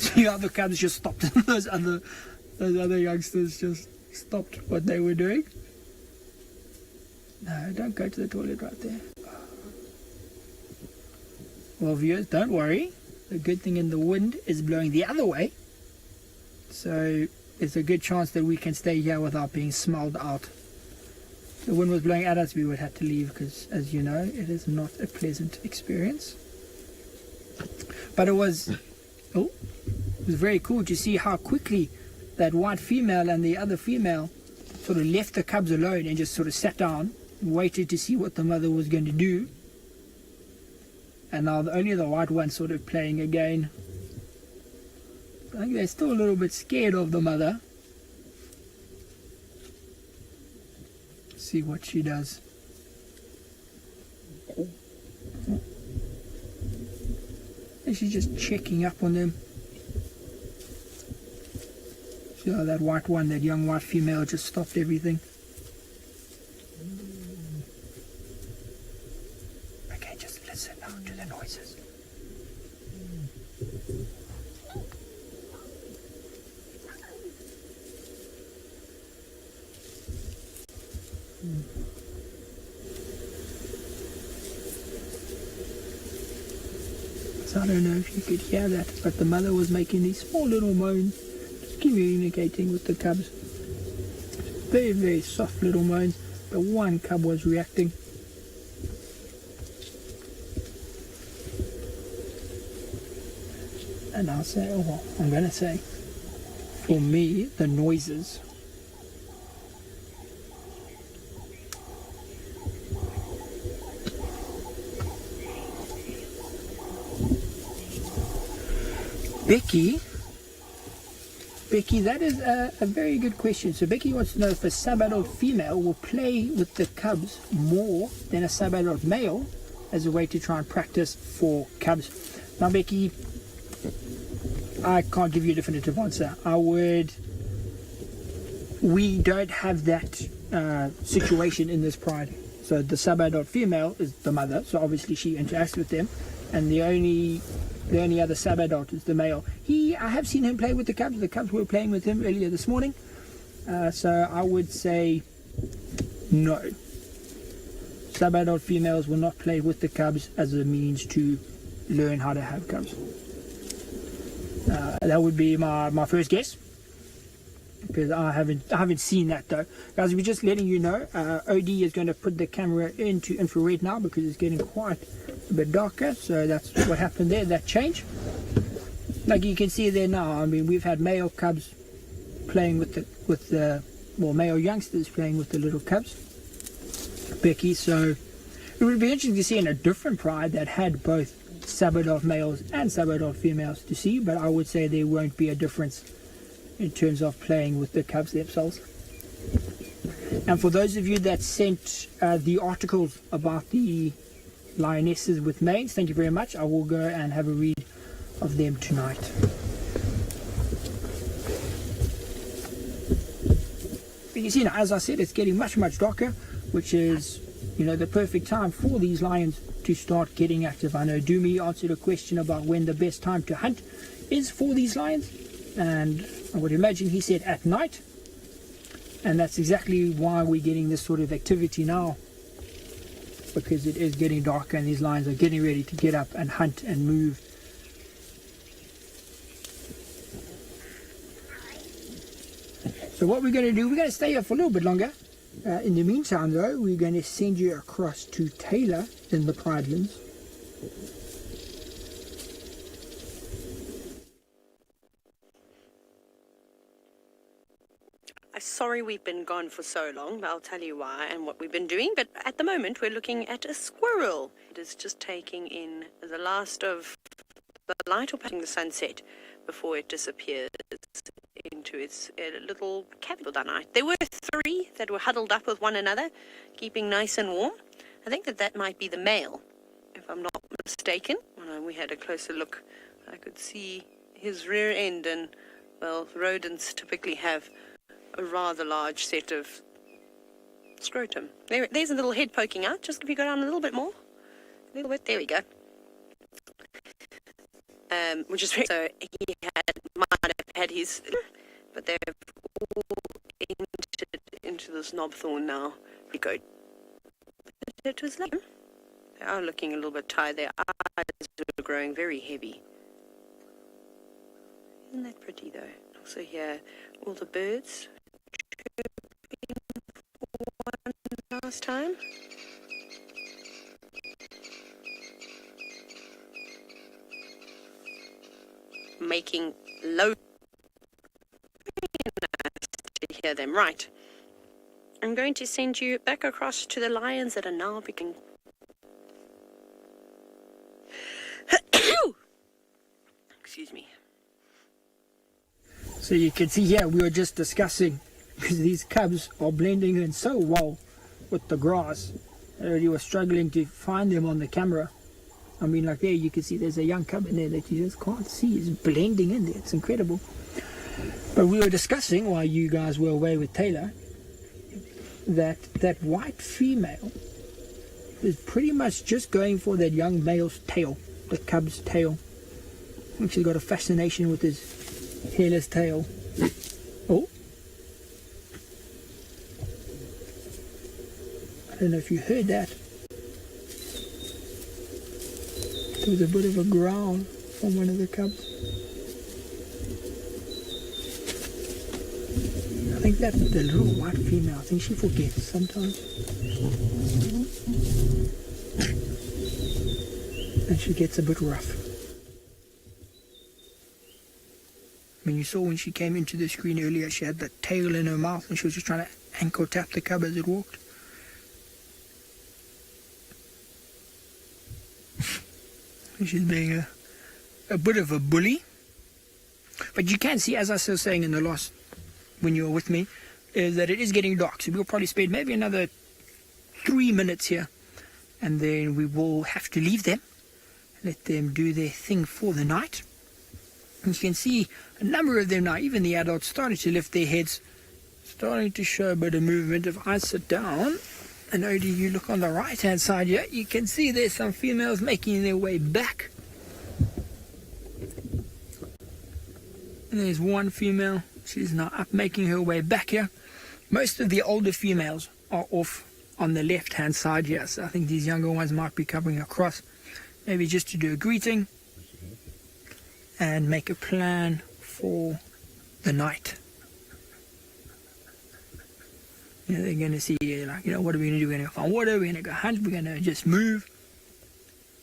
See how the cubs just stopped. those other youngsters just stopped what they were doing. No, don't go to the toilet right there. Well, viewers, don't worry. The good thing in the wind is blowing the other way. So there's a good chance that we can stay here without being smelled out. If the wind was blowing at us, we would have to leave because, as you know, it is not a pleasant experience. But it was very cool to see how quickly that white female and the other female sort of left the cubs alone and just sort of sat down and waited to see what the mother was going to do. And now only the white one sort of playing again. I think they're still a little bit scared of the mother. See what she does. And she's just checking up on them. See how that white one, that young white female, just stopped everything. Okay, just listen now to the noises. So I don't know if you could hear that, but the mother was making these small little moans, just communicating with the cubs. Very, very soft little moans. The one cub was reacting. And I'll say, I'm going to say, for me, the noises Becky, that is a very good question. So Becky wants to know if a sub-adult female will play with the cubs more than a sub-adult male as a way to try and practice for cubs. Now, Becky, I can't give you a definitive answer. I would we don't have that situation in this pride. So the sub-adult female is the mother, so obviously she interacts with them, and the only other sub-adult is the male. I have seen him play with the cubs. The cubs were playing with him earlier this morning, so I would say no. Sub-adult females will not play with the cubs as a means to learn how to have cubs. That would be my first guess, because I haven't seen that though. Guys, we're just letting you know, OD is going to put the camera into infrared now because it's getting quite a bit darker. So that's what happened there, that change. Like you can see there now, I mean, we've had male cubs playing with the male youngsters playing with the little cubs, Becky. So it would be interesting to see in a different pride that had both sub-adult males and sub-adult females to see, but I would say there won't be a difference in terms of playing with the cubs themselves. And for those of you that sent the articles about the lionesses with manes, thank you very much. I will go and have a read of them tonight. You see now, as I said, it's getting much darker, which is, you know, the perfect time for these lions to start getting active. I know Doomy answered a question about when the best time to hunt is for these lions, and I would imagine he said at night, and that's exactly why we're getting this sort of activity now, because it is getting darker and these lions are getting ready to get up and hunt and move. So what we're going to do, we're going to stay here for a little bit longer. In the meantime though, we're going to send you across to Taylor in the Pridelands. Sorry we've been gone for so long, but I'll tell you why and what we've been doing. But at the moment we're looking at a squirrel. It is just taking in the last of the light or patting the sunset before it disappears into its little cabin for the night. There were 3 that were huddled up with one another, keeping nice and warm. I think that might be the male, if I'm not mistaken. When we had a closer look, I could see his rear end, and, well, rodents typically have a rather large set of scrotum. There's a little head poking out. Just if you go down a little bit more. A little bit. There we go. Which is very... So he might have had his... But they've all entered into this knob thorn now. We go. It was like... They are looking a little bit tired. Their eyes are growing very heavy. Isn't that pretty though? Also here, all the birds chirping for one last time. Making low. Very nice to hear them. Right. I'm going to send you back across to the lions that are now beginning. Excuse me. So you can see here, we were just discussing, because these cubs are blending in so well with the grass. You were struggling to find them on the camera. I mean, like there you can see there's a young cub in there that you just can't see. It's blending in there. It's incredible. But we were discussing, while you guys were away with Taylor, that white female is pretty much just going for that young male's tail, the cub's tail. I think she's got a fascination with his hairless tail. Oh. I don't know if you heard that. There was a bit of a growl from one of the cubs. I think that's the little white female. I think she forgets sometimes. And she gets a bit rough. I mean, you saw when she came into the screen earlier, she had the tail in her mouth and she was just trying to ankle tap the cub as it walked. She's being a bit of a bully. But you can see, as I was saying in the last, when you were with me, is that it is getting dark. So we'll probably spend maybe another 3 minutes here. And then we will have to leave them. Let them do their thing for the night. And you can see a number of them now, even the adults, starting to lift their heads, starting to show a bit of movement. If I sit down, and Odie, you look on the right-hand side here, you can see there's some females making their way back. And there's one female. She's now up making her way back here. Most of the older females are off on the left-hand side here. So I think these younger ones might be coming across. Maybe just to do a greeting and make a plan for the night. You know, they're going to see, like, you know, what are we going to do? We're going to go find water, we're going to go hunt, we're going to just move.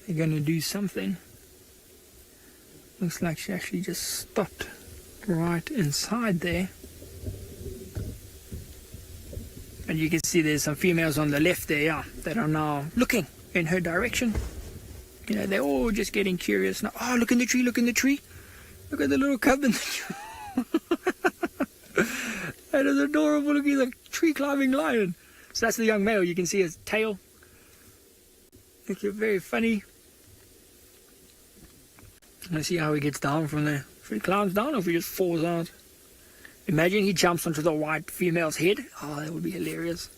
They're going to do something. Looks like she actually just stopped right inside there. And you can see there's some females on the left there, yeah, that are now looking in her direction. You know, they're all just getting curious now. Oh, look in the tree, look in the tree. Look at the little cub in the tree. That is adorable. Look, he's a tree climbing lion. So that's the young male. You can see his tail. It's very funny. Let's see how he gets down from there. If he climbs down or if he just falls out. Imagine he jumps onto the white female's head. Oh, that would be hilarious.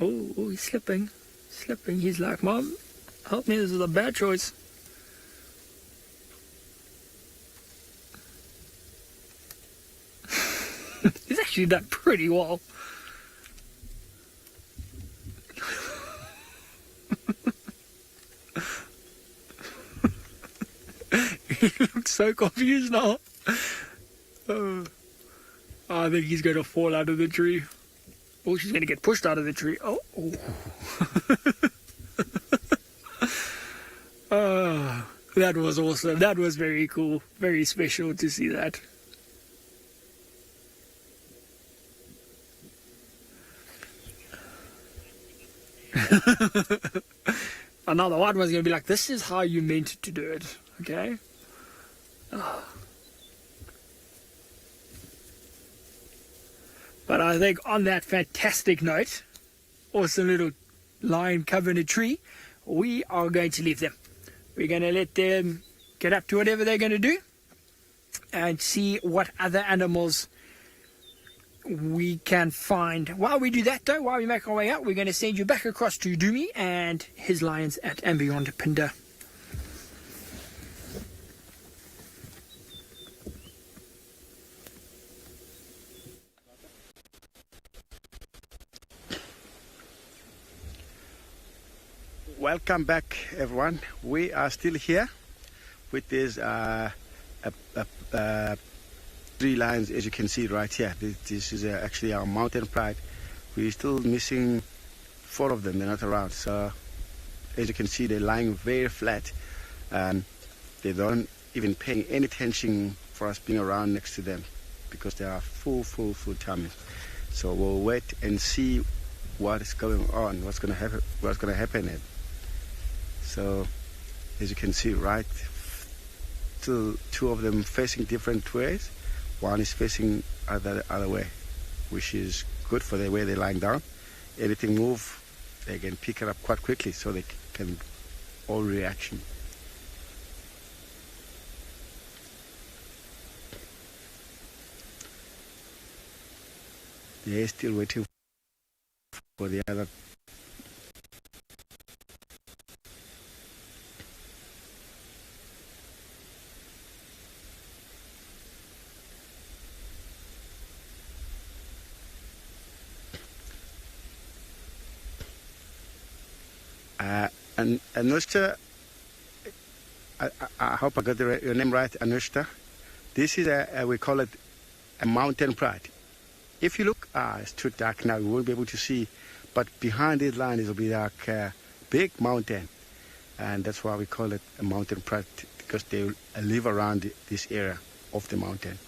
Oh, he's slipping. Slipping. He's like, Mom, help me. This is a bad choice. He's actually done pretty well. He looks so confused now. I think he's going to fall out of the tree. Oh, she's going to get pushed out of the tree. Oh. That was awesome. That was very cool. Very special to see that. Another one was going to be like, this is how you meant to do it. Okay? But I think on that fantastic note, awesome little lion cub in a tree, we are going to leave them. We're going to let them get up to whatever they're going to do and see what other animals we can find. While we do that though, while we make our way out, we're going to send you back across to Dumi and his lions at andBeyond Phinda. Welcome back, everyone. We are still here with these 3 lions, as you can see right here. This is actually our mountain pride. We're still missing 4 of them. They're not around. So, as you can see, they're lying very flat. They don't even pay any attention for us being around next to them because they are full tummy. So we'll wait and see what is going on, what's going to happen. So, as you can see, right, 2 of them facing different ways. One is facing other way, which is good for the way they're lying down. Anything move, they can pick it up quite quickly, so they can all reaction. They're still waiting for the other. And Anushka, I hope I got your name right, Anushka. This is we call it a mountain pride. If you look, it's too dark now, you won't be able to see, but behind this line is will be like a big mountain, and that's why we call it a mountain pride, because they live around this area of the mountain.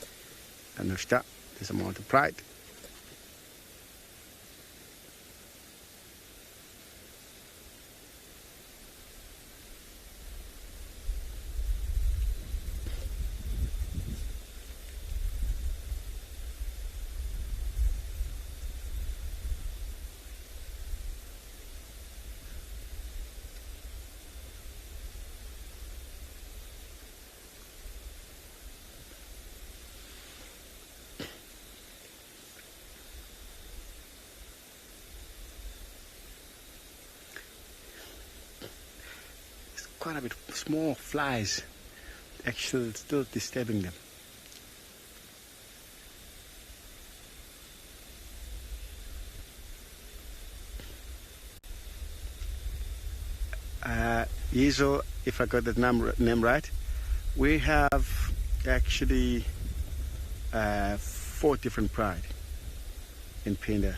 Anushka, there's a mountain pride. quite a bit of small flies actually still disturbing them. Yizo, if I got the name right, we have actually 4 different pride in Phinda.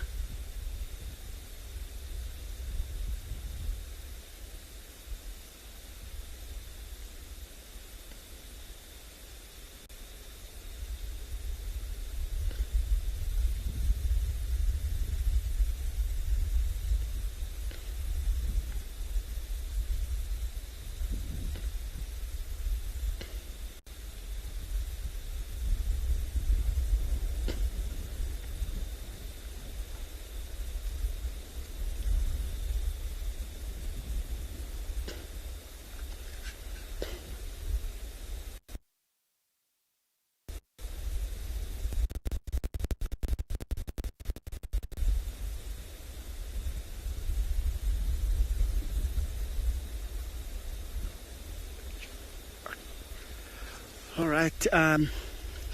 All right,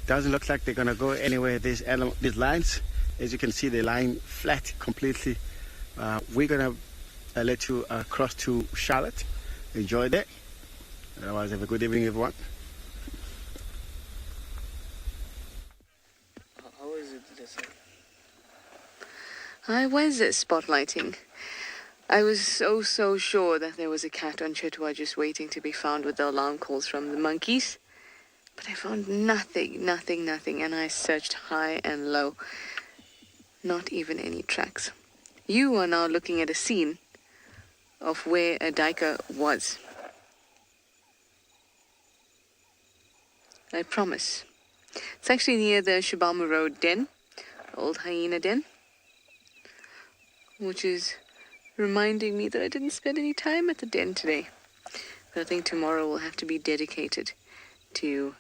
doesn't look like they're gonna go anywhere. These lines, as you can see, they're lying flat completely. We're gonna let you cross to Charlotte. Enjoy that. Otherwise, have a good evening, everyone. How is it, Lisa? I was spotlighting. I was so sure that there was a cat on Chitwa just waiting to be found with the alarm calls from the monkeys. But I found nothing, and I searched high and low. Not even any tracks. You are now looking at a scene of where a duiker was. I promise. It's actually near the Shibama Road den, old hyena den, which is reminding me that I didn't spend any time at the den today. But I think tomorrow will have to be dedicated to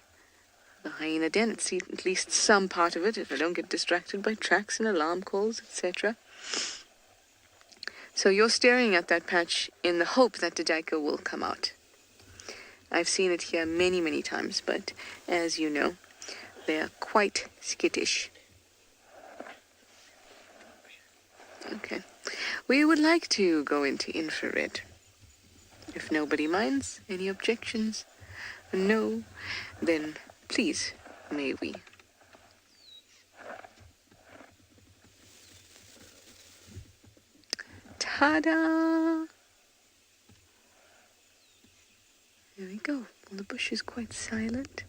the hyena den, at least some part of it, if I don't get distracted by tracks and alarm calls, etc. So you're staring at that patch in the hope that the duiker will come out. I've seen it here many times, but as you know, they are quite skittish. Okay. We would like to go into infrared. If nobody minds, any objections? No, then please, may we? Ta-da! There we go. The bush is quite silent.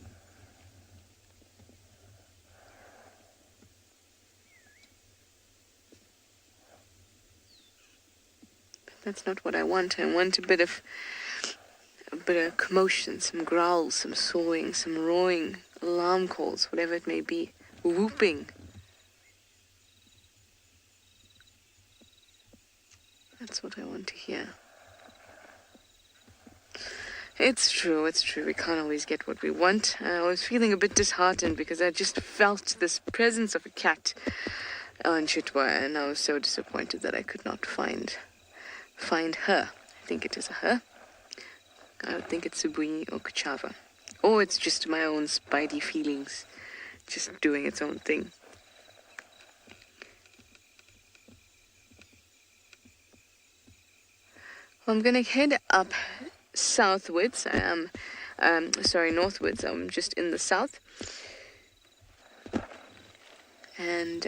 But that's not what I want. I want a bit of commotion, some growls, some sawing, some roaring, alarm calls, whatever it may be, whooping. That's what I want to hear. It's true. We can't always get what we want. I was feeling a bit disheartened because I just felt this presence of a cat on Chitwa, and I was so disappointed that I could not find her. I think it is a her. I would think it's Subunyi or Kuchava. Or it's just my own spidey feelings, just doing its own thing. Well, I'm going to head up southwards. Northwards. I'm just in the south. And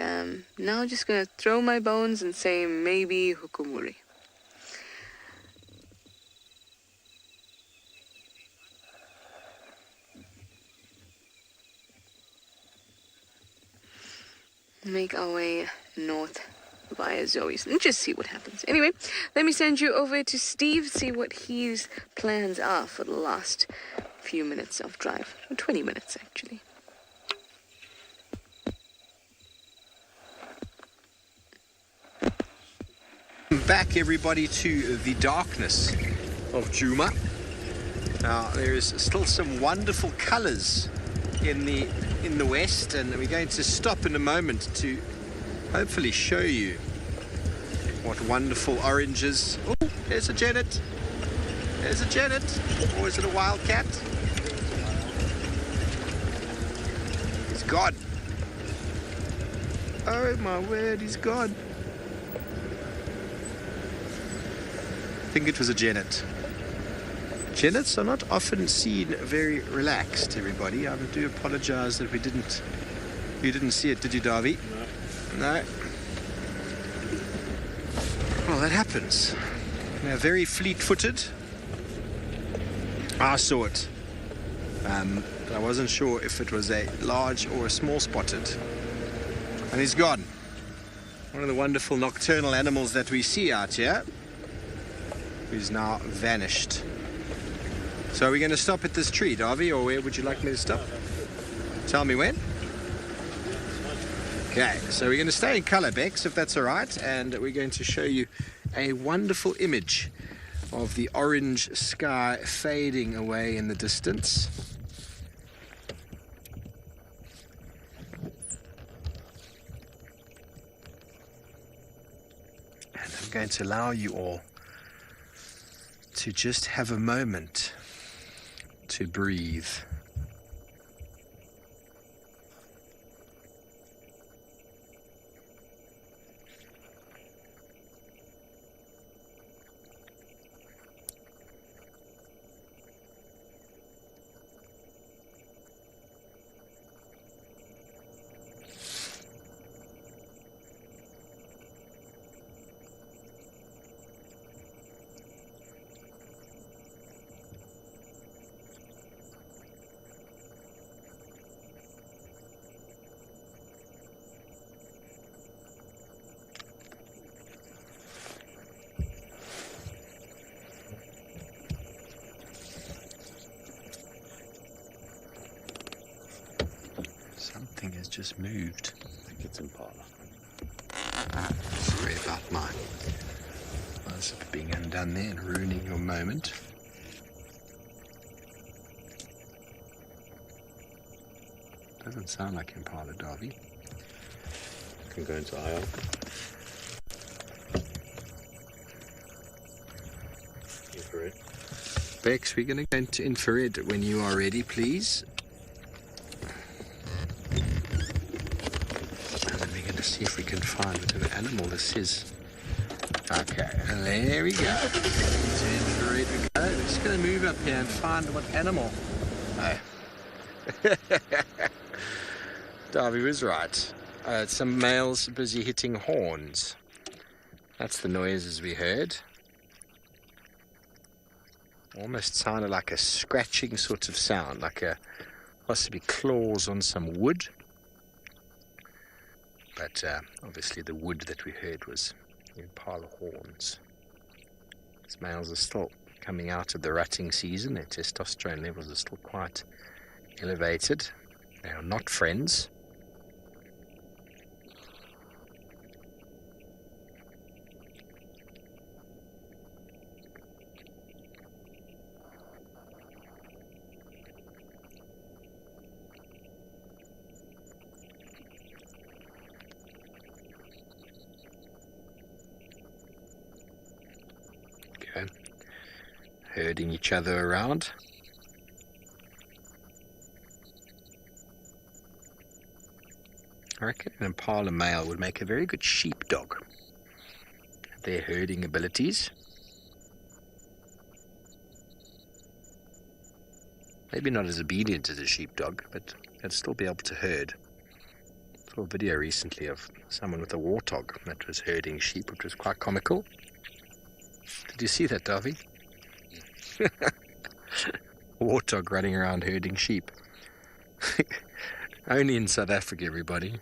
now I'm just going to throw my bones and say maybe Hukumuri. Make our way north via Zoe's and just see what happens. Anyway, let me send you over to Steve, see what his plans are for the last few minutes of drive. 20 minutes, actually. Back, everybody, to the darkness of Djuma. Now, there is still some wonderful colours in the west, and we're going to stop in a moment to hopefully show you what wonderful oranges. Oh, there's a genet. Is it Janet? Or is it a wildcat? He's gone. Oh my word, he's gone. I think it was a genet. Genets are not often seen very relaxed, everybody. I do apologize that you didn't see it, did you, Darby? No. Well, that happens. They're very fleet-footed. I saw it. But I wasn't sure if it was a large or a small spotted. And he's gone. One of the wonderful nocturnal animals that we see out here, who's now vanished. So are we going to stop at this tree, Darby, or where would you like me to stop? Tell me when. Okay, so we're going to stay in colour, Bex, if that's all right, and we're going to show you a wonderful image of the orange sky fading away in the distance. And I'm going to allow you all to just have a moment to breathe. Something has just moved. I think it's impala. Sorry about my zip being undone there and ruining your moment. Doesn't sound like impala, Darby. Can go into IR. Infrared. Bex, we're going to go into infrared when you are ready, please. See if we can find whatever animal this is. Okay, there we go. We're just going to move up here and find what animal. Oh. Darby was right. Some males busy hitting horns. That's the noises we heard. Almost sounded like a scratching sort of sound, like a possibly claws on some wood. But obviously the wood that we heard was impala horns. These males are still coming out of the rutting season. Their testosterone levels are still quite elevated. They are not friends. Herding each other around. I reckon an impala male would make a very good sheepdog. Their herding abilities. Maybe not as obedient as a sheepdog, but they'd still be able to herd. I saw a video recently of someone with a warthog that was herding sheep, which was quite comical. Did you see that, Davy? Warthog running around herding sheep. Only in South Africa, everybody.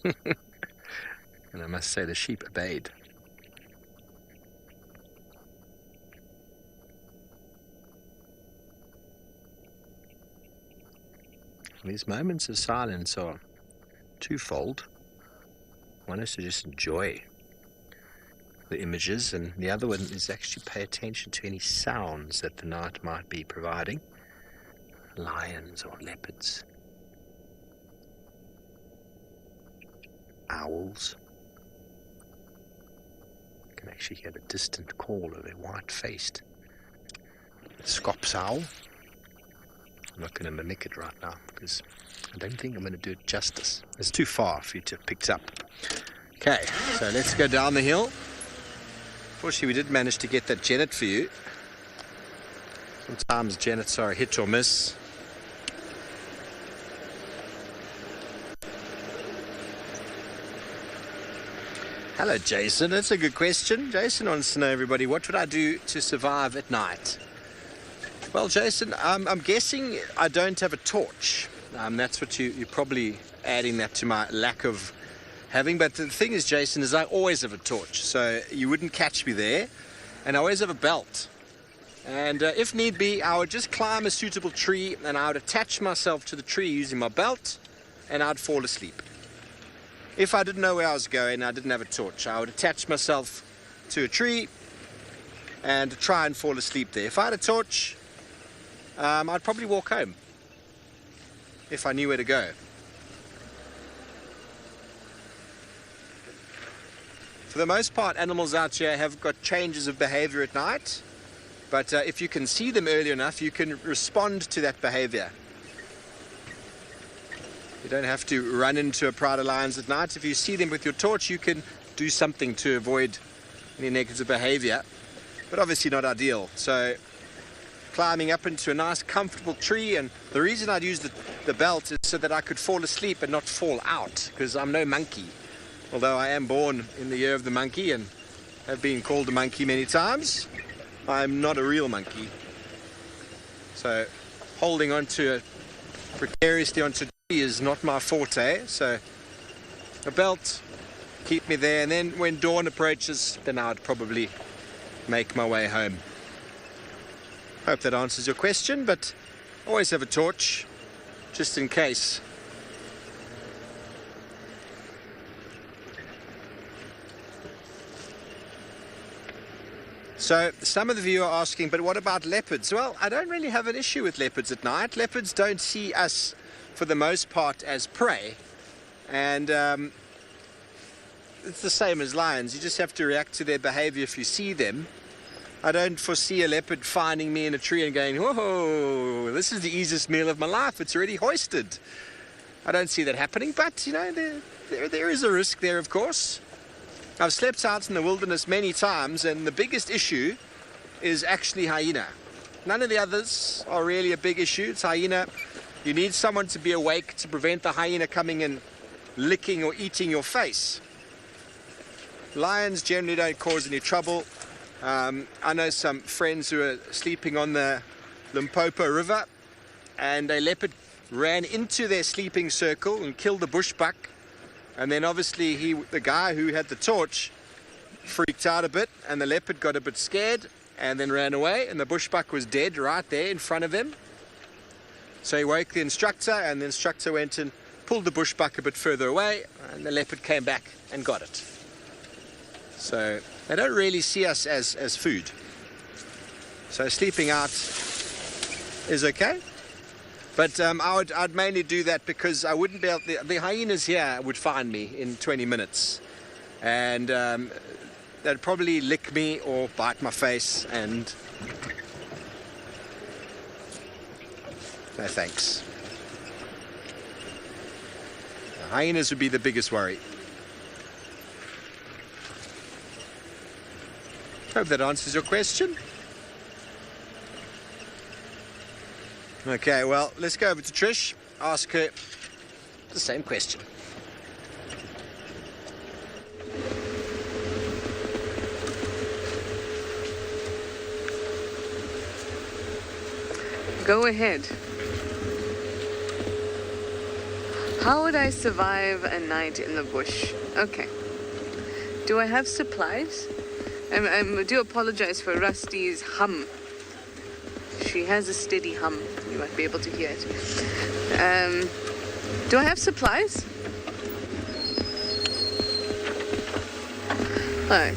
And I must say the sheep obeyed. These moments of silence are twofold. One is to just enjoy the images, and the other one is actually pay attention to any sounds that the night might be providing. Lions or leopards, owls. You can actually hear the distant call of a white-faced Scops owl. I'm not going to mimic it right now because I don't think I'm going to do it justice. It's too far for you to have picked up. Okay, so let's go down the hill. Fortunately, we did manage to get that genet for you. Sometimes genets are a hit or miss. Hello, Jason. That's a good question. Jason wants to know, everybody, what would I do to survive at night? Well, Jason, I'm guessing I don't have a torch. That's what you're probably adding that to my lack of having. But the thing is, Jason, is I always have a torch, so you wouldn't catch me there. And I always have a belt. And if need be, I would just climb a suitable tree and I would attach myself to the tree using my belt and I'd fall asleep. If I didn't know where I was going, I didn't have a torch, I would attach myself to a tree and try and fall asleep there. If I had a torch, I'd probably walk home if I knew where to go. For the most part, animals out here have got changes of behavior at night, but if you can see them early enough, you can respond to that behavior. You don't have to run into a pride of lions at night. If you see them with your torch, you can do something to avoid any negative behavior, but obviously not ideal. So climbing up into a nice comfortable tree, and the reason I'd use the belt is so that I could fall asleep and not fall out, because I'm no monkey. Although I am born in the year of the monkey and have been called a monkey many times, I'm not a real monkey. So holding onto precariously onto a tree is not my forte. So a belt keep me there, and then when dawn approaches, then I'd probably make my way home. Hope that answers your question, but always have a torch just in case. So some of you are asking, but what about leopards? Well, I don't really have an issue with leopards at night. Leopards don't see us for the most part as prey, and it's the same as lions. You just have to react to their behavior if you see them. I don't foresee a leopard finding me in a tree and going, whoa, this is the easiest meal of my life, it's already hoisted. I don't see that happening, but you know, there is a risk there, of course. I've slept out in the wilderness many times, and the biggest issue is actually hyena. None of the others are really a big issue. It's hyena. You need someone to be awake to prevent the hyena coming and licking or eating your face. Lions generally don't cause any trouble. I know some friends who are sleeping on the Limpopo River, and a leopard ran into their sleeping circle and killed the bushbuck. And then obviously the guy who had the torch freaked out a bit, and the leopard got a bit scared and then ran away, and the bushbuck was dead right there in front of him. So he woke the instructor, and the instructor went and pulled the bushbuck a bit further away, and the leopard came back and got it. So they don't really see us as food. So sleeping out is okay. But I'd mainly do that because I wouldn't be able the hyenas here would find me in 20 minutes. And they'd probably lick me or bite my face, and no thanks. The hyenas would be the biggest worry. Hope that answers your question. Okay, well, let's go over to Trish, ask her the same question. Go ahead. How would I survive a night in the bush? Okay. Do I have supplies? I do apologize for Rusty's hum. She has a steady hum. You might be able to hear it. Do I have supplies? Alright.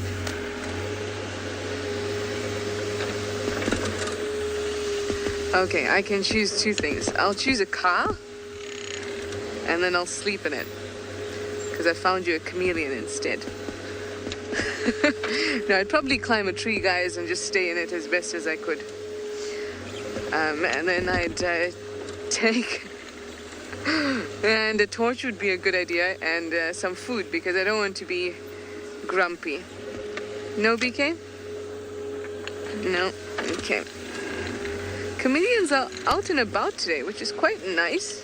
Okay, I can choose two things. I'll choose a car, and then I'll sleep in it. Because I found you a chameleon instead. No, I'd probably climb a tree, guys, and just stay in it as best as I could. And then I'd take... and a torch would be a good idea, and some food, because I don't want to be grumpy. No, BK? No? Okay. Chameleons are out and about today, which is quite nice.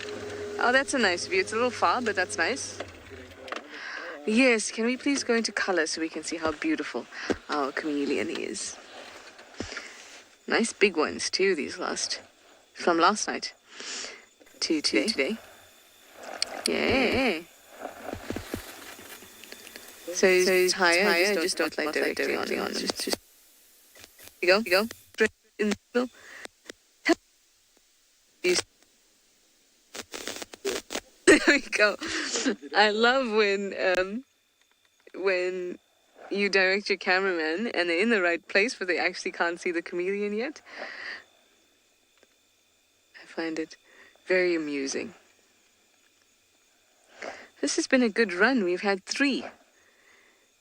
Oh, that's a nice view. It's a little far, but that's nice. Yes, can we please go into color so we can see how beautiful our chameleon is? Nice big ones too, from last night to today. Yeah. So it's higher, just don't light directly on. Just you go. Straight in the middle. There we go. I love when you direct your cameraman and they're in the right place but they actually can't see the chameleon yet. I find it very amusing. This has been a good run. We've had 3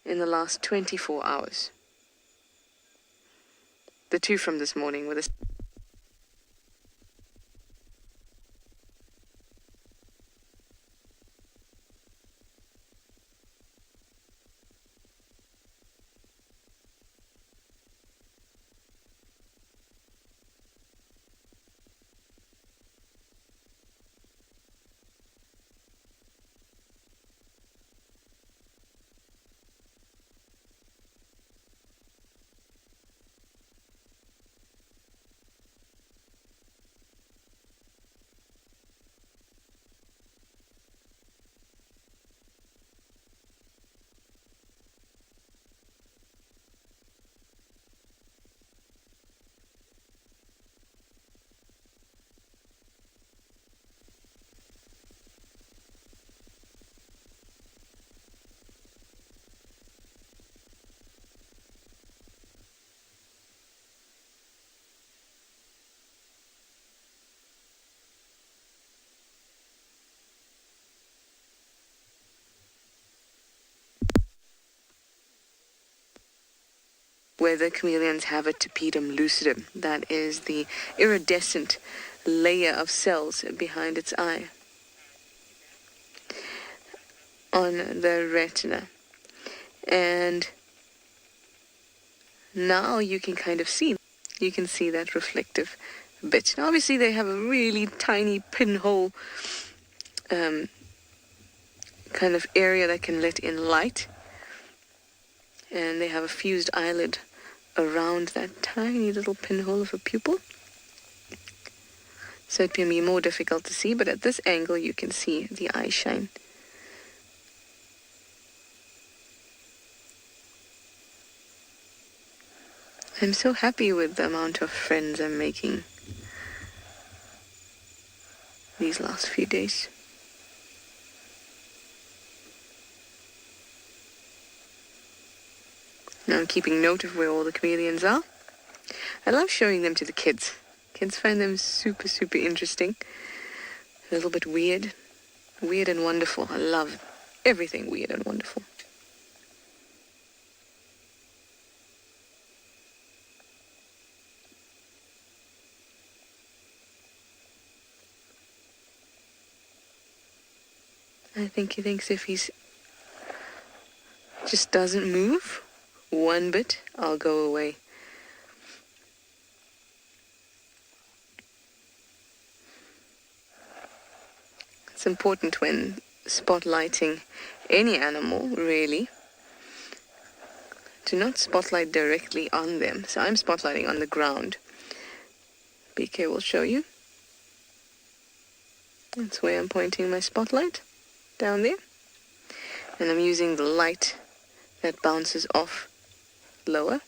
in the last 24 hours. The 2 from this morning were the... where the chameleons have a tapetum lucidum. That is the iridescent layer of cells behind its eye on the retina. And now you can kind of see, you can see that reflective bit. Now obviously they have a really tiny pinhole kind of area that can let in light. And they have a fused eyelid around that tiny little pinhole of a pupil. So it can be more difficult to see, but at this angle you can see the eye shine. I'm so happy with the amount of friends I'm making these last few days. Now I'm keeping note of where all the chameleons are. I love showing them to the kids. Kids find them super, super interesting. A little bit weird. Weird and wonderful. I love everything weird and wonderful. I think he thinks if he's just doesn't move one bit, I'll go away. It's important when spotlighting any animal, really, to not spotlight directly on them. So I'm spotlighting on the ground. BK will show you. That's where I'm pointing my spotlight, down there. And I'm using the light that bounces off lower.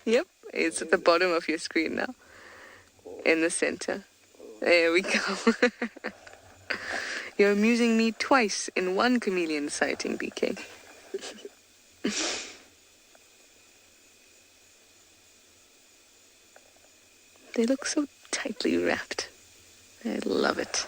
Yep, it's at the bottom of your screen now. In the center. There we go. You're amusing me twice in one chameleon sighting, BK. They look so tightly wrapped. I love it.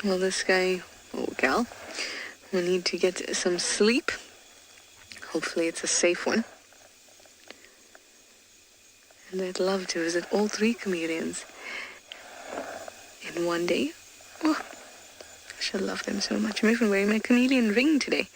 Well, this guy, or gal, will need to get some sleep. Hopefully it's a safe one. And I'd love to visit all 3 chameleons in one day. Oh, I shall love them so much. I'm even wearing my chameleon ring today.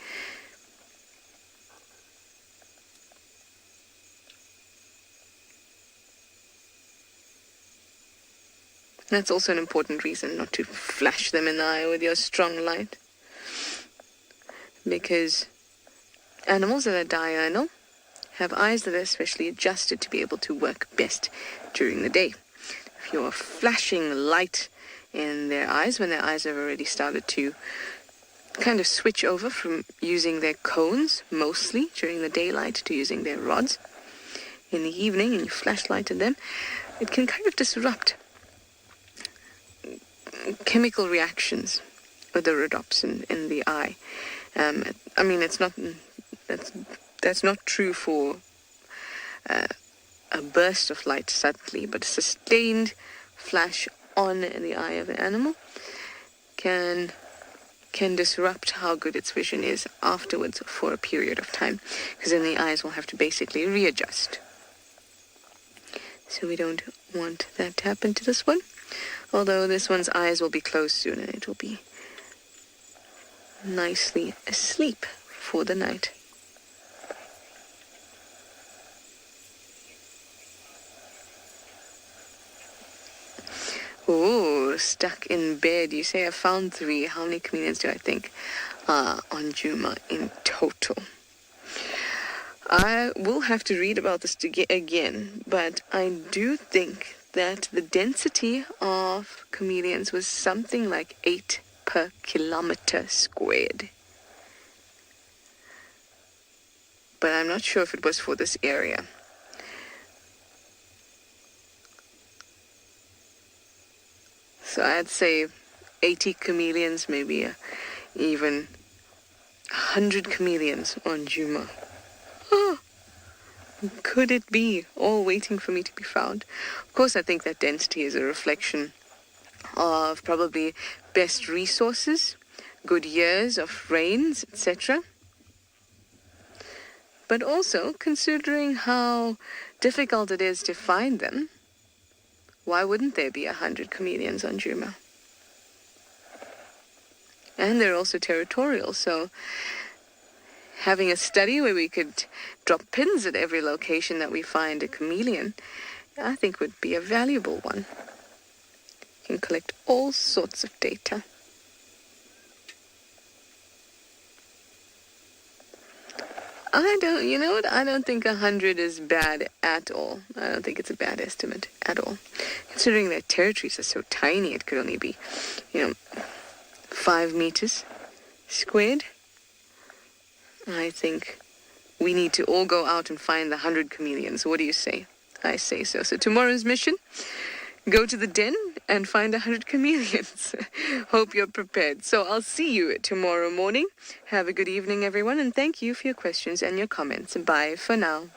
That's also an important reason not to flash them in the eye with your strong light. Because animals that are diurnal have eyes that are specially adjusted to be able to work best during the day. If you're flashing light in their eyes, when their eyes have already started to kind of switch over from using their cones mostly during the daylight to using their rods in the evening, and you flash light at them, it can kind of disrupt chemical reactions with the rhodopsin in the eye. I mean, that's not true for a burst of light suddenly, but a sustained flash on in the eye of an animal can disrupt how good its vision is afterwards for a period of time, because then the eyes will have to basically readjust. So we don't want that to happen to this one. Although this one's eyes will be closed soon and it will be nicely asleep for the night. Oh, stuck in bed. You say I found 3. How many chameleons do I think are on Djuma in total? I will have to read about this again, but I do think that the density of chameleons was something like 8 per kilometer squared. But I'm not sure if it was for this area. So I'd say 80 chameleons, maybe even 100 chameleons on Djuma. Oh, could it be all waiting for me to be found? Of course, I think that density is a reflection of probably best resources, good years of rains, etc. But also, considering how difficult it is to find them, why wouldn't there be 100 chameleons on Djuma? And they're also territorial, so having a study where we could drop pins at every location that we find a chameleon, I think would be a valuable one. You can collect all sorts of data. I don't think 100 is bad at all. I don't think it's a bad estimate at all. Considering their territories are so tiny, it could only be, 5 meters squared. I think we need to all go out and find the 100 chameleons. What do you say? I say so. So tomorrow's mission, go to the den and find 100 chameleons. Hope you're prepared. So I'll see you tomorrow morning. Have a good evening, everyone, and thank you for your questions and your comments. Bye for now.